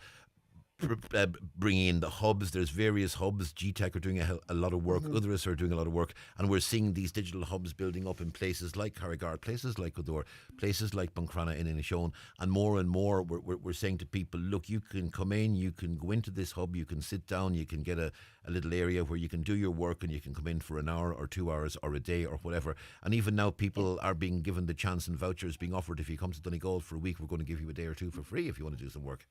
bringing in the hubs. There's various hubs. GTEC are doing a lot of work. Others are doing a lot of work. And we're seeing these digital hubs building up in places like Carrigard, places like Odor, places like Buncrana in Inishowen. And more we're saying to people, look, you can come in, you can go into this hub, you can sit down, you can get a little area where you can do your work, and you can come in for an hour or 2 hours or a day or whatever. And even now people are being given the chance, and vouchers being offered. If you come to Donegal for a week, we're going to give you a day or two for free if you want to do some work.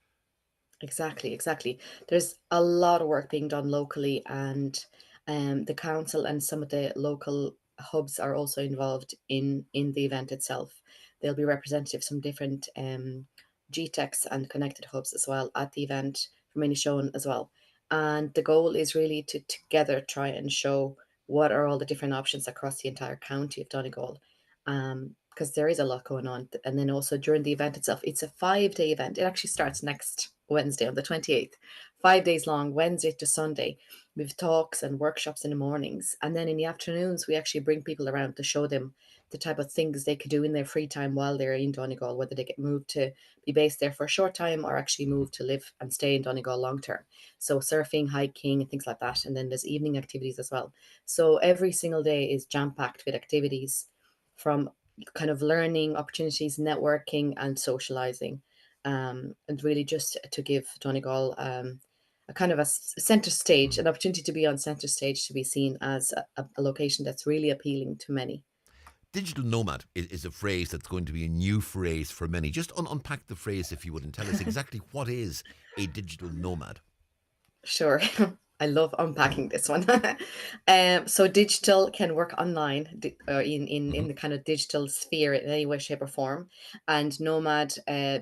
Exactly. There's a lot of work being done locally, and the council and some of the local hubs are also involved in the event itself. There'll be representatives from different GTECs and connected hubs as well at the event, from Inishowen as well. And the goal is really to together try and show what are all the different options across the entire county of Donegal. Because there is a lot going on. And then also during the event itself, it's a 5-day event. It actually starts next Wednesday on the 28th. 5 days long, Wednesday to Sunday. We have talks and workshops in the mornings. And then in the afternoons, we actually bring people around to show them the type of things they could do in their free time while they're in Donegal, whether they get moved to be based there for a short time or actually move to live and stay in Donegal long term. So surfing, hiking, and things like that. And then there's evening activities as well. So every single day is jam-packed with activities, from kind of learning opportunities, networking, and socializing, and really just to give Donegal a kind of a center stage, an opportunity to be on center stage, to be seen as a location that's really appealing to many. Digital nomad is a phrase that's going to be a new phrase for many. Just unpack the phrase, if you would, and tell us exactly what is a digital nomad. Sure. I love unpacking this one. So digital can work online, in the kind of digital sphere in any way, shape, or form. And nomad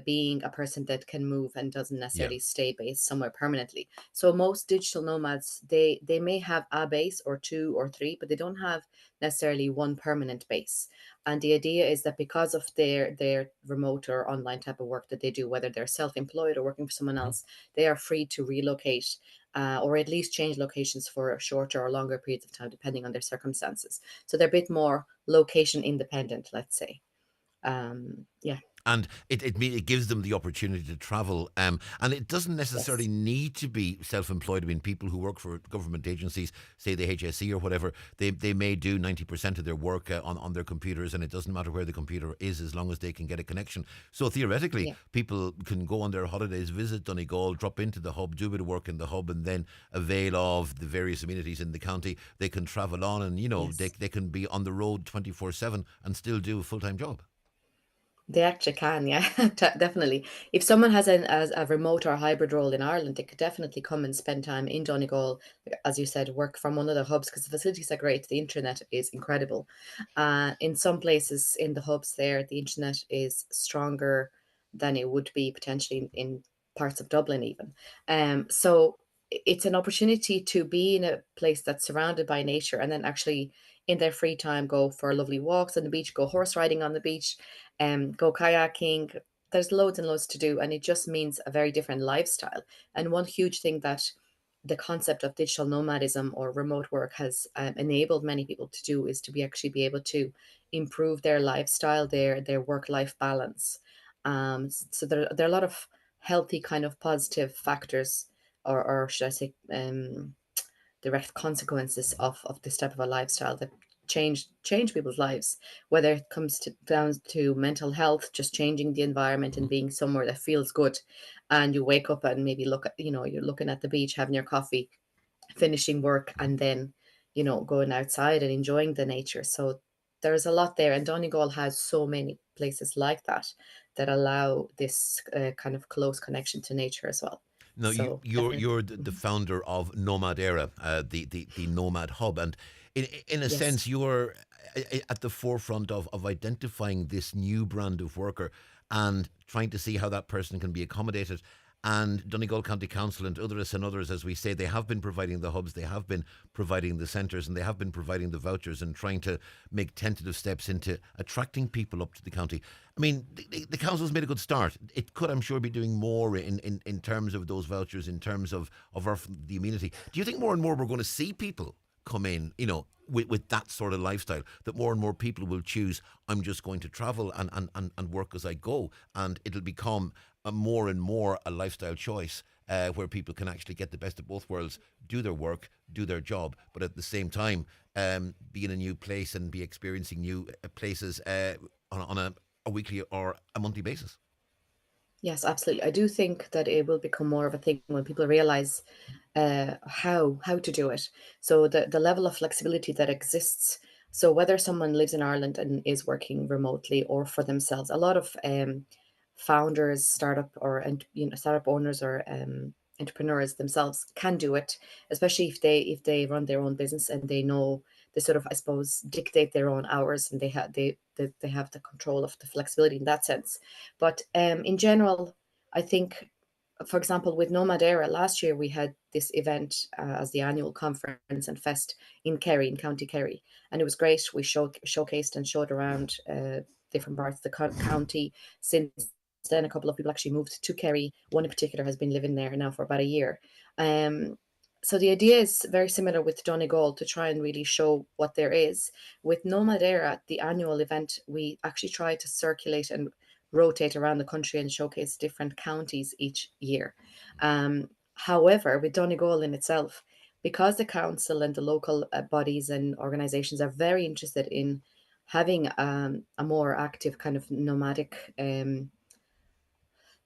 being a person that can move and doesn't necessarily stay based somewhere permanently. So most digital nomads, they may have a base or 2 or 3, but they don't have necessarily one permanent base. And the idea is that because of their remote or online type of work that they do, whether they're self-employed or working for someone else, they are free to relocate, or at least change locations for shorter or longer periods of time, depending on their circumstances. So they're a bit more location independent, let's say. And it gives them the opportunity to travel. And it doesn't necessarily need to be self-employed. I mean, people who work for government agencies, say the HSE or whatever, they may do 90% of their work on their computers, and it doesn't matter where the computer is as long as they can get a connection. So theoretically, people can go on their holidays, visit Donegal, drop into the hub, do a bit of work in the hub, and then avail of the various amenities in the county. They can travel on, and they can be on the road 24/7 and still do a full-time job. They actually can, yeah, definitely. If someone has a remote or hybrid role in Ireland, they could definitely come and spend time in Donegal, as you said, work from one of the hubs, because the facilities are great. The internet is incredible. In some places in the hubs there, the internet is stronger than it would be potentially in parts of Dublin even. So it's an opportunity to be in a place that's surrounded by nature, and then actually in their free time go for lovely walks on the beach, go horse riding on the beach, go kayaking. There's loads and loads to do, and it just means a very different lifestyle. And one huge thing that the concept of digital nomadism or remote work has enabled many people to do is to actually be able to improve their lifestyle, their work-life balance. So there are a lot of healthy kind of positive factors, or should I say direct consequences of this type of a lifestyle that change people's lives, whether it comes down to mental health, just changing the environment and being somewhere that feels good. And you wake up and maybe look at, you're looking at the beach, having your coffee, finishing work, and then, going outside and enjoying the nature. So there's a lot there. And Donegal has so many places like that allow this kind of close connection to nature as well. No, So you're the founder of Nomad Era, the Nomad Hub, and in a sense you're at the forefront of identifying this new brand of worker and trying to see how that person can be accommodated. And Donegal County Council and others, as we say, they have been providing the hubs, they have been providing the centres, and they have been providing the vouchers and trying to make tentative steps into attracting people up to the county. I mean, the council's made a good start. It could, I'm sure, be doing more in terms of those vouchers, in terms of the amenity. Do you think more and more we're going to see people come in, with that sort of lifestyle, that more and more people will choose, I'm just going to travel and work as I go. And it'll become more and more a lifestyle choice where people can actually get the best of both worlds, do their work, do their job, but at the same time be in a new place and be experiencing new places on a weekly or a monthly basis. Yes, absolutely. I do think that it will become more of a thing when people realize how to do it. So the level of flexibility that exists. So whether someone lives in Ireland and is working remotely or for themselves, a lot of founders, startup owners or entrepreneurs themselves can do it, especially if they run their own business and they know they sort of, I suppose, dictate their own hours, and they have the control of the flexibility in that sense. But in general, I think, for example, with Nomad Era last year, we had this event as the annual conference and fest in Kerry, in County Kerry, and it was great. We showcased and showed around different parts of the county. Since then, a couple of people actually moved to Kerry. One in particular has been living there now for about a year. So the idea is very similar with Donegal, to try and really show what there is. With Nomad Era, the annual event, we actually try to circulate and rotate around the country and showcase different counties each year. However, with Donegal in itself, because the council and the local bodies and organisations are very interested in having a more active kind of nomadic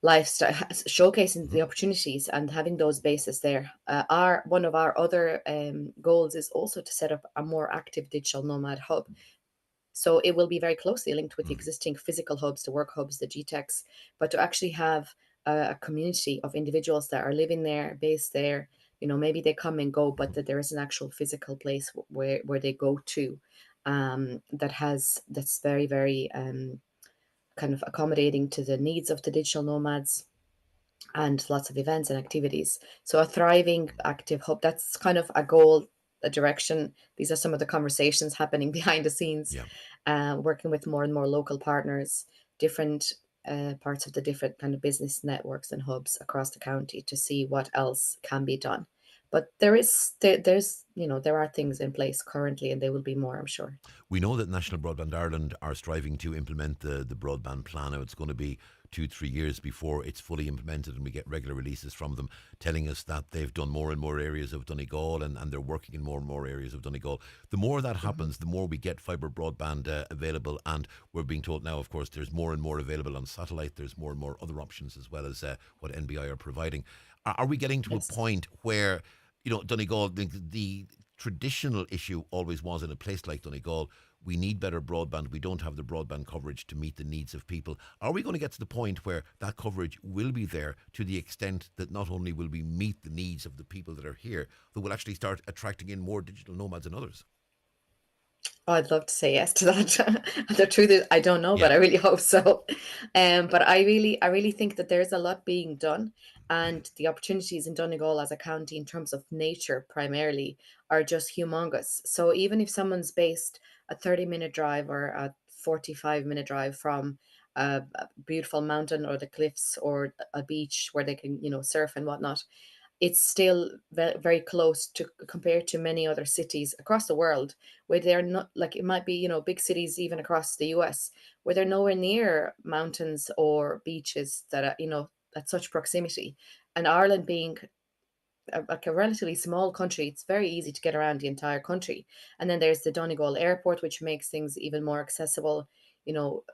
lifestyle, showcasing the opportunities and having those bases there. One of our other goals is also to set up a more active digital nomad hub. So it will be very closely linked with the existing physical hubs, the work hubs, the GTECs, but to actually have a community of individuals that are living there, based there. Maybe they come and go, but that there is an actual physical place where they go to, that's very, very kind of accommodating to the needs of the digital nomads, and lots of events and activities. So a thriving, active hub, that's kind of a goal, a direction. These are some of the conversations happening behind the scenes, working with more and more local partners, different parts of the different kind of business networks and hubs across the county to see what else can be done. But there are things in place currently, and there will be more, I'm sure. We know that National Broadband Ireland are striving to implement the broadband plan. Now, it's going to be 2-3 years before it's fully implemented, and we get regular releases from them telling us that they've done more and more areas of Donegal, and they're working in more and more areas of Donegal. The more that happens, the more we get fibre broadband available, and we're being told now, of course, there's more and more available on satellite. There's more and more other options as well as what NBI are providing. Are we getting to a point where, Donegal, the traditional issue always was, in a place like Donegal, we need better broadband. We don't have the broadband coverage to meet the needs of people. Are we going to get to the point where that coverage will be there, to the extent that not only will we meet the needs of the people that are here, but we'll actually start attracting in more digital nomads and others? I'd love to say yes to that. The truth is, I don't know, but I really hope so. But I really think that there's a lot being done, and the opportunities in Donegal as a county in terms of nature primarily are just humongous. So even if someone's based a 30-minute drive or a 45-minute drive from a beautiful mountain or the cliffs or a beach where they can, surf and whatnot, it's still very close to, compared to many other cities across the world, where they're not, like, it might be, big cities even across the US, where they're nowhere near mountains or beaches that are, at such proximity. And Ireland being like a relatively small country, it's very easy to get around the entire country. And then there's the Donegal airport, which makes things even more accessible,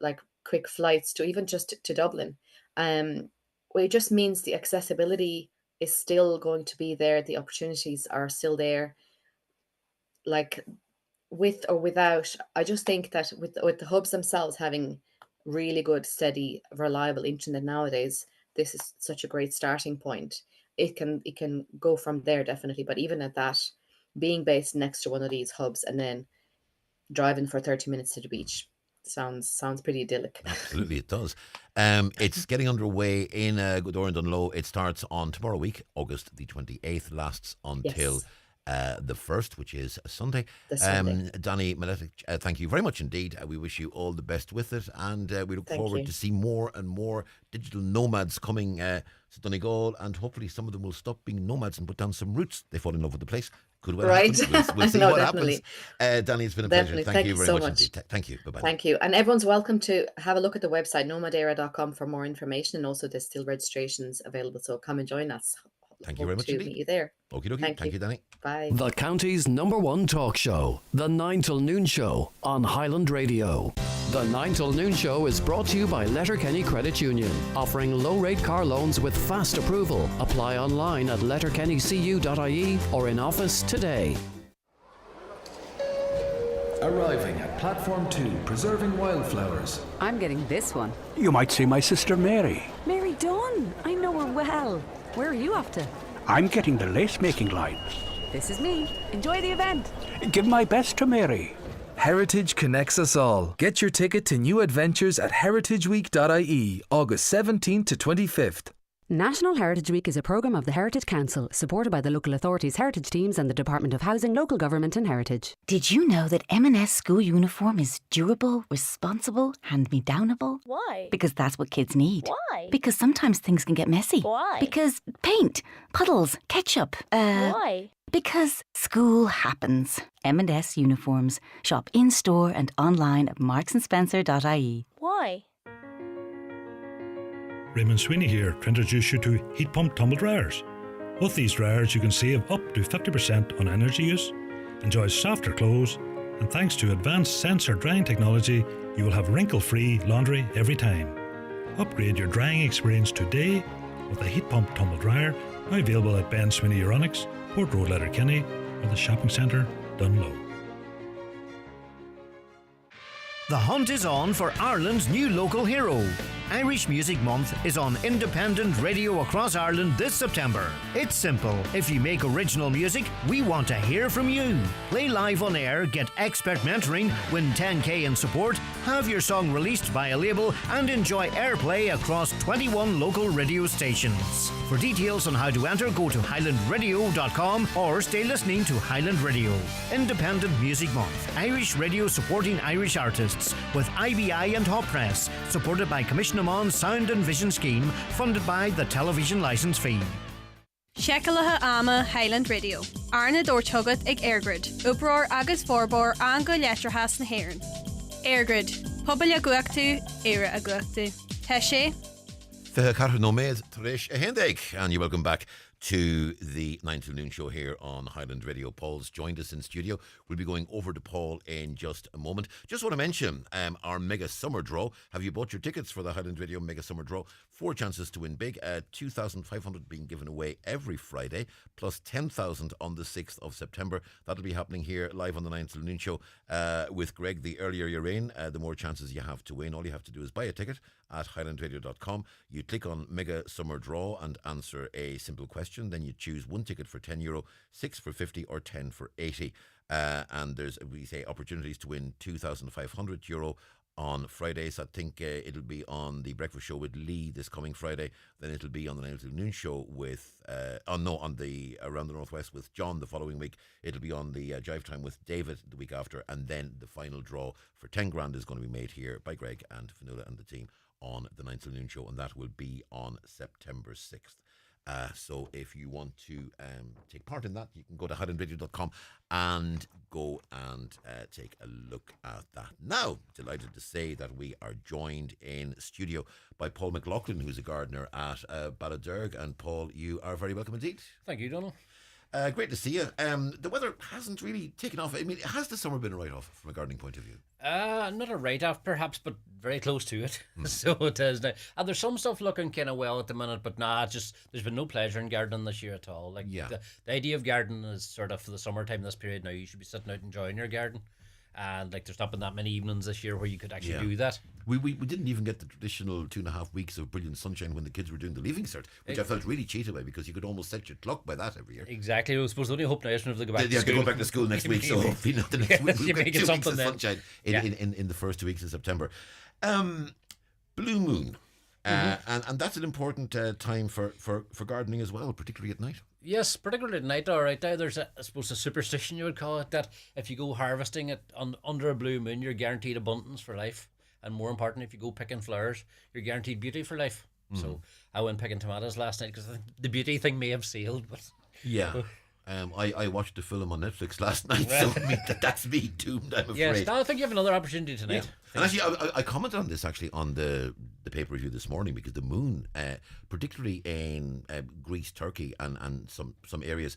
like quick flights to even just to Dublin. Well, it just means the accessibility is still going to be there. The opportunities are still there. Like, with or without, I just think that with the hubs themselves having really good, steady, reliable internet nowadays, this is such a great starting point. It can go from there, definitely. But even at that, being based next to one of these hubs and then driving for 30 minutes to the beach sounds pretty idyllic. Absolutely, it does. It's getting underway in Goodore and Dunlow. It starts on tomorrow week, August the 28th, lasts until the 1st, which is a Sunday. Danny Maloney, thank you very much indeed. We wish you all the best with it, and we look forward to see more and more digital nomads coming to Donegal, and hopefully some of them will stop being nomads and put down some roots. They fall in love with the place Could well Right. happen. We'll see No, what definitely. happens. Danny, it's been a Definitely. pleasure. Thank you very so much much. indeed. Thank you. Bye-bye. Thank you. And everyone's welcome to have a look at the website, nomadera.com, for more information. And also there's still registrations available. So come and join us. Thank you very much to indeed. meet you there. Okie dokie. Thank you, Danny. Bye. The county's #1 talk show, The 9 till Noon Show on Highland Radio. The 9 till Noon Show is brought to you by Letterkenny Credit Union, offering low-rate car loans with fast approval. Apply online at letterkennycu.ie or in office today. Arriving at platform 2, preserving wildflowers. I'm getting this one. You might see my sister Mary. Mary Dunn. I know her well. Where are you off to? I'm getting the lace-making line. This is me. Enjoy the event. Give my best to Mary. Heritage connects us all. Get your ticket to new adventures at heritageweek.ie, August 17th to 25th. National Heritage Week is a programme of the Heritage Council, supported by the local authorities' heritage teams and the Department of Housing, Local Government and Heritage. Did you know that M&S school uniform is durable, responsible, hand-me-downable? Why? Because that's what kids need. Why? Because sometimes things can get messy. Why? Because paint, puddles, ketchup. Why? Because school happens. M&S uniforms. Shop in-store and online at marksandSpencer.ie. Why? Raymond Sweeney here to introduce you to heat pump tumble dryers. With these dryers you can save up to 50% on energy use, enjoy softer clothes, and thanks to advanced sensor drying technology you will have wrinkle-free laundry every time. Upgrade your drying experience today with a heat pump tumble dryer, now available at Ben Sweeney Euronics, Port Road, Letterkenny, or the shopping centre Dunlow. The hunt is on for Ireland's new local hero. Irish Music Month is on independent radio across Ireland this September. It's simple. If you make original music, we want to hear from you. Play live on air, get expert mentoring, win 10k in support, have your song released by a label, and enjoy airplay across 21 local radio stations. For details on how to enter, go to highlandradio.com or stay listening to Highland Radio. Independent Music Month. Irish radio supporting Irish artists with IBI and Hot Press, supported by Commission on Sound and Vision Scheme, funded by the television licence fee. Shekelatha ama Highland Radio. Arna Dortugat ag Airgrid. Uproar agus Forbor an go letrahas na Héireann. Airgrid. Pobl a guachtu, era a guachtu. Teshe. The Carter Nomads, Trish Hendek, and you're welcome back to the 9 till Noon show here on Highland Radio. Paul's joined us in studio. We'll be going over to Paul in just a moment. Just want to mention our mega summer draw. Have you bought your tickets for the Highland Radio mega summer draw? 4 chances to win big. 2,500 being given away every Friday, plus 10,000 on the 6th of September. That'll be happening here live on the 9 till Noon show with Greg. The earlier you're in, the more chances you have to win. All you have to do is buy a ticket at highlandradio.com. You click on mega summer draw and answer a simple question. Then you choose 1 ticket for €10, 6 for 50 or 10 for 80. And there's, we say, opportunities to win €2,500 on Fridays. I think it'll be on the breakfast show with Lee this coming Friday. Then it'll be on the 9 till Noon show with on the Around the Northwest with John the following week. It'll be on the Jive Time with David the week after, and then the final draw for 10 grand is going to be made here by Greg and Fanula and the team on the 9 till Noon show, and that will be on September 6th. So if you want to take part in that, you can go to highlandradio.com and go and take a look at that. Now, delighted to say that we are joined in studio by Paul McLaughlin, who's a gardener at Balladurg. And Paul, you are very welcome indeed. Thank you, Donal. Great to see you. The weather hasn't really taken off. I mean, has the summer been a write-off from a gardening point of view? Not a write-off perhaps, but very close to it. So it is now. And there's some stuff looking kind of well at the minute, but just there's been no pleasure in gardening this year at all. Like the idea of gardening is sort of for the summertime, this period now, you should be sitting out enjoying your garden. And like there's not been that many evenings this year where you could actually do that. We didn't even get the traditional 2.5 weeks of brilliant sunshine when the kids were doing the leaving cert, which I felt really cheated by, because you could almost set your clock by that every year. Exactly. I suppose the only hope now is if they go back to school. They go back to school next week, so hopefully not the next week. You make it something then. Sunshine in the first 2 weeks of September. Blue moon. And that's an important time for gardening as well, particularly at night. Yes, particularly at night. All right, now there's I suppose a superstition you would call it, that if you go harvesting it under a blue moon, you're guaranteed abundance for life, and more important, if you go picking flowers, you're guaranteed beauty for life. So I went picking tomatoes last night because I think the beauty thing may have sailed, but I watched the film on Netflix last night, so I mean, that's me doomed, I'm afraid. Yes, I think you have another opportunity tonight. Yeah. And actually, I commented on this actually on the paper review this morning, because the moon, particularly in Greece, Turkey, and some areas,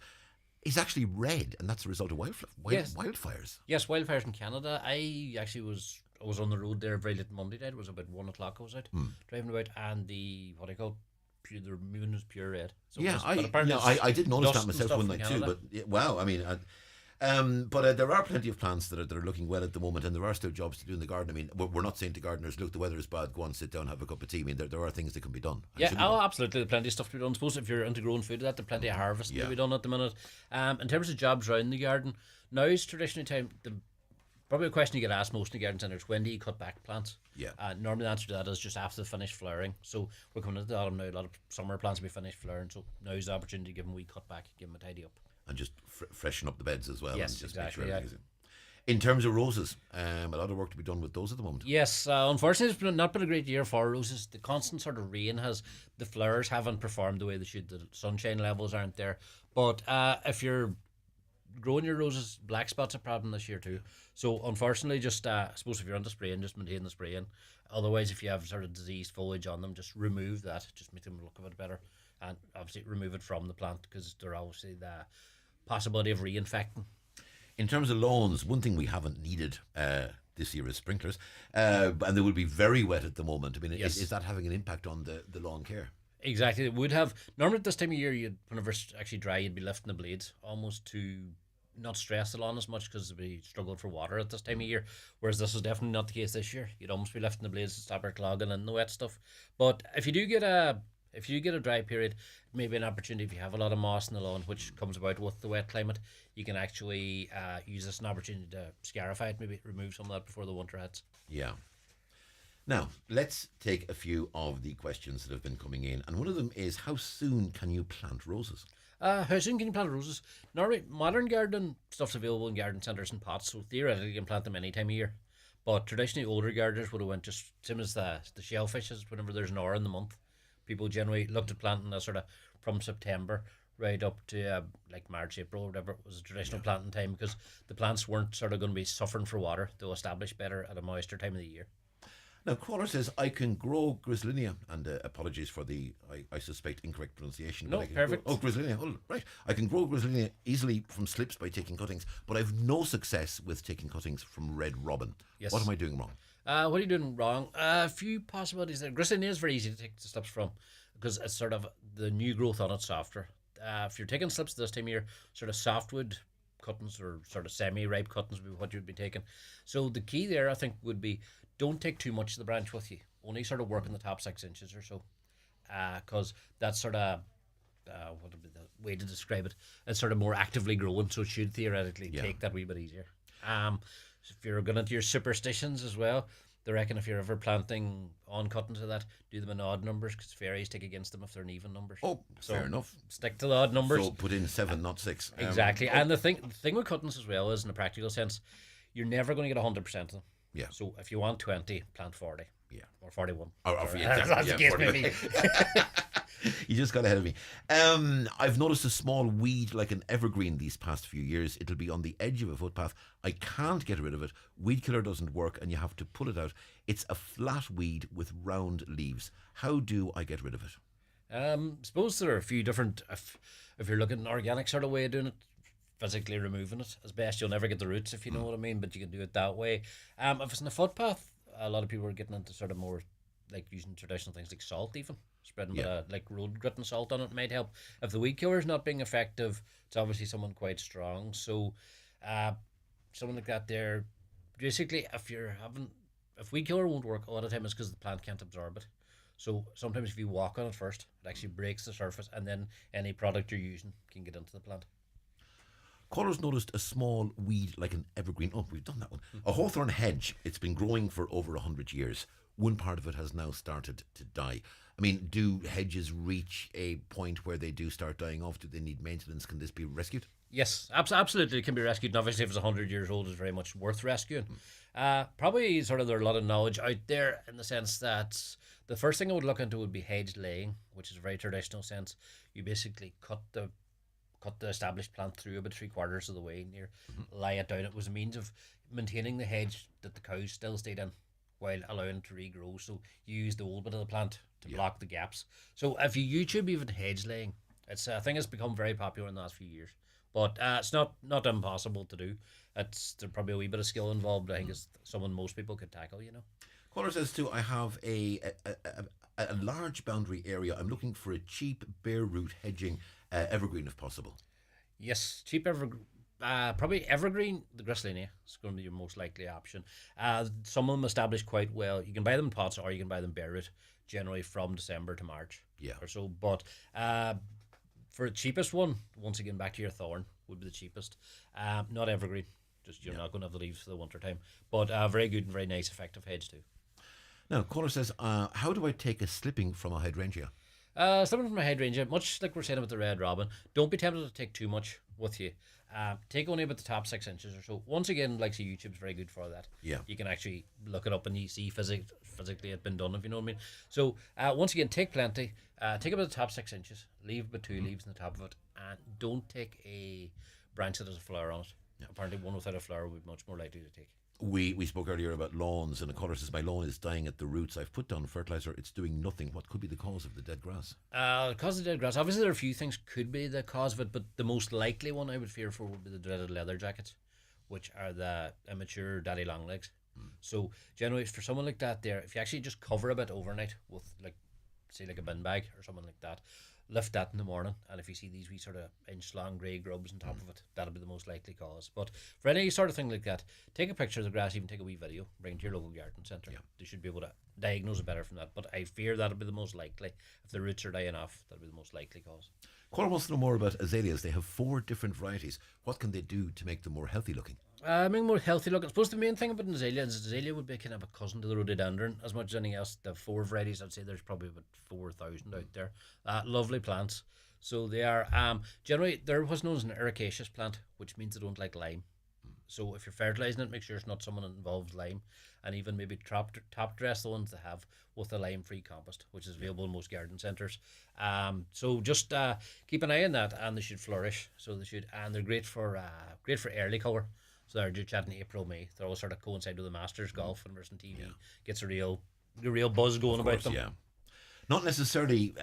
is actually red, and that's a result of wildfires. Yes, wildfires in Canada. I actually was on the road there very late Monday night. It was about 1 o'clock. I was out driving about, and the moon is pure red. So I did notice that myself one night too. But wow, I mean. But there are plenty of plants that are looking well at the moment, and there are still jobs to do in the garden. I mean, we're not saying to gardeners, look, the weather is bad, go on, sit down, have a cup of tea. I mean, there are things that can be done. Yeah, absolutely. There's plenty of stuff to be done. I suppose if you're into growing food, there's plenty of harvest to be done at the minute. In terms of jobs around the garden, now is traditionally time. Probably a question you get asked most in the garden centres: when do you cut back plants? Yeah. Normally the answer to that is just after they finish flowering. So we're coming into the autumn now. A lot of summer plants will be finished flowering. So now's the opportunity to give them a wee cut back, give them a tidy up. And just freshen up the beds as well. Yes, and just exactly. Make sure in terms of roses, a lot of work to be done with those at the moment. Yes, unfortunately, it's not been a great year for roses. The constant sort of rain the flowers haven't performed the way they should. The sunshine levels aren't there. But if you're growing your roses, black spot's a problem this year too. So unfortunately, just I suppose if you're into spraying, just maintain the spraying. Otherwise, if you have sort of diseased foliage on them, just remove that. Just make them look a bit better, and obviously remove it from the plant, because they're obviously the possibility of reinfecting. In terms of lawns, one thing we haven't needed this year is sprinklers, and they will be very wet at the moment. I mean, Yes. is that having an impact on the lawn care? Exactly, it would have. Normally at this time of year, whenever it's actually dry, you'd be lifting the blades almost to not stress the lawn as much, because we struggled for water at this time of year. Whereas this is definitely not the case this year. You'd almost be lifting the blades to stop her clogging in the wet stuff. But if you do get a dry period, maybe an opportunity, if you have a lot of moss in the lawn, which comes about with the wet climate, you can actually use this as an opportunity to scarify it, maybe remove some of that before the winter hits. Yeah. Now, let's take a few of the questions that have been coming in. And one of them is, how soon can you plant roses? How soon can you plant roses? Normally, modern garden stuff's available in garden centres and pots, so theoretically you can plant them any time of year. But traditionally, older gardeners would have went just same as the shellfishes. Whenever there's an hour in the month, people generally looked at planting that sort of from September right up to like March, April, or whatever it was a traditional planting time, because the plants weren't sort of going to be suffering for water. They'll establish better at a moister time of the year. Now, caller says, I can grow Griselinia, and apologies for the, I suspect, incorrect pronunciation. No, perfect. Griselinia, right. I can grow Griselinia easily from slips by taking cuttings, but I've no success with taking cuttings from red robin. Yes. What am I doing wrong? What are you doing wrong? A few possibilities there. Griselinia is very easy to take the slips from, because it's sort of the new growth on it softer. If you're taking slips this time of year, sort of softwood cuttings or sort of semi-ripe cuttings would be what you'd be taking. So the key there, I think, would be don't take too much of the branch with you. Only sort of work in the top 6 inches or so, because that's sort of what would be the way to describe it? It's sort of more actively growing, so it should theoretically take that wee bit easier. So if you're going into your superstitions as well, they reckon if you're ever planting on cuttings of that, do them in odd numbers, because fairies take against them if they're in even numbers. Oh, so fair enough. Stick to the odd numbers. So put in 7, not 6. Exactly. And the thing with cuttings as well is, in a practical sense, you're never going to get 100% of them. Yeah. So if you want 20, plant 40. Yeah. Or 41. That's the case maybe. You just got ahead of me. I've noticed a small weed like an evergreen these past few years. It'll be on the edge of a footpath. I can't get rid of it. Weed killer doesn't work, and you have to pull it out. It's a flat weed with round leaves. How do I get rid of it? Suppose there are a few different, if you're looking at an organic sort of way of doing it, physically removing it as best. You'll never get the roots, if you know what I mean, but you can do it that way. If it's in a footpath, a lot of people are getting into sort of more like using traditional things like salt, even spreading like road grit and salt on it might help. If the weed killer is not being effective, it's obviously someone quite strong. So someone like that there, basically, if weed killer won't work, a lot of the time it's because the plant can't absorb it. So sometimes if you walk on it first, it actually breaks the surface, and then any product you're using can get into the plant. Callers noticed a small weed like an evergreen. Oh, we've done that one. A hawthorn hedge. It's been growing for over 100 years. One part of it has now started to die. I mean, do hedges reach a point where they do start dying off? Do they need maintenance? Can this be rescued? Yes, absolutely, it can be rescued. And obviously, if it's 100 years old, it's very much worth rescuing. Probably sort of there's a lot of knowledge out there in the sense that the first thing I would look into would be hedge laying, which is a very traditional sense. You basically cut cut the established plant through about 3/4 of the way near, lie it down. It was a means of maintaining the hedge that the cows still stayed in while allowing it to regrow. So you use the old bit of the plant to block the gaps. So if you YouTube even hedge laying, it's a thing that's become very popular in the last few years. But it's not impossible to do. There's probably a wee bit of skill involved. I think it's someone most people could tackle, you know. Caller says too, I have a large boundary area. I'm looking for a cheap bare root hedging evergreen if possible. Yes, cheap evergreen. Probably evergreen, the Miscellaneous is going to be your most likely option. Some of them established quite well. You can buy them in pots or you can buy them bare root, generally from December to March or so. But for the cheapest one, once again, back to your thorn would be the cheapest. Not evergreen, just you're not going to have the leaves for the winter time. But very good and very nice, effective hedge too. Now, caller says, how do I take a slipping from a hydrangea? Slipping from a hydrangea, much like we're saying about the red robin, don't be tempted to take too much with you. Take only about the top 6 inches or so. Once again, like say, YouTube's very good for that. Yeah. You can actually look it up and you see physically it been done, if you know what I mean. So once again, take plenty. Take about the top 6 inches. Leave about 2 leaves on the top of it, and don't take a branch that has a flower on it. Yeah. Apparently, one without a flower would be much more likely to take. We spoke earlier about lawns, and the caller says my lawn is dying at the roots. I've put down fertilizer, it's doing nothing. What could be the cause of the dead grass? The cause of the dead grass, obviously there are a few things could be the cause of it, but the most likely one I would fear for would be the dreaded leather jackets, which are the immature daddy long legs. So generally for someone like that there, if you actually just cover a bit overnight with like a bin bag or something like that, lift that in the morning, and if you see these wee sort of inch long grey grubs on top of it, that'll be the most likely cause. But for any sort of thing like that, take a picture of the grass, even take a wee video, bring it to your local garden centre. They should be able to diagnose it better from that, but I fear that'll be the most likely. If the roots are dying off, that'll be the most likely cause. Caller wants to know more about azaleas. They have 4 different varieties. What can they do to make them more healthy looking? Make more healthy looking. I suppose the main thing about an azalea is azalea would be kind of a cousin to the rhododendron as much as anything else. The 4 varieties, I'd say there's probably about 4,000 out there. Lovely plants. So they are generally they're what's known as an ericaceous plant, which means they don't like lime. So if you're fertilising it, make sure it's not someone that involves lime, and even maybe top dress the ones they have with a lime-free compost, which is available in most garden centres. So just keep an eye on that, and they should flourish. So they should, and they're great for early colour. So they're just chatting April, May. They're all sort of coincide with the Masters golf and Merson TV. Gets a real buzz going about them. Yeah. Not necessarily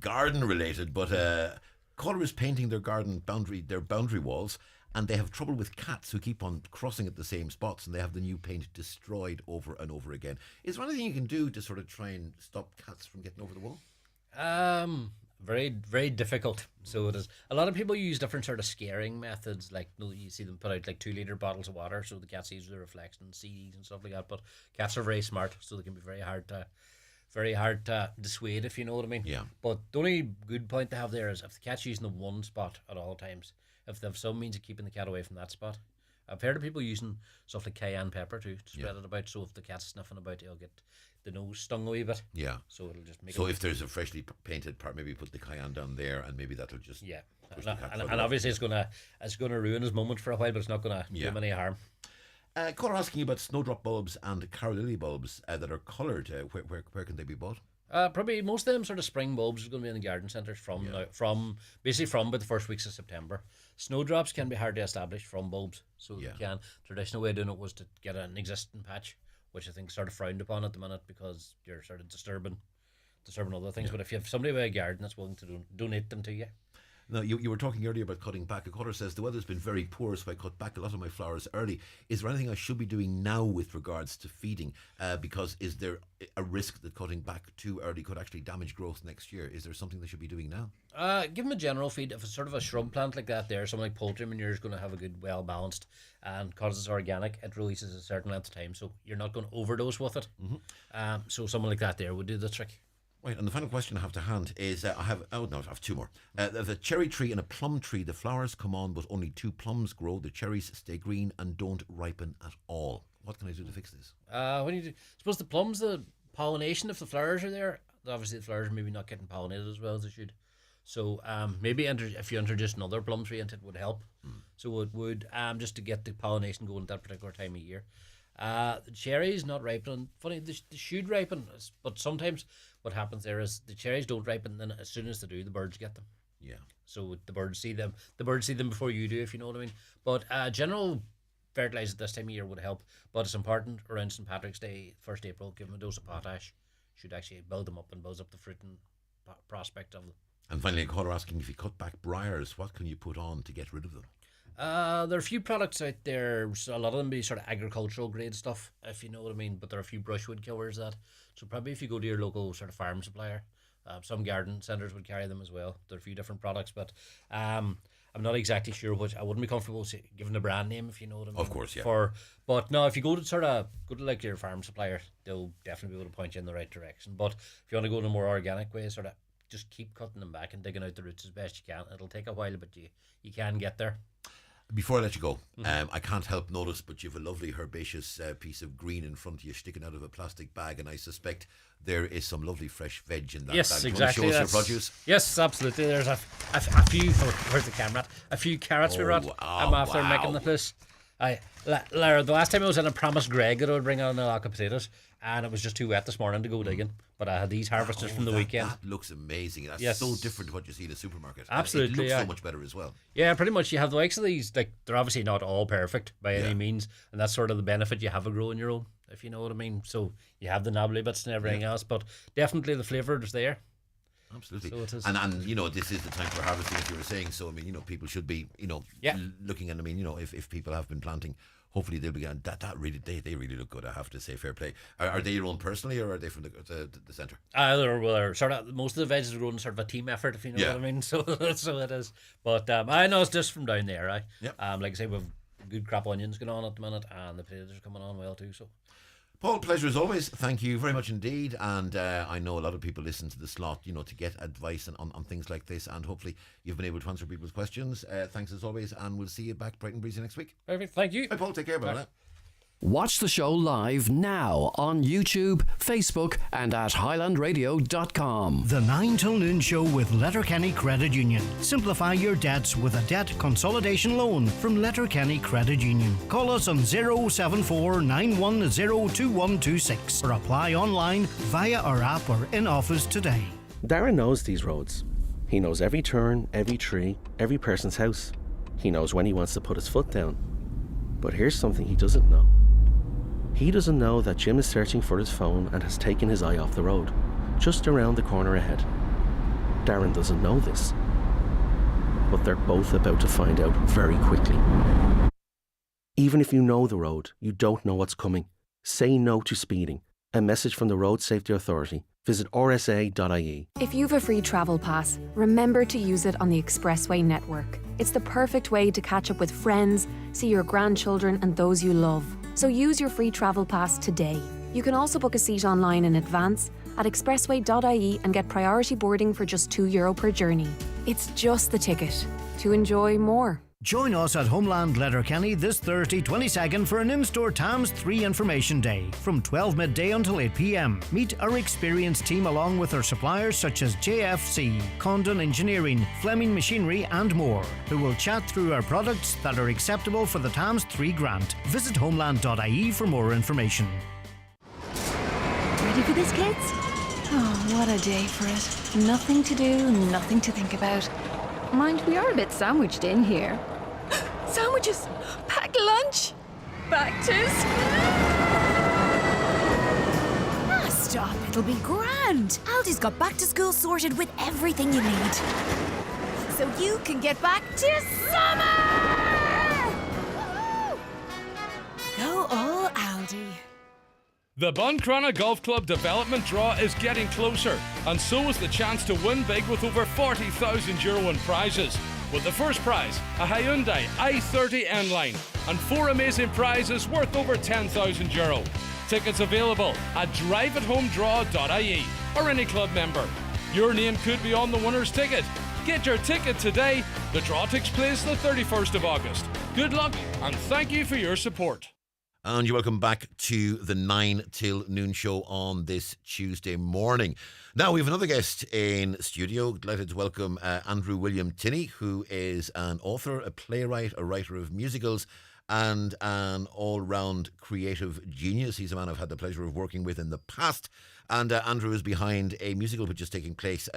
garden related, but caller is painting their boundary walls, and they have trouble with cats who keep on crossing at the same spots, and they have the new paint destroyed over and over again. Is there anything you can do to sort of try and stop cats from getting over the wall? Very, very difficult. So it is. A lot of people use different sort of scaring methods, like you see them put out like 2-litre bottles of water so the cat sees the reflection and sees and stuff like that. But cats are very smart, so they can be very hard to dissuade, if you know what I mean. Yeah. But the only good point to have there is if the cat's using the one spot at all times, if they have some means of keeping the cat away from that spot. I've heard of people using stuff like cayenne pepper to spread it about, so if the cat's sniffing about, he'll get the nose stung a wee bit. Yeah. So it'll just make. So if there's a freshly painted part, maybe put the cayenne down there, and maybe that'll just and obviously it's gonna ruin his moment for a while, but it's not gonna do him any harm. Caller asking about snowdrop bulbs and car lily bulbs that are coloured. Where can they be bought? Probably most of them sort of spring bulbs are going to be in the garden centres from about the first weeks of September. Snowdrops can be hard to establish from bulbs, so you can. Traditional way of doing it was to get an existing patch, which I think is sort of frowned upon at the minute because you're sort of disturbing other things. But if you have somebody with a garden that's willing to donate them to you. Now, you were talking earlier about cutting back. A caller says, the weather's been very poor, so I cut back a lot of my flowers early. Is there anything I should be doing now with regards to feeding? Because is there a risk that cutting back too early could actually damage growth next year? Is there something they should be doing now? Give them a general feed. If it's sort of a shrub plant like that there, something like poultry manure is going to have a good, well-balanced, and because it's organic, it releases a certain length of time, so you're not going to overdose with it. So someone like that there would do the trick. Right, and the final question I have to hand is, I have 2 more. There's a cherry tree and a plum tree. The flowers come on, but only 2 plums grow. The cherries stay green and don't ripen at all. What can I do to fix this? What do you do? Suppose the plums, the pollination, if the flowers are there, obviously the flowers are maybe not getting pollinated as well as they should. So maybe if you introduce another plum tree into it would help. So it would, just to get the pollination going at that particular time of year. The cherries not ripening. Funny, they should ripen, but sometimes what happens there is the cherries don't ripen, and then as soon as they do, the birds get them. Yeah. So the birds see them. The birds see them before you do, if you know what I mean. But general fertilizer this time of year would help. But it's important around St. Patrick's Day, 1st April, give them a dose of potash. Should actually build them up and build up the fruit and prospect of them. And finally, a caller asking, if you cut back briars, what can you put on to get rid of them? There are a few products out there. So a lot of them be sort of agricultural grade stuff, if you know what I mean. But there are a few brushwood killers that. So probably if you go to your local sort of farm supplier, some garden centres would carry them as well. There are a few different products, but I'm not exactly sure which. I wouldn't be comfortable giving the brand name, if you know what I mean. Of course, yeah. But no, if you go to like your farm supplier, they'll definitely be able to point you in the right direction. But if you want to go in a more organic way, sort of just keep cutting them back and digging out the roots as best you can. It'll take a while, but you can get there. Before I let you go, I can't help notice, but you have a lovely herbaceous piece of green in front of you sticking out of a plastic bag, and I suspect there is some lovely fresh veg in that yes, bag. Exactly. Show us your produce? Yes, absolutely. There's a few. Where's the camera? A few carrots we brought. I'm after making the place. Lara, the last time I was in, I promised Greg that I would bring on a lot of potatoes, and it was just too wet this morning to go digging. But I had these harvested from the weekend. That looks amazing. That's so different to what you see in a supermarket. Absolutely, it looks so much better as well. Yeah, pretty much. You have the likes of these, like, they're obviously not all perfect by any means, and that's sort of the benefit you have of growing your own, if you know what I mean. So you have the knobbly bits and everything else, but definitely the flavour is there. Absolutely. So it is. And you know, this is the time for harvesting, as you were saying. So I mean, you know, people should be, you know, looking. And I mean, you know, if people have been planting, hopefully they'll be. That really, they really look good. I have to say, fair play. Are they your own personally, or are they from the centre? They're sort of, most of the veg is grown sort of a team effort, if you know what I mean. So it is. But I know it's just from down there. Like I say, we've good crop onions going on at the minute, and the potatoes are coming on well too. So. Paul, pleasure as always. Thank you very much indeed. And I know a lot of people listen to the slot, you know, to get advice on things like this. And hopefully you've been able to answer people's questions. Thanks as always. And we'll see you back bright and breezy next week. Perfect. Thank you. Bye, Paul. Take care. Bye. Watch the show live now on YouTube, Facebook, and at highlandradio.com. The 9 till noon show with Letterkenny Credit Union. Simplify your debts with a debt consolidation loan from Letterkenny Credit Union. Call us on 074 910 2126 or apply online via our app or in office today. Darren knows these roads. He knows every turn, every tree, every person's house. He knows when he wants to put his foot down. But here's something he doesn't know. He doesn't know that Jim is searching for his phone and has taken his eye off the road, just around the corner ahead. Darren doesn't know this, but they're both about to find out very quickly. Even if you know the road, you don't know what's coming. Say no to speeding. A message from the Road Safety Authority. Visit rsa.ie. If you've a free travel pass, remember to use it on the Expressway network. It's the perfect way to catch up with friends, see your grandchildren and those you love. So use your free travel pass today. You can also book a seat online in advance at expressway.ie and get priority boarding for just €2 per journey. It's just the ticket to enjoy more. Join us at Homeland Letterkenny this Thursday 22nd for an in-store Tams 3 Information Day from 12 midday until 8 p.m. Meet our experienced team along with our suppliers such as JFC, Condon Engineering, Fleming Machinery and more, who will chat through our products that are acceptable for the Tams 3 grant. Visit homeland.ie for more information. Ready for this, kids? Oh, what a day for it. Nothing to do, nothing to think about. Mind, we are a bit sandwiched in here. Sandwiches! Packed lunch! Back to school! Stop, it'll be grand. Aldi's got back to school sorted with everything you need. So you can get back to summer! Go all Aldi. The Buncrana Golf Club Development Draw is getting closer, and so is the chance to win big with over €40,000 in prizes. With the first prize, a Hyundai i30 N-Line, and 4 amazing prizes worth over €10,000. Tickets available at driveathomedraw.ie or any club member. Your name could be on the winner's ticket. Get your ticket today. The draw takes place the 31st of August. Good luck, and thank you for your support. And you're welcome back to the 9 till noon show on this Tuesday morning. Now we have another guest in studio. Delighted to welcome Andrew William Tinney, who is an author, a playwright, a writer of musicals, and an all-round creative genius. He's a man I've had the pleasure of working with in the past. And Andrew is behind a musical which is taking place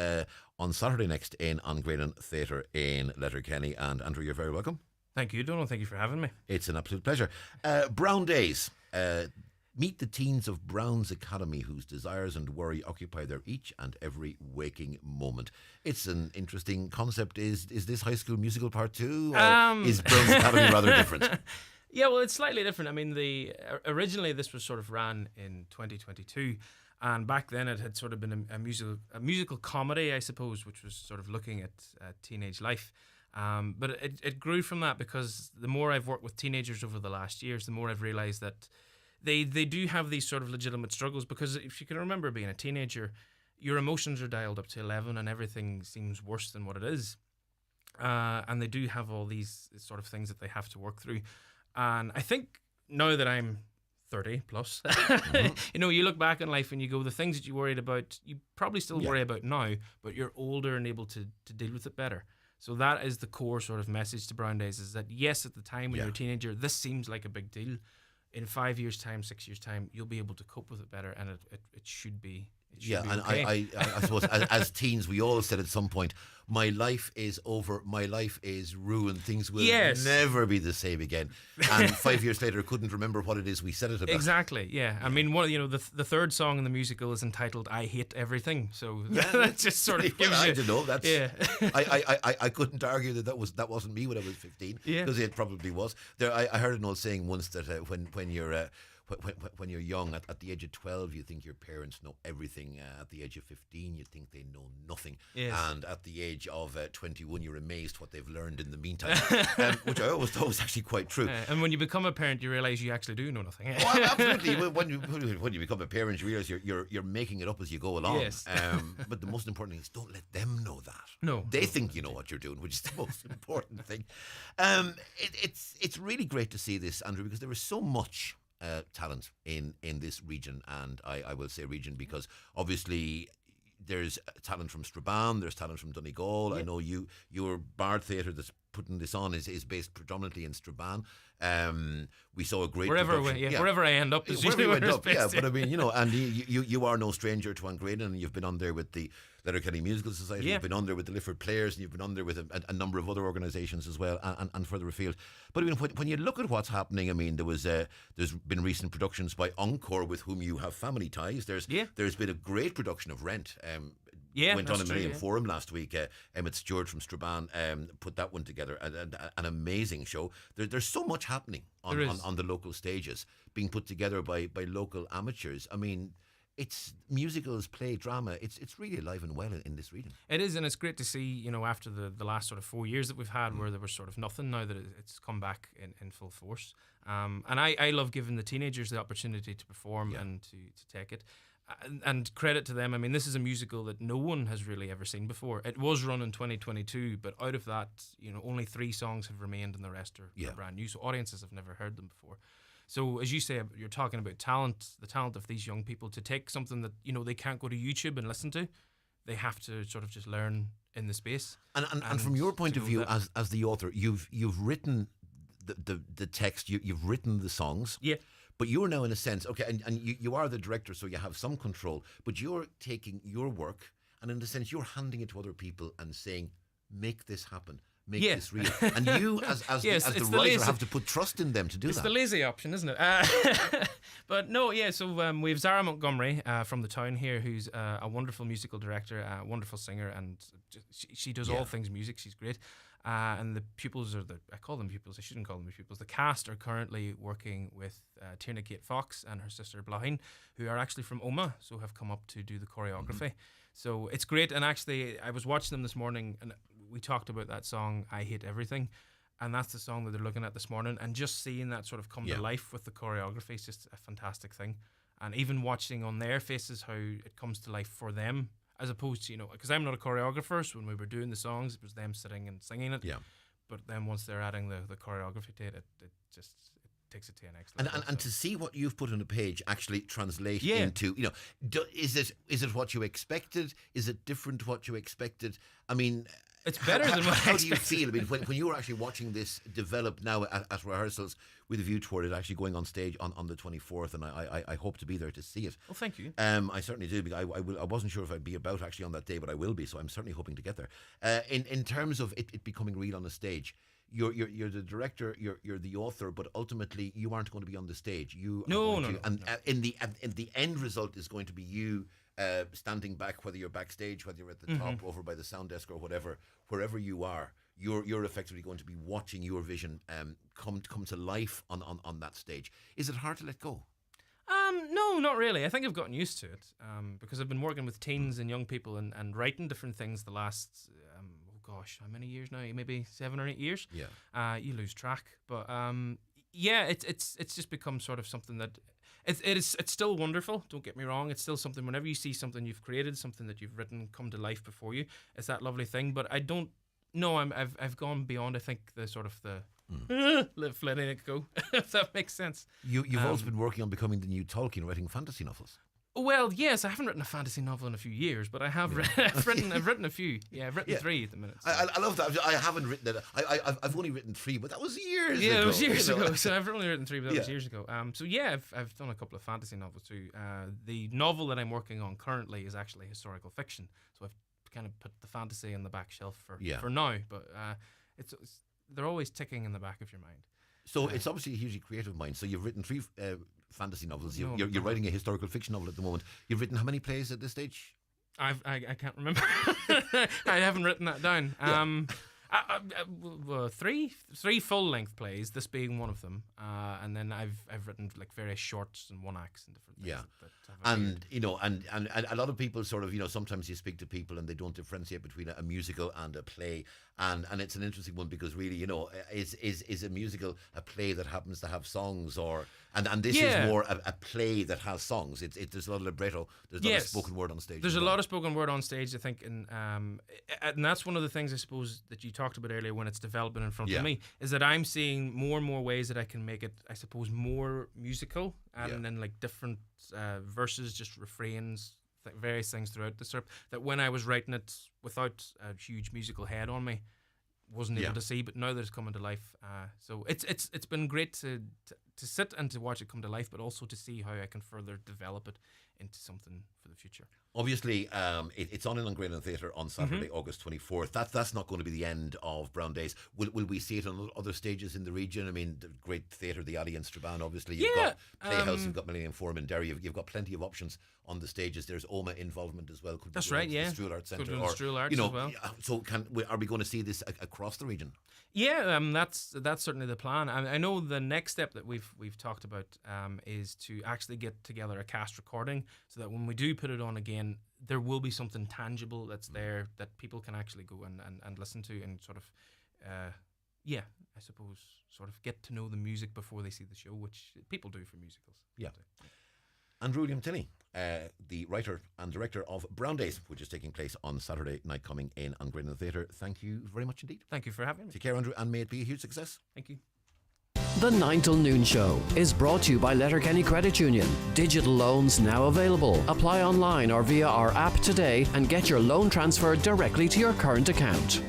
on Saturday next in Angraden Theatre in Letterkenny. And Andrew, you're very welcome. Thank you, Donal. Thank you for having me. It's an absolute pleasure. Brown Days. Meet the teens of Brown's Academy whose desires and worry occupy their each and every waking moment. It's an interesting concept. Is this High School Musical Part 2? Or is Brown's Academy rather different? Yeah, well, it's slightly different. I mean, originally this was sort of ran in 2022, and back then it had sort of been a musical comedy, I suppose, which was sort of looking at teenage life. But it grew from that, because the more I've worked with teenagers over the last years, the more I've realised that they do have these sort of legitimate struggles, because if you can remember being a teenager, your emotions are dialed up to 11 and everything seems worse than what it is. And they do have all these sort of things that they have to work through. And I think now that I'm 30 plus, you know, you look back in life and you go, the things that you worried about, you probably still worry about now, but you're older and able to deal with it better. So that is the core sort of message to Brown Days, is that yes, at the time when you're a teenager, this seems like a big deal. In 5 years' time, 6 years' time, you'll be able to cope with it better, and it should be. And okay. I suppose as teens, we all said at some point, my life is over, my life is ruined, things will never be the same again. And 5 years later, couldn't remember what it is we said it about. Exactly, yeah. I mean, the third song in the musical is entitled "I Hate Everything," so that just sort of gives you. I don't know. That's I couldn't argue that wasn't me when I was 15, because it probably was. I heard an old saying once that when you're young, at the age of 12, you think your parents know everything. At the age of 15, you think they know nothing. Yes. And at the age of 21, you're amazed what they've learned in the meantime, which I always thought was actually quite true. And when you become a parent, you realise you actually do know nothing. Well, absolutely. When you become a parent, you realise you're making it up as you go along. Yes. But the most important thing is don't let them know that. No. They think you know what you're doing, which is the most important thing. It's really great to see this, Andrew, because there is so much talent in this region, and I will say region because obviously there's talent from Strabane, there's talent from Donegal. I know your Bard Theatre that's putting this on is based predominantly in Strabane. We saw a great wherever I end up is usually where it's based. Yeah, but I mean, you know, and you are no stranger to Angraden, and you've been on there with the Letterkenny Musical Society, you've been on there with the Lifford Players, and you've been on there with a number of other organisations as well, and further afield. But I mean, when you look at what's happening, I mean, there's been recent productions by Encore with whom you have family ties. There's been a great production of Rent. Went on a Millennium Forum last week. Emmett Stewart from Strabane put that one together. An amazing show. There's so much happening on the local stages being put together by local amateurs. I mean, it's musicals, play, drama. It's really alive and well in this region. It is, and it's great to see, you know, after the last sort of 4 years that we've had where there was sort of nothing, now that it's come back in full force. And I love giving the teenagers the opportunity to perform and to take it. And credit to them. I mean, this is a musical that no one has really ever seen before. It was run in 2022, but out of that, you know, only 3 songs have remained, and the rest are brand new. So audiences have never heard them before. So as you say, you're talking about talent, the talent of these young people to take something that, you know, they can't go to YouTube and listen to. They have to sort of just learn in the space. And from your point of view as the author, you've written the text, you've written the songs. Yeah. But you're now, in a sense, okay, and you are the director, so you have some control, but you're taking your work, and in a sense, you're handing it to other people and saying, make this happen, make this real. And you, as the writer, have to put trust in them to do that. It's the lazy option, isn't it? But no, so we have Zara Montgomery from the town here, who's a wonderful musical director, a wonderful singer, and she does all things music. She's great. And the pupils I call them pupils, I shouldn't call them pupils. The cast are currently working with Tierna Kate Fox and her sister Blahin, who are actually from Oma, so have come up to do the choreography. So it's great. And actually, I was watching them this morning, and we talked about that song, I Hate Everything. And that's the song that they're looking at this morning. And just seeing that sort of come to life with the choreography is just a fantastic thing. And even watching on their faces how it comes to life for them, as opposed to, you know, because I'm not a choreographer, so when we were doing the songs, it was them sitting and singing it. Yeah. But then once they're adding the choreography to it, it takes it to an excellent level. And to see what you've put on a page actually translate into, you know, is it what you expected? Is it different to what you expected? I mean, It's better than what How I do you expected. feel? I mean, when you were actually watching this develop now at rehearsals with a view toward it actually going on stage on the 24th, and I hope to be there to see it. Well, thank you. I certainly do. Because I wasn't sure if I'd be about actually on that day, but I will be. So I'm certainly hoping to get there. In terms of it becoming real on the stage, you're the director, you're the author, but ultimately you aren't going to be on the stage. And the end result is going to be you. Standing back, whether you're backstage, whether you're at the top, over by the sound desk or whatever, wherever you are, you're effectively going to be watching your vision come to life on that stage. Is it hard to let go? No, not really. I think I've gotten used to it because I've been working with teens and young people and writing different things the last, how many years now? Maybe 7 or 8 years. Yeah. You lose track, but it's just become sort of something that. It's still wonderful, don't get me wrong. It's still something, whenever you see something you've created, something that you've written come to life before you, it's that lovely thing. But I don't know, I've gone beyond, I think, the sort of letting it go, if that makes sense. You've also been working on becoming the new Tolkien, writing fantasy novels. Well, yes, I haven't written a fantasy novel in a few years, but I have I've written a few. Yeah, I've written 3 at the minute. So. I love that. I haven't written it. I've only written 3, but that was years ago. Yeah, it was years ago. So I've only written 3, but that was years ago. So yeah, I've done a couple of fantasy novels too. The novel that I'm working on currently is actually historical fiction. So I've kind of put the fantasy on the back shelf for now. But they're always ticking in the back of your mind. So it's obviously a hugely creative mind. So you've written 3 fantasy novels. You're writing a historical fiction novel at the moment. You've written how many plays at this stage? I can't remember. I haven't written that down. Yeah. 3 full-length plays, this being one of them, and then I've written like various shorts and one-acts and different things. Yeah, that and a lot of people sort of, sometimes you speak to people and they don't differentiate between a musical and a play, and it's an interesting one because really, is a musical a play that happens to have songs, or and this is more a play that has songs. There's a lot of libretto, there's a lot of spoken word on stage. There's a lot of spoken word on stage, I think, and that's one of the things I suppose that you talked about earlier when it's developing in front of me, is that I'm seeing more and more ways that I can make it, I suppose, more musical, and then like different verses, just refrains, various things throughout the script that when I was writing it without a huge musical head on me, wasn't able to see, but now that it's coming to life, so it's been great to sit and to watch it come to life, but also to see how I can further develop it into something for the future. Obviously, it's on in Grayland Theatre on Saturday, August 24th. That's not going to be the end of Brown Days. Will we see it on other stages in the region? I mean, the great theatre, the Alley in Strabane, obviously. You've got Playhouse, you've got Millennium Forum in Derry. You've got plenty of options on the stages. There's OMA involvement as well. That's right, yeah. The Strual Arts Centre. Could be the Strual Arts as well. So are we going to see this across the region? Yeah, that's certainly the plan. I know the next step that we've talked about is to actually get together a cast recording so that when we do put it on again, there will be something tangible that's there that people can actually go and listen to and sort of, I suppose, sort of get to know the music before they see the show, which people do for musicals. Yeah. Andrew Liam Tinney, the writer and director of Brown Days, which is taking place on Saturday night coming in on Grayland Theatre. Thank you very much indeed. Thank you for having me. Take care, Andrew, and may it be a huge success. Thank you. The 9 till noon show is brought to you by Letterkenny Credit Union. Digital loans now available. Apply online or via our app today and get your loan transferred directly to your current account.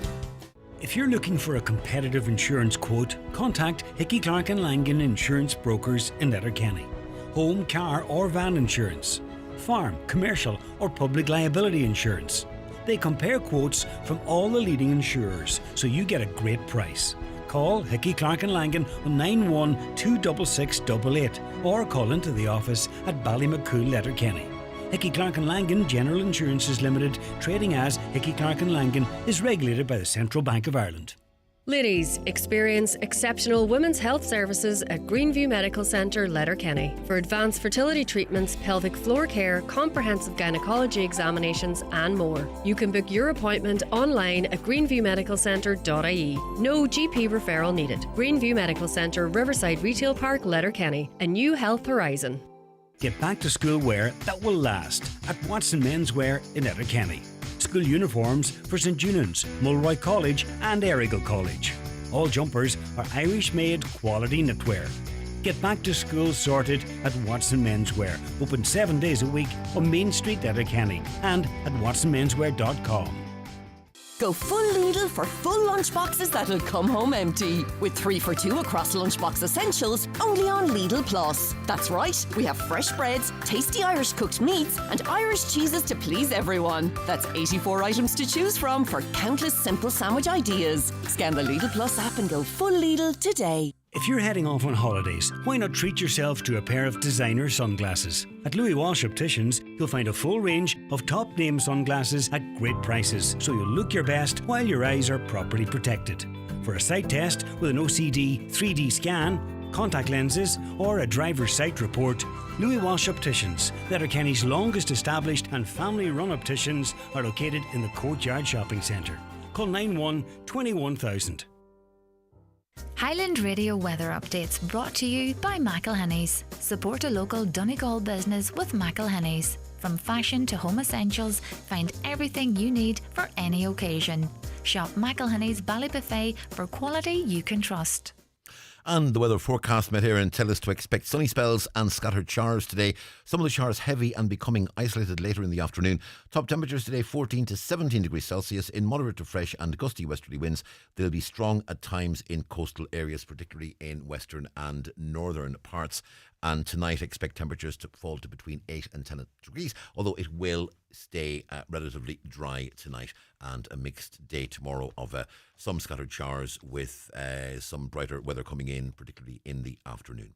If you're looking for a competitive insurance quote, contact Hickey Clark and Langan Insurance Brokers in Letterkenny. Home, car or van insurance, farm, commercial or public liability insurance. They compare quotes from all the leading insurers so you get a great price. Call Hickey Clark and Langan on 9126688 or call into the office at Ballymacool, Letterkenny. Hickey Clark and Langan General Insurances Limited, trading as Hickey Clark and Langan, is regulated by the Central Bank of Ireland. Ladies, experience exceptional women's health services at Greenview Medical Centre, Letterkenny. For advanced fertility treatments, pelvic floor care, comprehensive gynecology examinations and more. You can book your appointment online at greenviewmedicalcentre.ie. No GP referral needed. Greenview Medical Centre, Riverside Retail Park, Letterkenny. A new health horizon. Get back to school wear that will last at Watson Menswear in Letterkenny. School uniforms for St Junans, Mulroy College and Errigal College. All jumpers are Irish-made quality knitwear. Get back to school sorted at Watson Menswear. Open 7 days a week on Main Street, Letterkenny and at watsonmenswear.com. Go full Lidl for full lunchboxes that'll come home empty. With 3 for 2 across lunchbox essentials, only on Lidl Plus. That's right, we have fresh breads, tasty Irish cooked meats, and Irish cheeses to please everyone. That's 84 items to choose from for countless simple sandwich ideas. Scan the Lidl Plus app and go full Lidl today. If you're heading off on holidays, why not treat yourself to a pair of designer sunglasses? At Louis Walsh Opticians, you'll find a full range of top-name sunglasses at great prices, so you'll look your best while your eyes are properly protected. For a sight test with an OCD 3D scan, contact lenses, or a driver's sight report, Louis Walsh Opticians, Letterkenny's longest established and family-run opticians, are located in the Courtyard Shopping Centre. Call 91 21000. Highland Radio weather updates brought to you by McElhenny's. Support a local Donegal business with McElhenny's. From fashion to home essentials, find everything you need for any occasion. Shop McElhenny's Ballybuffet for quality you can trust. And the weather forecast met here and tell us to expect sunny spells and scattered showers today. Some of the showers heavy and becoming isolated later in the afternoon. Top temperatures today 14 to 17 degrees Celsius in moderate to fresh and gusty westerly winds. They'll be strong at times in coastal areas, particularly in western and northern parts. And tonight expect temperatures to fall to between 8 and 10 degrees, although it will stay relatively dry tonight, and a mixed day tomorrow of some scattered showers with some brighter weather coming in, particularly in the afternoon.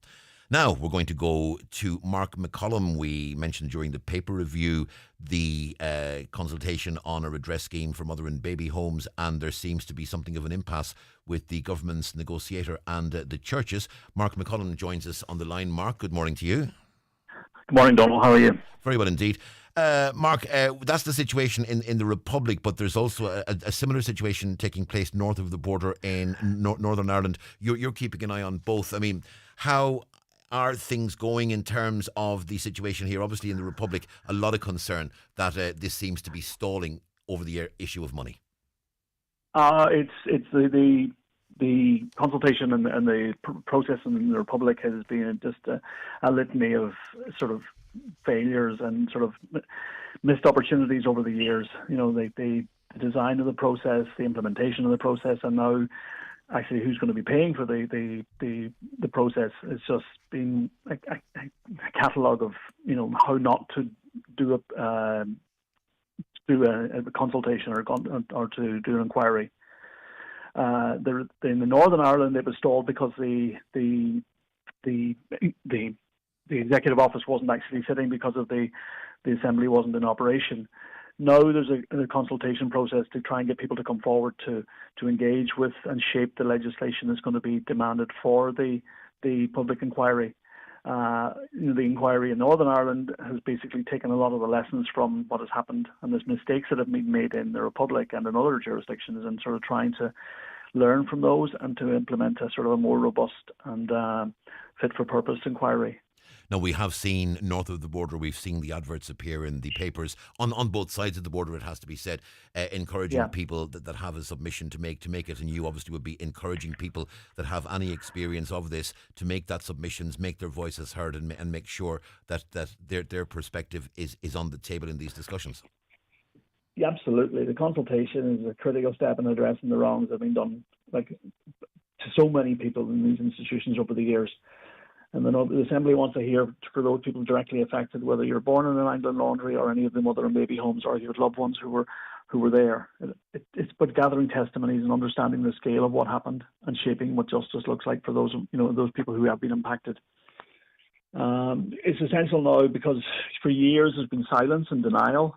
Now we're going to go to Mark McCollum. We mentioned during the paper review the consultation on a redress scheme for mother and baby homes, and there seems to be something of an impasse with the government's negotiator and the churches. Mark McCollum joins us on the line. Mark, good morning to you. Good morning, Donal. How are you? Very well indeed. Mark, that's the situation in the Republic, but there's also a similar situation taking place north of the border in Northern Ireland. You're keeping an eye on both. I mean, how are things going in terms of the situation here? Obviously in the Republic, a lot of concern that this seems to be stalling over the issue of money. It's the consultation and the process in the Republic has been just a litany of sort of failures and sort of missed opportunities over the years. You know, the design of the process, the implementation of the process, and now actually who's going to be paying for the process. It's just been a catalogue of, you know, how not to do a consultation or to do an inquiry. In the Northern Ireland, it was stalled because the executive office wasn't actually sitting because of the assembly wasn't in operation. Now there's a consultation process to try and get people to come forward to engage with and shape the legislation that's going to be demanded for the public inquiry. The inquiry in Northern Ireland has basically taken a lot of the lessons from what has happened and there's mistakes that have been made in the Republic and in other jurisdictions, and sort of trying to learn from those and to implement a sort of a more robust and fit for purpose inquiry. Now, we have seen north of the border, we've seen the adverts appear in the papers on both sides of the border, it has to be said, encouraging people that have a submission to make it. And you obviously would be encouraging people that have any experience of this to make that submissions, make their voices heard, and make sure that their perspective is on the table in these discussions. Yeah, absolutely. The consultation is a critical step in addressing the wrongs that have been done to so many people in these institutions over the years. And the Assembly wants to hear for those people directly affected, whether you're born in an Anglican laundry or any of the mother and baby homes, or you had loved ones who were there. It's about gathering testimonies and understanding the scale of what happened and shaping what justice looks like for those people who have been impacted. It's essential now because for years there's been silence and denial,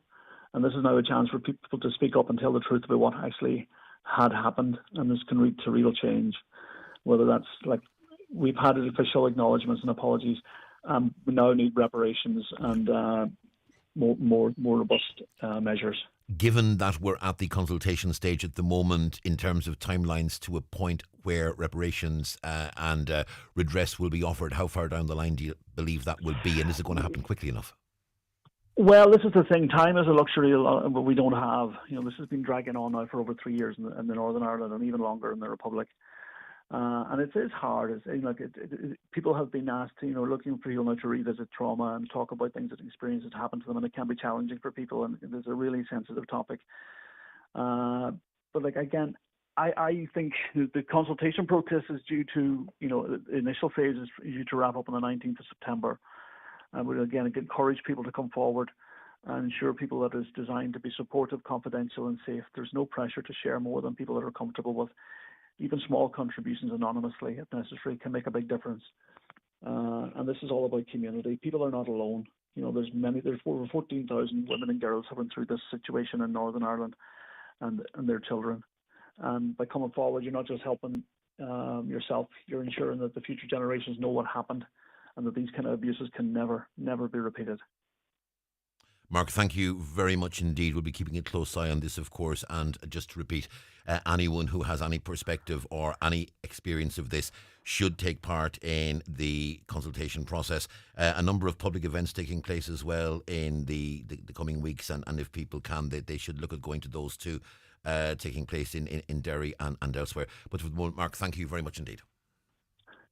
and this is now a chance for people to speak up and tell the truth about what actually had happened, and this can lead to real change. Whether that's we've had official acknowledgements and apologies. We now need reparations and more robust measures. Given that we're at the consultation stage at the moment in terms of timelines to a point where reparations and redress will be offered, how far down the line do you believe that will be, and is it going to happen quickly enough? Well, this is the thing. Time is a luxury we don't have. You know, this has been dragging on now for over 3 years in the Northern Ireland and even longer in the Republic. And it is hard. People have been asked, looking for people now to revisit trauma and talk about things that experiences happened to them, and it can be challenging for people, and it is a really sensitive topic. But like again, I think the consultation process is due to, the initial phase is due to wrap up on the 19th of September. And we'll again encourage people to come forward and ensure people that it's designed to be supportive, confidential and safe. There's no pressure to share more than people that are comfortable with. Even small contributions anonymously, if necessary, can make a big difference. And this is all about community. People are not alone. There's over 14,000 women and girls have been through this situation in Northern Ireland and their children. And by coming forward, you're not just helping yourself, you're ensuring that the future generations know what happened and that these kind of abuses can never be repeated. Mark, thank you very much indeed. We'll be keeping a close eye on this, of course. And just to repeat, anyone who has any perspective or any experience of this should take part in the consultation process. A number of public events taking place as well in the coming weeks. And if people can, they should look at going to those too, taking place in Derry and elsewhere. But for the moment, Mark, thank you very much indeed.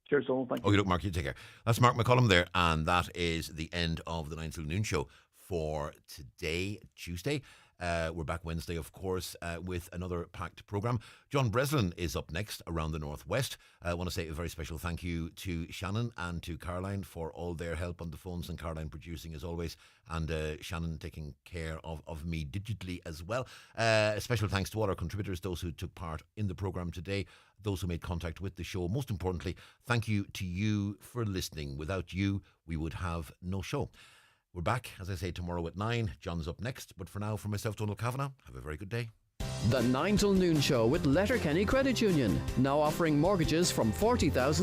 Cheers, Donal. Thank you. Okay, look, Mark, you take care. That's Mark McCollum there. And that is the end of the 9 till noon show for today, Tuesday. We're back Wednesday, of course, with another packed programme. John Breslin is up next around the Northwest. I want to say a very special thank you to Shannon and to Caroline for all their help on the phones, and Caroline producing as always, and Shannon taking care of me digitally as well. A special thanks to all our contributors, those who took part in the programme today, those who made contact with the show. Most importantly, thank you to you for listening. Without you, we would have no show. We're back, as I say, tomorrow at 9. John's up next. But for now, for myself, Donal Kavanagh, have a very good day. The 9 till noon show with Letterkenny Credit Union. Now offering mortgages from 40,000